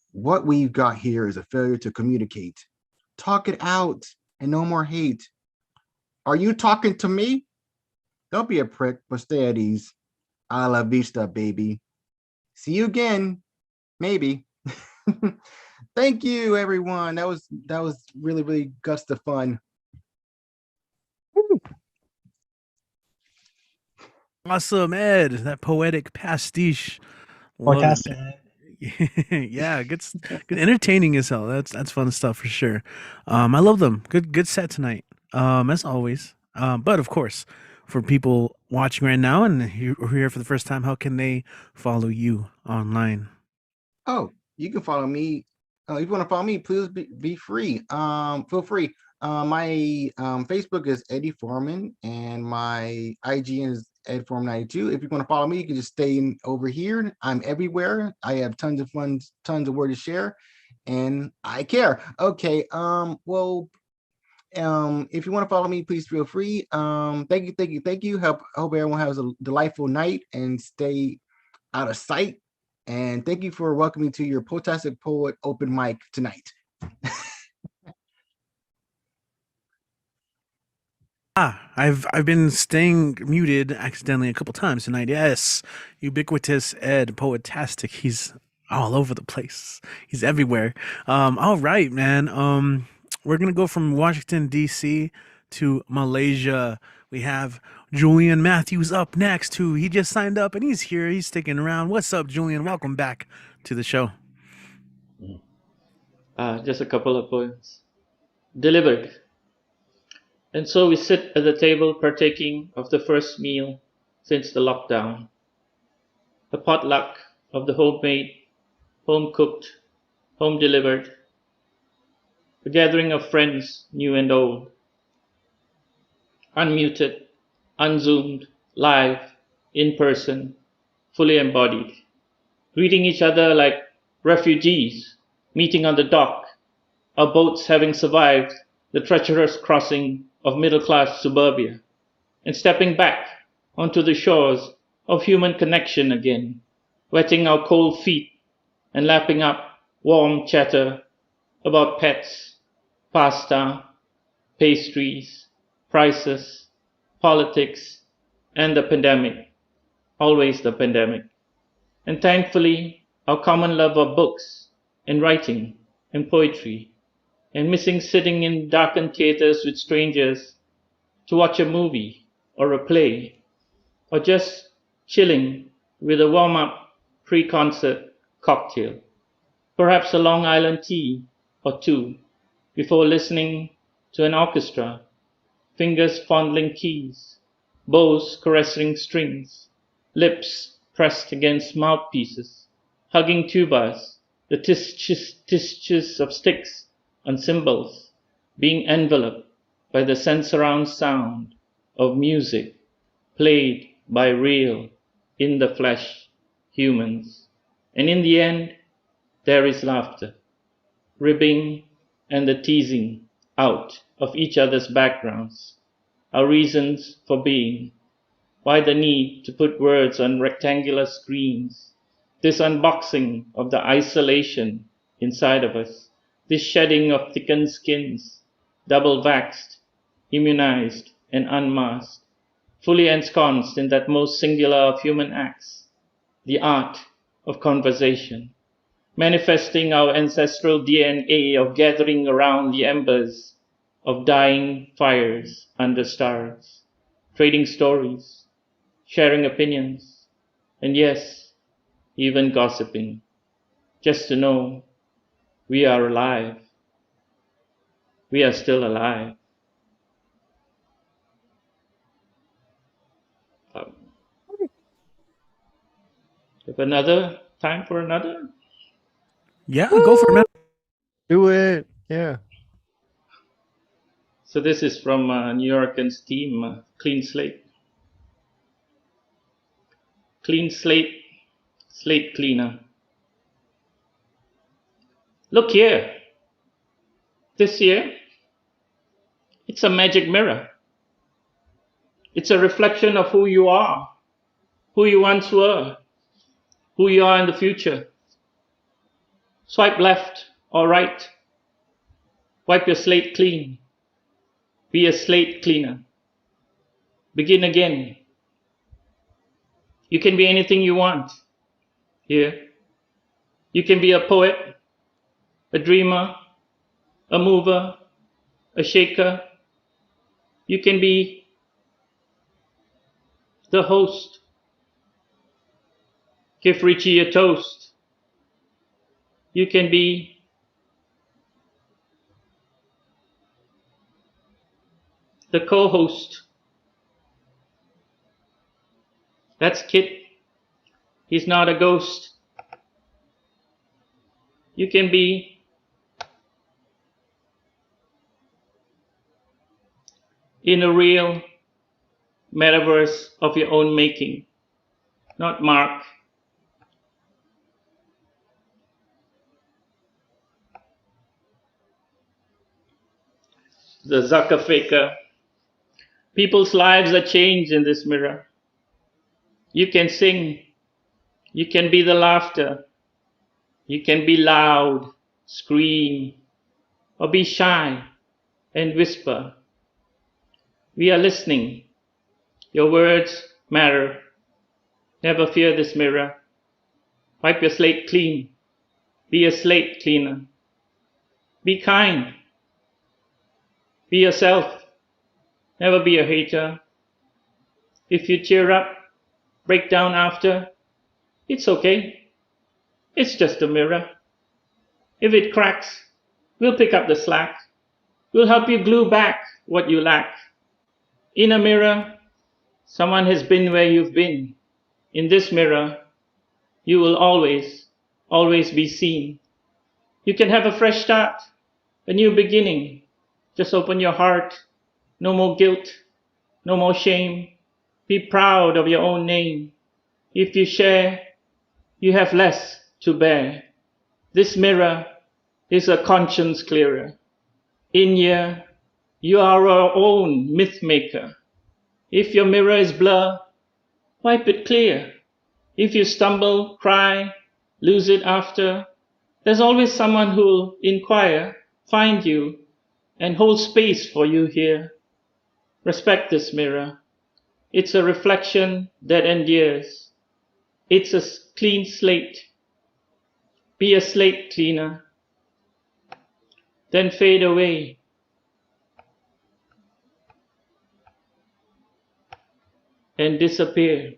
we've got here is a failure to communicate. Talk it out and no more hate. Are you talking to me? Don't be a prick, but stay at ease. A la vista, baby. See you again, maybe. Thank you, everyone. That was really, really guts of fun. Awesome, Ed. That poetic pastiche. Love Fantastic. it. Yeah, good, entertaining as hell. That's fun stuff for sure. I love them. Good set tonight. As always. But of course, for people watching right now and who are here for the first time, how can they follow you online? Oh, you can follow me. If you want to follow me, please be free. Feel free. My Facebook is Eddie Foreman, and my IG is EdForm92. If you want to follow me, you can just stay over here. I'm everywhere. I have tons of fun, tons of word to share, and I care. Okay. Well, if you want to follow me, please feel free. Thank you. Hope everyone has a delightful night and stay out of sight. And thank you for welcoming to your Poetastic Poet open mic tonight. I've been staying muted accidentally a couple times tonight. Yes, ubiquitous Ed, poetastic. He's all over the place. He's everywhere. All right, man. We're gonna go from Washington D.C. to Malaysia. We have Julian Matthews up next, who he just signed up and he's here. He's sticking around. What's up, Julian? Welcome back to the show. Just a couple of poems. Delivered. And so we sit at the table partaking of the first meal since the lockdown. The potluck of the homemade, home-cooked, home-delivered. A gathering of friends, new and old. Unmuted, unzoomed, live, in person, fully embodied. Greeting each other like refugees, meeting on the dock, our boats having survived the treacherous crossing of middle-class suburbia, and stepping back onto the shores of human connection again, wetting our cold feet and lapping up warm chatter about pets, pasta, pastries, prices, politics, and the pandemic, always the pandemic. And thankfully, our common love of books and writing and poetry, and missing sitting in darkened theaters with strangers to watch a movie or a play, or just chilling with a warm-up pre-concert cocktail, perhaps a Long Island tea or two before listening to an orchestra, fingers fondling keys, bows caressing strings, lips pressed against mouthpieces, hugging tubas, the tisches of sticks on cymbals, being enveloped by the sense surround sound of music played by real, in the flesh, humans. And in the end, there is laughter, ribbing and the teasing out of each other's backgrounds, our reasons for being. Why the need to put words on rectangular screens? This unboxing of the isolation inside of us, this shedding of thickened skins, double vaxxed, immunized, and unmasked, fully ensconced in that most singular of human acts, the art of conversation, manifesting our ancestral DNA of gathering around the embers of dying fires under stars, trading stories, sharing opinions, and yes, even gossiping, just to know we are alive. We are still alive. Have another time for another? Yeah, go for it, man. Do it. Yeah. So this is from New Yorkers team, Clean Slate. Clean slate, slate cleaner. Look here. This year, it's a magic mirror. It's a reflection of who you are, who you once were, who you are in the future. Swipe left or right. Wipe your slate clean. Be a slate cleaner. Begin again. You can be anything you want here. You can be a poet, a dreamer, a mover, a shaker. You can be the host. Give Richie a toast. You can be the co-host. That's Kit. He's not a ghost. You can be in a real metaverse of your own making, not Mark. The Zucker faker. People's lives are changed in this mirror. You can sing. You can be the laughter. You can be loud, scream, or be shy and whisper. We are listening. Your words matter. Never fear this mirror. Wipe your slate clean. Be a slate cleaner. Be kind. Be yourself. Never be a hater. If you cheer up, break down after, it's okay. It's just a mirror. If it cracks, we'll pick up the slack. We'll help you glue back what you lack. In a mirror, someone has been where you've been. In this mirror, you will always, always be seen. You can have a fresh start, a new beginning. Just open your heart. No more guilt, no more shame. Be proud of your own name. If you share, you have less to bear. This mirror is a conscience clearer. In here, you are our own myth maker. If your mirror is blur, wipe it clear. If you stumble, cry, lose it after, there's always someone who'll inquire, find you, and hold space for you here. Respect this mirror. It's a reflection that endears. It's a clean slate. Be a slate cleaner. Then fade away. And disappear.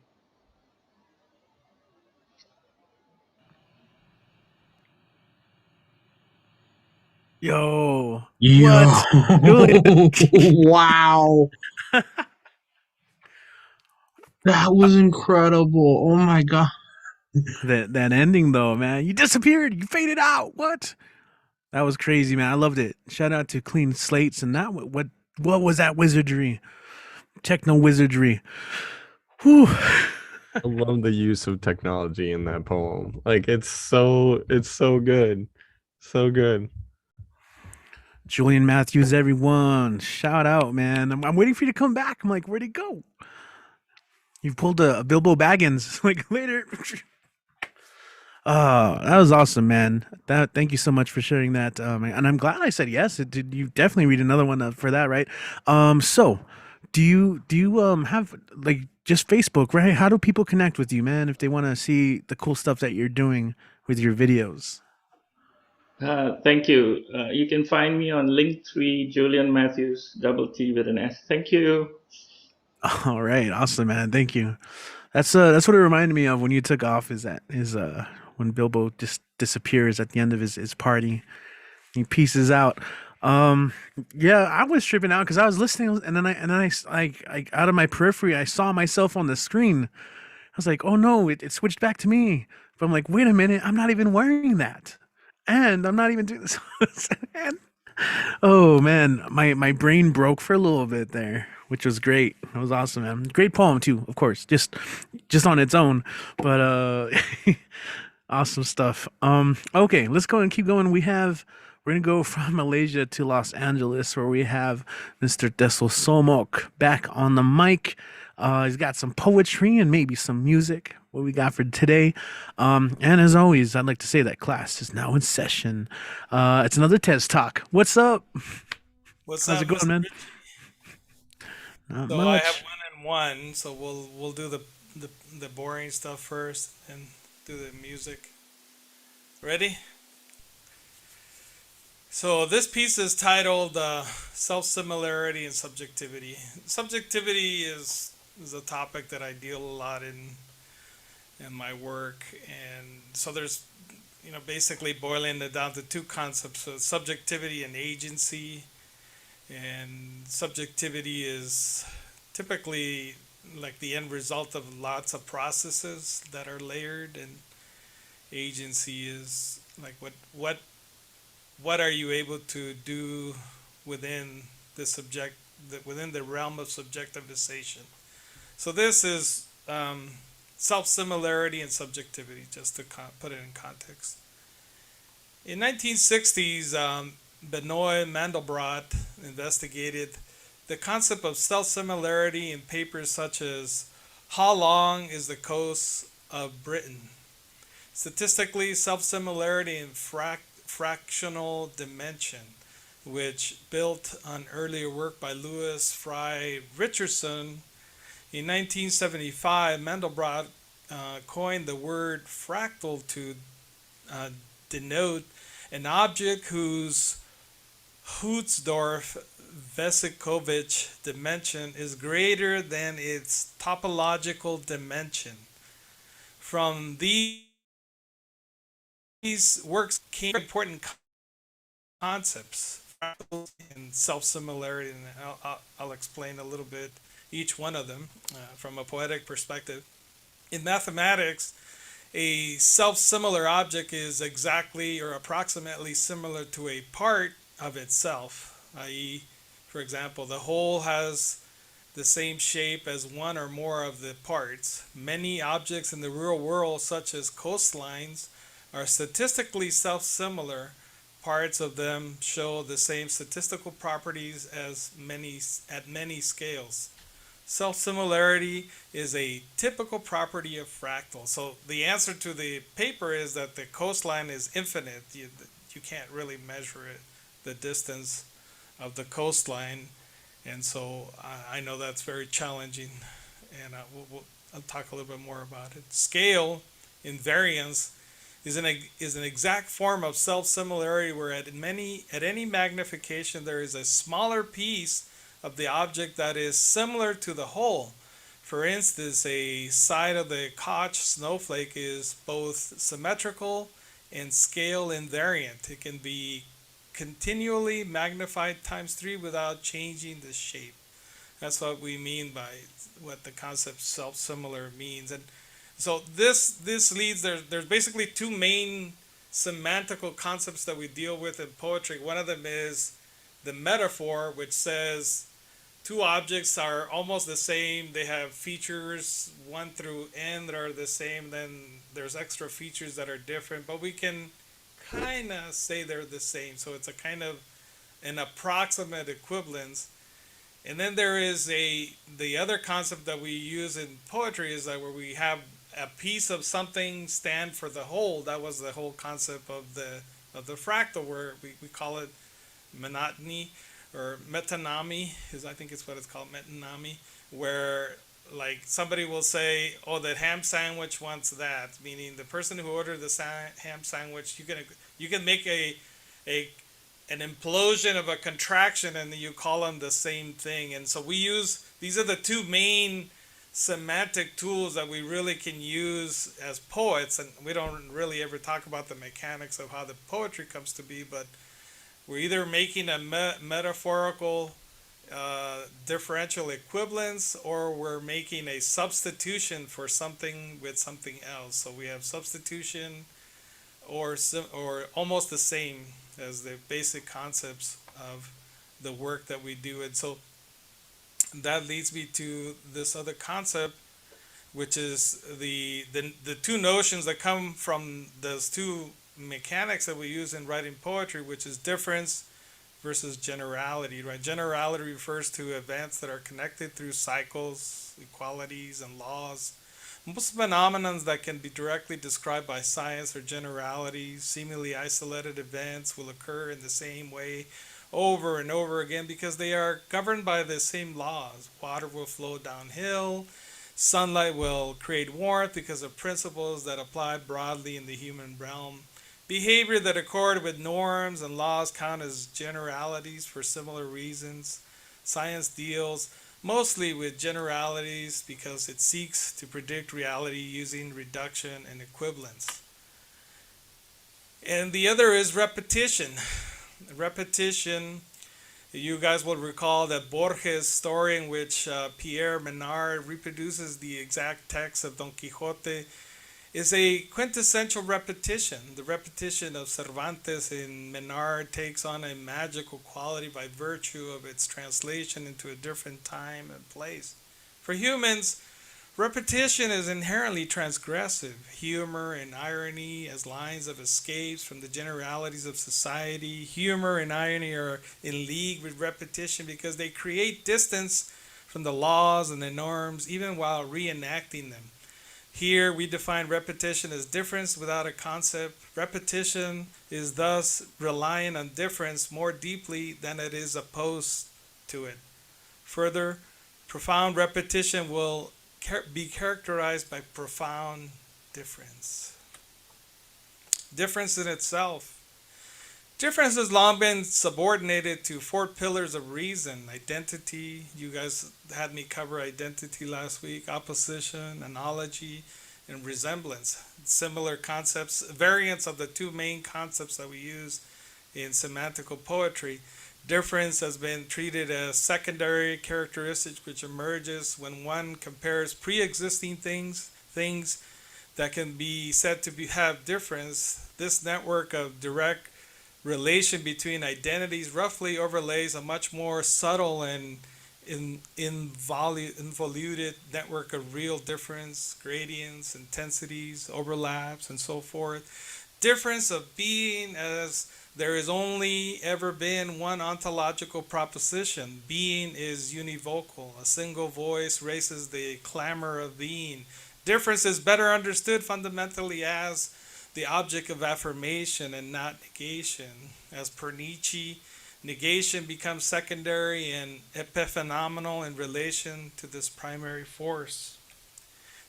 Yo, Yo, what? Julian. wow. That was incredible. Oh my God. That ending though, man. You disappeared. You faded out. What? That was crazy, man. I loved it. Shout out to Clean Slates and that. What was that wizardry? Techno wizardry. Whew. I love the use of technology in that poem. Like it's so good. So good. Julian Matthews, everyone. Shout out, man. I'm waiting for you to come back. I'm like, where'd he go? You pulled a Bilbo Baggins. Like later. That was awesome, man. Thank you so much for sharing that. And I'm glad I said yes. Did you definitely read another one for that, right? So do you have like just Facebook, right? How do people connect with you, man, if they want to see the cool stuff that you're doing with your videos? Thank you. You can find me on Linktree, Julian Matthews, double T with an S. Thank you. All right, awesome, man. Thank you. That's what it reminded me of when you took off. Is when Bilbo just disappears at the end of his party. He pieces out. Um, yeah, I was tripping out because I was listening, and then like out of my periphery, I saw myself on the screen. I was like, oh no, it switched back to me. But I'm like, wait a minute, I'm not even wearing that, and I'm not even doing this. And oh man, my brain broke for a little bit there, which was great. It was awesome, man. Great poem too, of course, just on its own. But awesome stuff. Okay, let's go and keep going. We're gonna go from Malaysia to Los Angeles, where we have Mr. Dessel Somok back on the mic. He's got some poetry and maybe some music. What we got for today? And as always, I'd like to say that class is now in session. It's another test talk. What's up? What's How's up, it going, Mr. man? Richie? Not So I much. have one and one, so we'll do the boring stuff first and do the music. Ready? So this piece is titled Self-Similarity and Subjectivity. Subjectivity is a topic that I deal a lot in my work, and so there's basically boiling it down to two concepts: so subjectivity and agency. And subjectivity is typically like the end result of lots of processes that are layered, and agency is like what are you able to do within within the realm of subjectivization. So this is self-similarity and subjectivity, just to put it in context. In 1960s, Benoit Mandelbrot investigated the concept of self-similarity in papers such as How Long is the Coast of Britain? Statistically, self-similarity in fractional dimension, which built on earlier work by Louis Fry Richardson. In 1975, Mandelbrot coined the word fractal to denote an object whose Hootsdorf-Vesikovich dimension is greater than its topological dimension. From these works came important concepts, fractals and self-similarity, and I'll explain a little bit each one of them from a poetic perspective. In mathematics, a self-similar object is exactly or approximately similar to a part of itself, i.e., for example, the whole has the same shape as one or more of the parts. Many objects in the real world, such as coastlines, are statistically self-similar. Parts of them show the same statistical properties as at many scales. Self-similarity is a typical property of fractals. So the answer to the paper is that the coastline is infinite. You can't really measure it, the distance of the coastline. And so I know that's very challenging, and I'll talk a little bit more about it. Scale invariance is an exact form of self-similarity where at any magnification there is a smaller piece of the object that is similar to the whole. For instance, a side of the Koch snowflake is both symmetrical and scale invariant. It can be continually magnified times 3 without changing the shape. That's what we mean by what the concept self-similar means. And so this leads, there's basically two main semantical concepts that we deal with in poetry. One of them is the metaphor, which says two objects are almost the same. They have features 1 through n that are the same. Then there's extra features that are different, but we can kind of say they're the same. So it's a kind of an approximate equivalence. And then there is the other concept that we use in poetry is that where we have a piece of something stand for the whole. That was the whole concept of the fractal, where we call it monotony or metonymy, I think it's what it's called, metonymy, where like somebody will say, oh, the ham sandwich wants that, meaning the person who ordered the ham sandwich, you can make an implosion of a contraction and you call them the same thing. And so these are the two main semantic tools that we really can use as poets, and we don't really ever talk about the mechanics of how the poetry comes to be, but we're either making a metaphorical differential equivalence, or we're making a substitution for something with something else. So we have substitution or almost the same as the basic concepts of the work that we do. And so that leads me to this other concept, which is the two notions that come from those two mechanics that we use in writing poetry, which is difference versus generality, right? Generality refers to events that are connected through cycles, equalities, and laws. Most phenomena that can be directly described by science are generalities. Seemingly isolated events will occur in the same way over and over again because they are governed by the same laws. Water will flow downhill. Sunlight will create warmth because of principles that apply broadly in the human realm. Behavior that accord with norms and laws count as generalities for similar reasons. Science deals mostly with generalities because it seeks to predict reality using reduction and equivalence. And the other is repetition. Repetition, you guys will recall that Borges' story in which Pierre Menard reproduces the exact text of Don Quixote is a quintessential repetition. The repetition of Cervantes in Menard takes on a magical quality by virtue of its translation into a different time and place. For humans, repetition is inherently transgressive. Humor and irony as lines of escapes from the generalities of society. Humor and irony are in league with repetition because they create distance from the laws and the norms, even while reenacting them. Here we define repetition as difference without a concept. Repetition is thus relying on difference more deeply than it is opposed to it. Further, profound repetition will be characterized by profound difference. Difference in itself. Difference has long been subordinated to 4 pillars of reason: identity. You guys had me cover identity last week. Opposition, analogy, and resemblance. Similar concepts, variants of the two main concepts that we use in semantical poetry. Difference has been treated as secondary characteristic which emerges when one compares pre-existing things that can be said to have difference. This network of direct relation between identities roughly overlays a much more subtle and involuted network of real difference, gradients, intensities, overlaps, and so forth. Difference of being, as there has only ever been one ontological proposition. Being is univocal. A single voice raises the clamor of being. Difference is better understood fundamentally as the object of affirmation and not negation. As per Nietzsche, negation becomes secondary and epiphenomenal in relation to this primary force.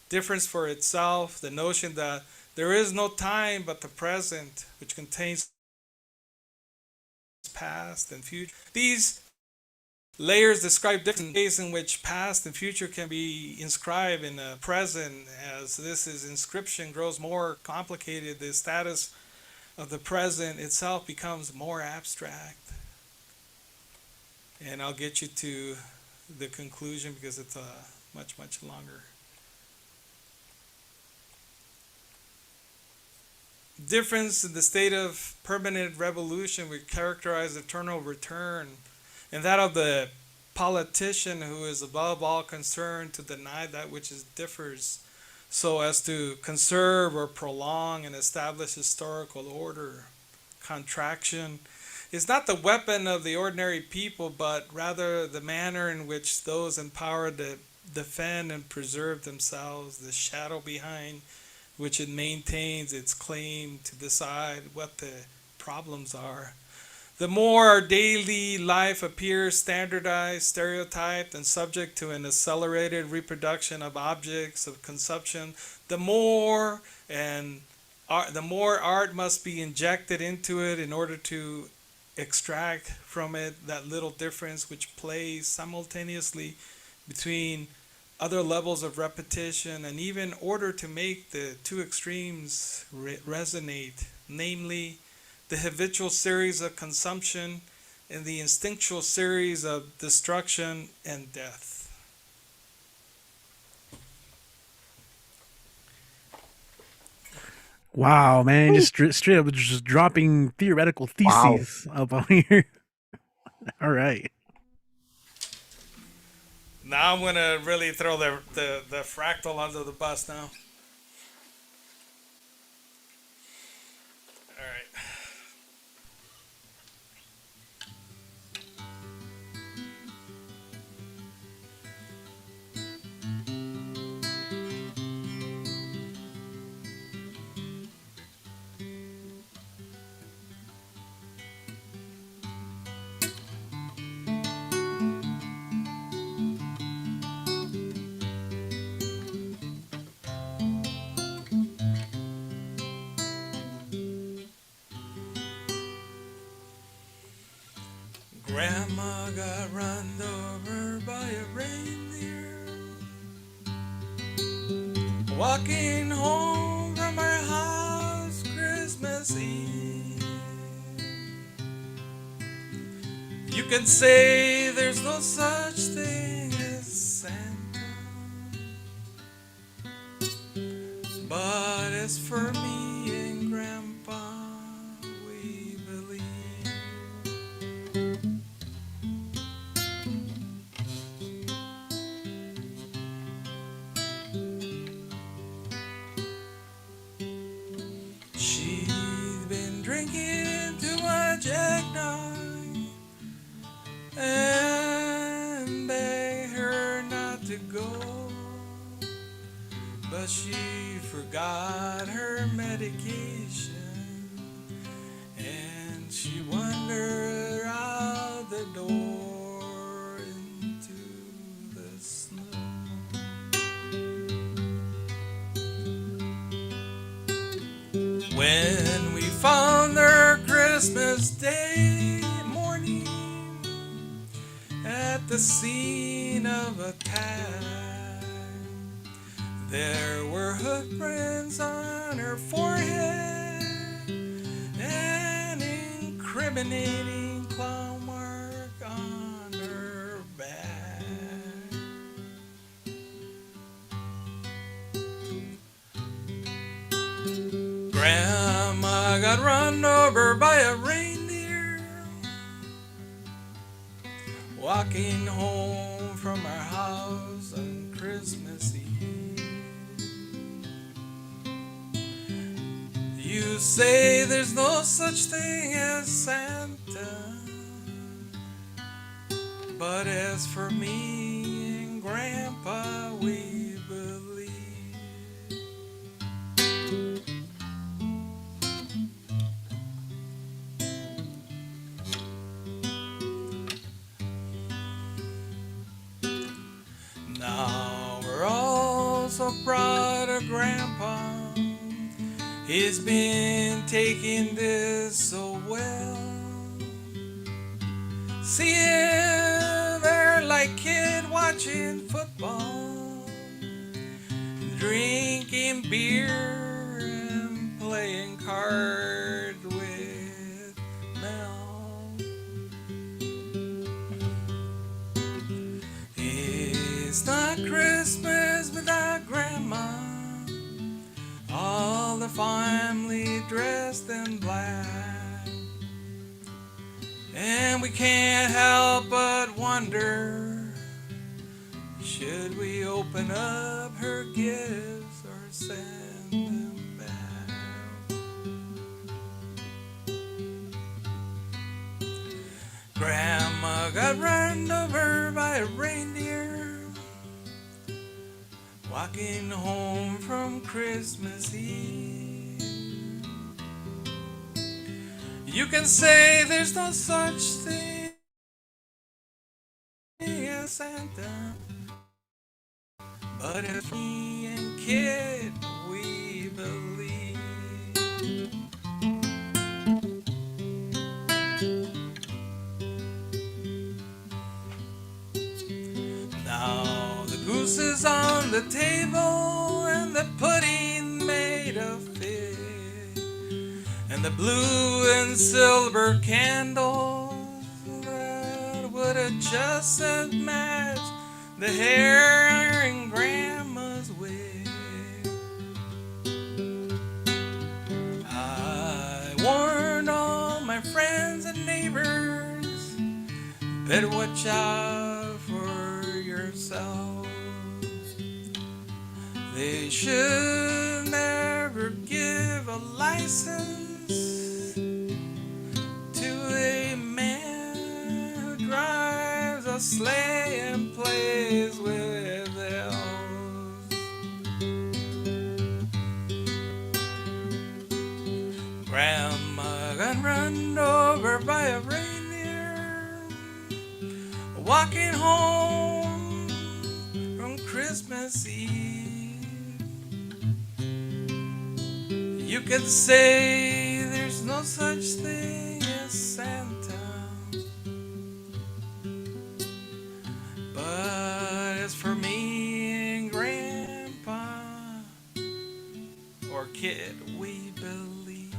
Difference for itself, the notion that there is no time but the present, which contains past and future. These layers describe different ways in which past and future can be inscribed in the present. As this inscription grows more complicated, the status of the present itself becomes more abstract. And I'll get you to the conclusion because it's much, much longer. Difference in the state of permanent revolution would characterize eternal return, and that of the politician who is above all concerned to deny that which is differs, so as to conserve or prolong and establish historical order. Contraction is not the weapon of the ordinary people, but rather the manner in which those empowered to defend and preserve themselves, the shadow behind which it maintains its claim to decide what the problems are. The more our daily life appears standardized, stereotyped, and subject to an accelerated reproduction of objects of consumption, the more art must be injected into it in order to extract from it that little difference which plays simultaneously between other levels of repetition, and even order to make the two extremes resonate, namely the habitual series of consumption and the instinctual series of destruction and death. Wow, man, just straight up just dropping theoretical theses up on here. All right. Now I'm gonna really throw the fractal under the bus now. All right. Grandma got run over by a reindeer walking home from her house Christmas Eve. You can say there's no such thing as Santa, but as for me and Grandpa, we believe. She's been drinking too much eggnog and begged her not to go, but she forgot her medication and she wandered out the door into the snow. When we found her Christmas Day morning at the scene of attack, there were hoof prints on her forehead and incriminating claw mark on her back. Grandma got run over by a reindeer walking home from our house on Christmas Eve. You say there's no such thing as Santa, but as for me and Grandpa, we believe. Now we're all so proud of Grandpa. He's been taking this so well. See him there like kid watching football, drinking beer and playing cards family dressed in black. And we can't help but wonder, should we open up her gifts or send them back? Grandma got run over by a reindeer walking home from Christmas Eve. You can say there's no such thing as Santa, but if me and kid we believe. Now the goose is on the table and the pudding made of fish, and the blue and silver candles that would have just matched the hair in Grandma's wig. I warned all my friends and neighbors, better watch out for yourselves. They should never give a license to a man who drives a sleigh and plays with elves. Grandma got run over by a reindeer walking home from Christmas Eve. You could say there's no such thing as Santa, but it's for me and Grandpa, or kid, we believe.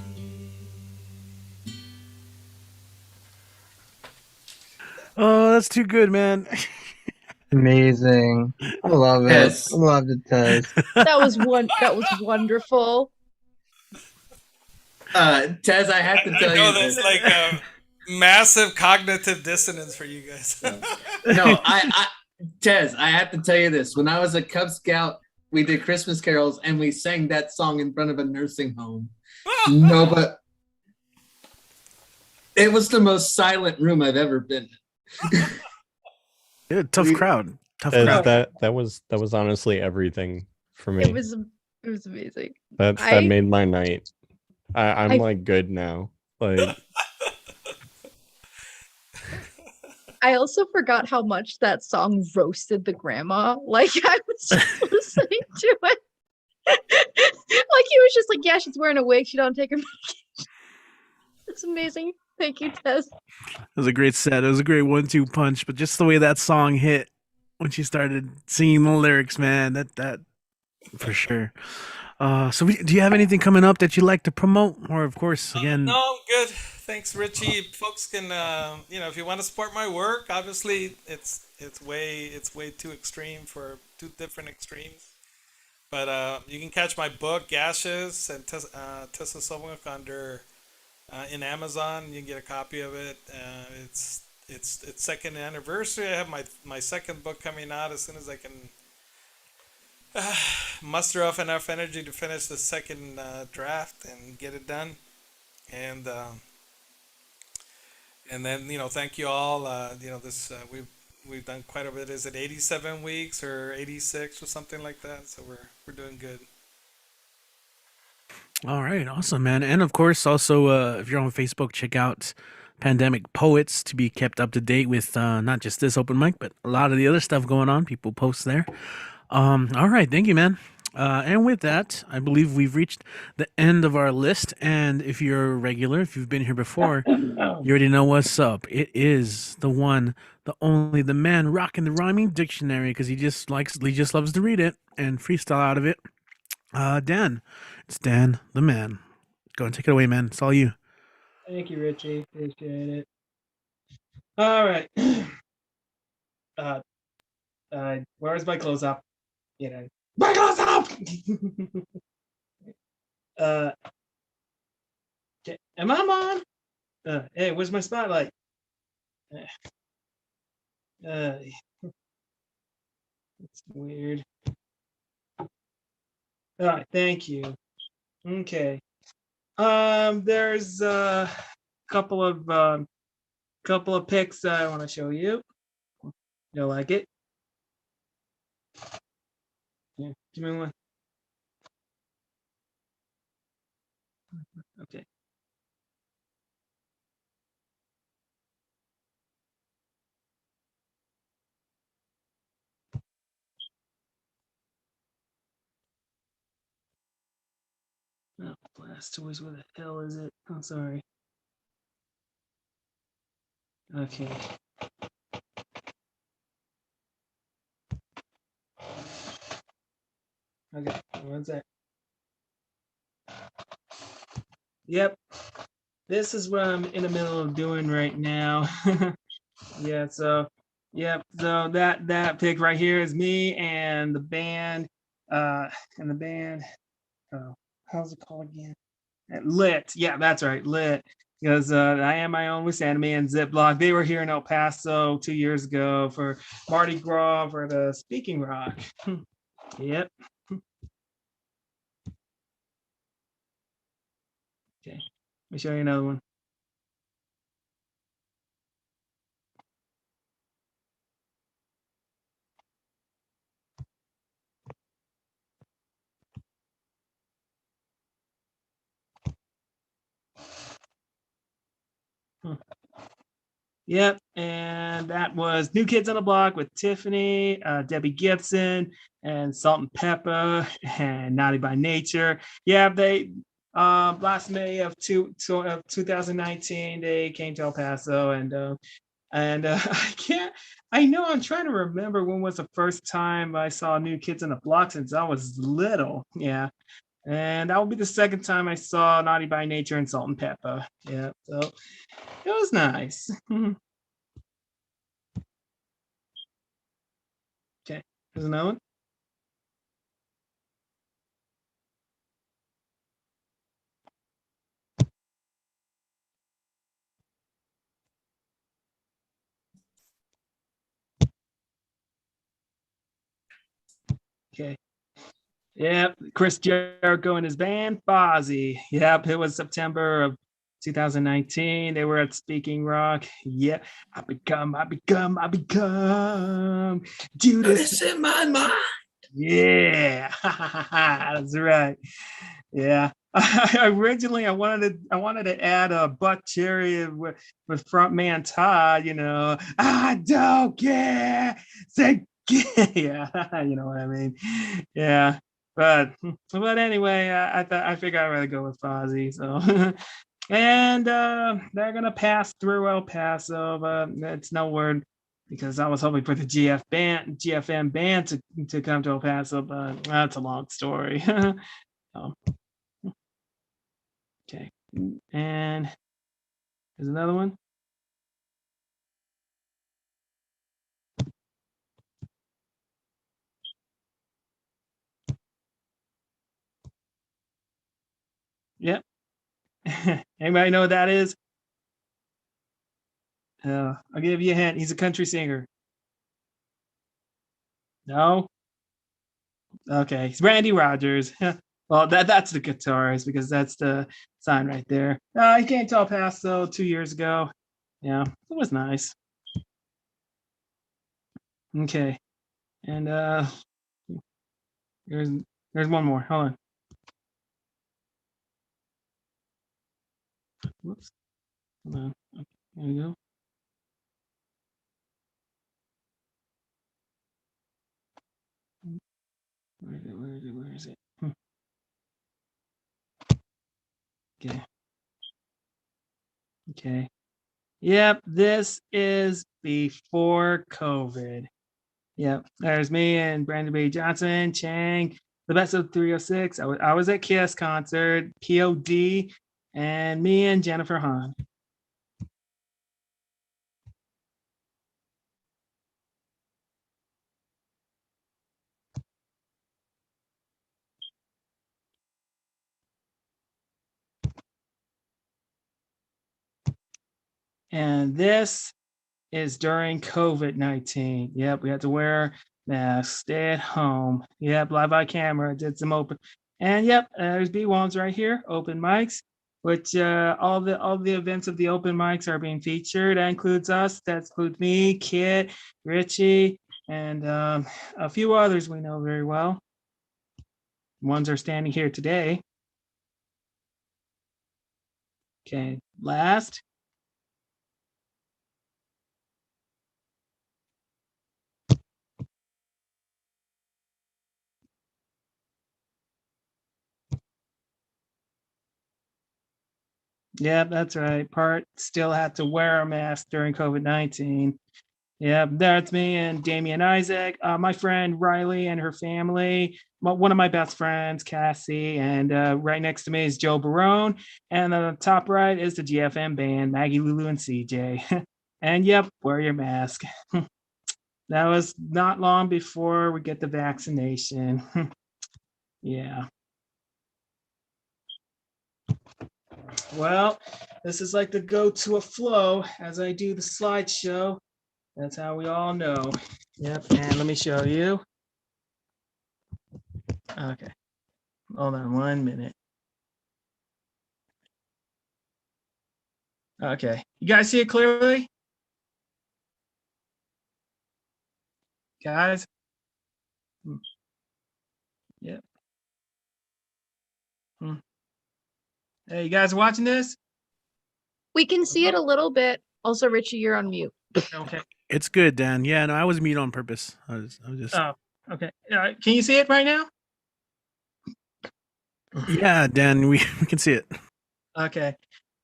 Oh, that's too good, man. Amazing. I love it. Yes. I love it, Tez. That was wonderful. Tez, I have to tell I know you that's this. like a massive cognitive dissonance for you guys. No, Tez, I have to tell you this. When I was a Cub Scout, we did Christmas carols and we sang that song in front of a nursing home. No, but it was the most silent room I've ever been in. Yeah, tough crowd. Tough That, crowd. that was honestly everything for me. It was amazing. That made my night. I'm I- like good now. Like I also forgot how much that song roasted the grandma. Like I was just listening to it. Like he was just like, yeah, she's wearing a wig. She don't take her medication. It's amazing. Thank you, Tess. It was a great set. It was a great 1-2 punch, but just the way that song hit when she started singing the lyrics, man, that for sure. Do you have anything coming up that you'd like to promote? Or of course, again, No, I'm good. Thanks, Richie. Folks can, if you want to support my work, obviously it's way too extreme for two different extremes. But you can catch my book, Gashes, and Tessa Sobuk under in Amazon. You can get a copy of it. It's second anniversary. I have my second book coming out as soon as I can muster up enough energy to finish the second draft and get it done. And then thank you all. This we've done quite a bit. Is it 87 weeks or 86 or something like that? So we're doing good. all right, awesome, man. And of course, also, if you're on Facebook, check out Pandemic Poets to be kept up to date with not just this open mic, but a lot of the other stuff going on. People post there. All right, thank you, man. And with that, I believe we've reached the end of our list. And if you're a regular, if you've been here before, you already know what's up. It is the one, the only, the man rocking the rhyming dictionary because he just loves to read it and freestyle out of it. Dan, it's Dan the man. Go and take it away, man. It's all you. Thank you, Richie. Appreciate it. All right. Where's my close up? My close up. Uh, okay. Am I on? Hey, where's my spotlight? It's weird. All right, thank you. Okay. There's a couple of pics that I want to show you. You'll like it. Yeah, give me one. Okay. Oh, blast toys, where the hell is it? I'm sorry. Okay. Okay, one sec. Yep. This is what I'm in the middle of doing right now. Yeah, so yep, so that pic right here is me and the band, and the band, how's it called again? Lit. Yeah, that's right, Lit. Because I Am My Own with Sandy and Ziploc. They were here in El Paso 2 years ago for Mardi Gras for the Speaking Rock. Yep. Okay, let me show you another one. Yep, and that was New Kids on the Block with Tiffany, Debbie Gibson, and Salt and Pepper, and Naughty by Nature. Yeah, they last May of 2019 they came to El Paso, and I can't. I know I'm trying to remember when was the first time I saw New Kids on the Block since I was little. Yeah. And that will be the second time I saw Naughty by Nature and Salt and Pepper. Yeah, so it was nice. Okay, there's another one. Okay. Yep, Chris Jericho and his band, Fozzy. Yep, it was September of 2019. They were at Speaking Rock. Yeah, I become Judas. Judas in my mind. Yeah, that's right. Yeah. Originally, I wanted to add a Buck Cherry with frontman Todd. I don't care. Say yeah, you know what I mean. Yeah, but anyway, I figured I'd rather go with Fozzy. So, and they're gonna pass through El Paso, but it's no word because I was hoping for the GFM band to come to El Paso, but that's a long story. So, okay, and there's another one. Yep. Anybody know what that is? I'll give you a hint. He's a country singer. No? Okay, he's Randy Rogers. Well, that's the guitarist because that's the sign right there. He came to El Paso 2 years ago. Yeah, it was nice. Okay, and there's one more. Hold on. Whoops. Hold on. Okay, there we go. Where is it? Where is it? Where is it? Okay. Okay. Yep, this is before COVID. Yep, there's me and Brandon B. Johnson, Chang, the best of 306. I was at Kiss concert, POD, and me and Jennifer Hahn. And this is during COVID-19. Yep, we had to wear masks, stay at home. Yep, live by camera, did some open. And yep, there's BWOMS right here, open mics, which all the events of the open mics are being featured. That includes us, that includes me, Kit, Richie, and a few others we know very well. Ones are standing here today. Okay, last. Yep, that's right. Part still had to wear a mask during COVID-19. Yep, that's me and Damian Isaac, my friend Riley and her family, one of my best friends, Cassie, and right next to me is Joe Barone, and on the top right is the GFM band, Maggie, Lulu, and CJ. And yep, wear your mask. That was not long before we get the vaccination. Yeah. Well, this is like the go to a flow as I do the slideshow. That's how we all know. Yep, and let me show you. Okay, hold on 1 minute. Okay, you guys see it clearly? Guys? Yep. Hey, you guys watching this? We can see it a little bit. Also, Richie, you're on mute. Okay. It's good, Dan. Yeah, no, I was mute on purpose. I was just. Oh, okay. Can you see it right now? Yeah, Dan, we can see it. Okay.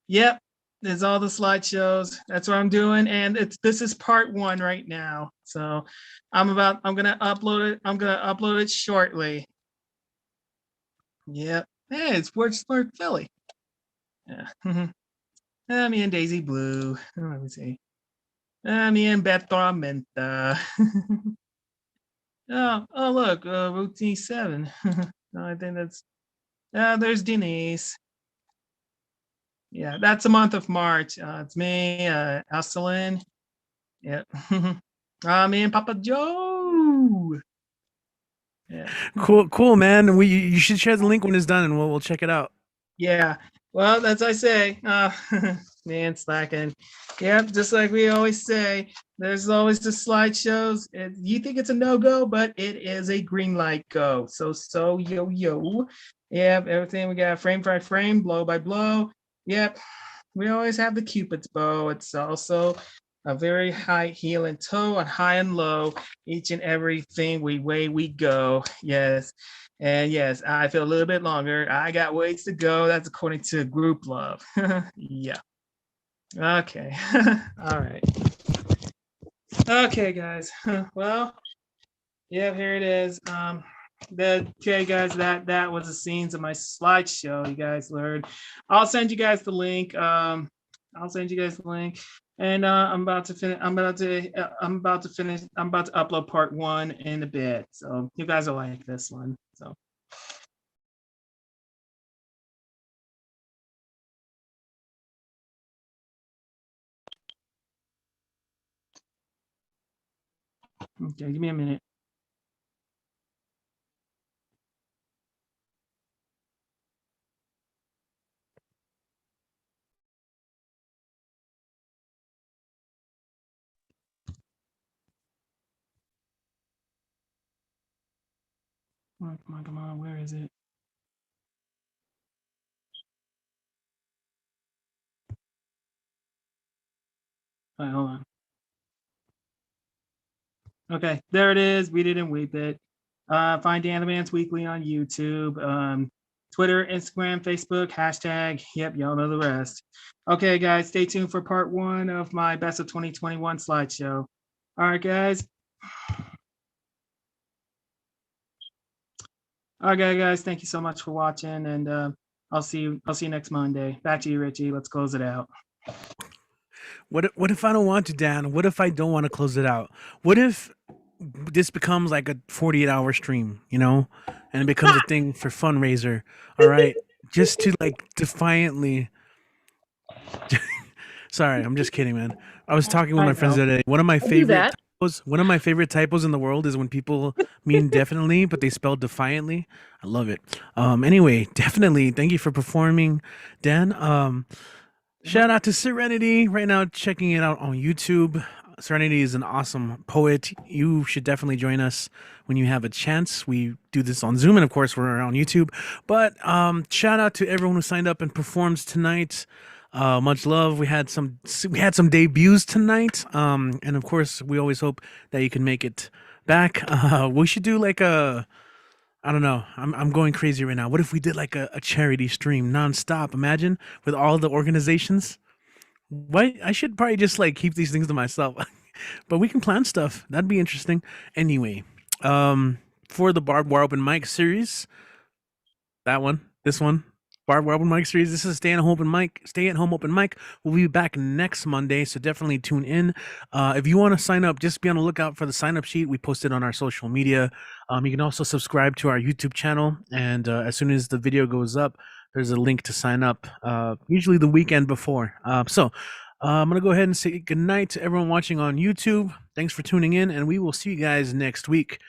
Yep. There's all the slideshows. That's what I'm doing, and this is part 1 right now. So I'm gonna upload it. I'm gonna upload it shortly. Yep. Hey, it's Wordsworth Philly. Yeah. Me and Daisy Blue. Let me see. Me and Beth Tormenta. Oh, look, routine 7. I think that's. There's Denise. Yeah, that's the month of March. It's me, Esselin. Yep. Me and Papa Joe. Yeah. Cool, man. You should share the link when it's done, and we'll check it out. Yeah. Well, as I say, man, slacking. Yep, just like we always say, there's always the slideshows. You think it's a no-go, but it is a green light go. So, yo. Yep, everything we got frame by frame, blow by blow. Yep, we always have the Cupid's bow. It's also a very high heel and toe and high and low, each and everything way we go. Yes. And yes, I feel a little bit longer. I got ways to go. That's according to Group Love. Yeah. Okay. All right. Okay, guys. Well, yeah, here it is. Okay, guys, that was the scenes of my slideshow. You guys learned. I'll send you guys the link. And I'm about to upload part 1 in a bit. So you guys will like this one. So. Okay, give me a minute. Come on, where is it? All right, hold on. Okay, there it is. Read it and weep it. Find Dan the Man's Weekly on YouTube, Twitter, Instagram, Facebook, hashtag. Yep, y'all know the rest. Okay, guys, stay tuned for part 1 of my Best of 2021 slideshow. All right, guys. Okay, guys, thank you so much for watching, and I'll see you next Monday. Back to you, Richie. Let's close it out. What if I don't want to, Dan? What if I don't want to close it out? What if this becomes like a 48-hour stream, and it becomes a thing for fundraiser? All right, just to like defiantly. Sorry, I'm just kidding, man. I was talking with I my friends know. the other day. One of my I do favorite that. typos. One of my favorite typos in the world is when people mean definitely, but they spell defiantly. I love it. Anyway, definitely. Thank you for performing, Dan. Shout out to Serenity right now, checking it out on YouTube. Serenity is an awesome poet. You should definitely join us when you have a chance. We do this on Zoom, and of course, we're on YouTube. But shout out to everyone who signed up and performs tonight. Much love. We had some debuts tonight, and of course, we always hope that you can make it back. We should do like I don't know. I'm going crazy right now. What if we did like a charity stream nonstop? Imagine with all the organizations. Why I should probably just like keep these things to myself. But we can plan stuff. That'd be interesting. Anyway, for the Barbed Wire Open Mic series, this one, Barbed Wire Open Mic series. This is Stay at Home Open Mic. We'll be back next Monday, so definitely tune in. If you want to sign up, just be on the lookout for the sign up sheet. We posted on our social media. You can also subscribe to our YouTube channel, and as soon as the video goes up, there's a link to sign up. Usually the weekend before. So I'm gonna go ahead and say goodnight to everyone watching on YouTube. Thanks for tuning in, and we will see you guys next week.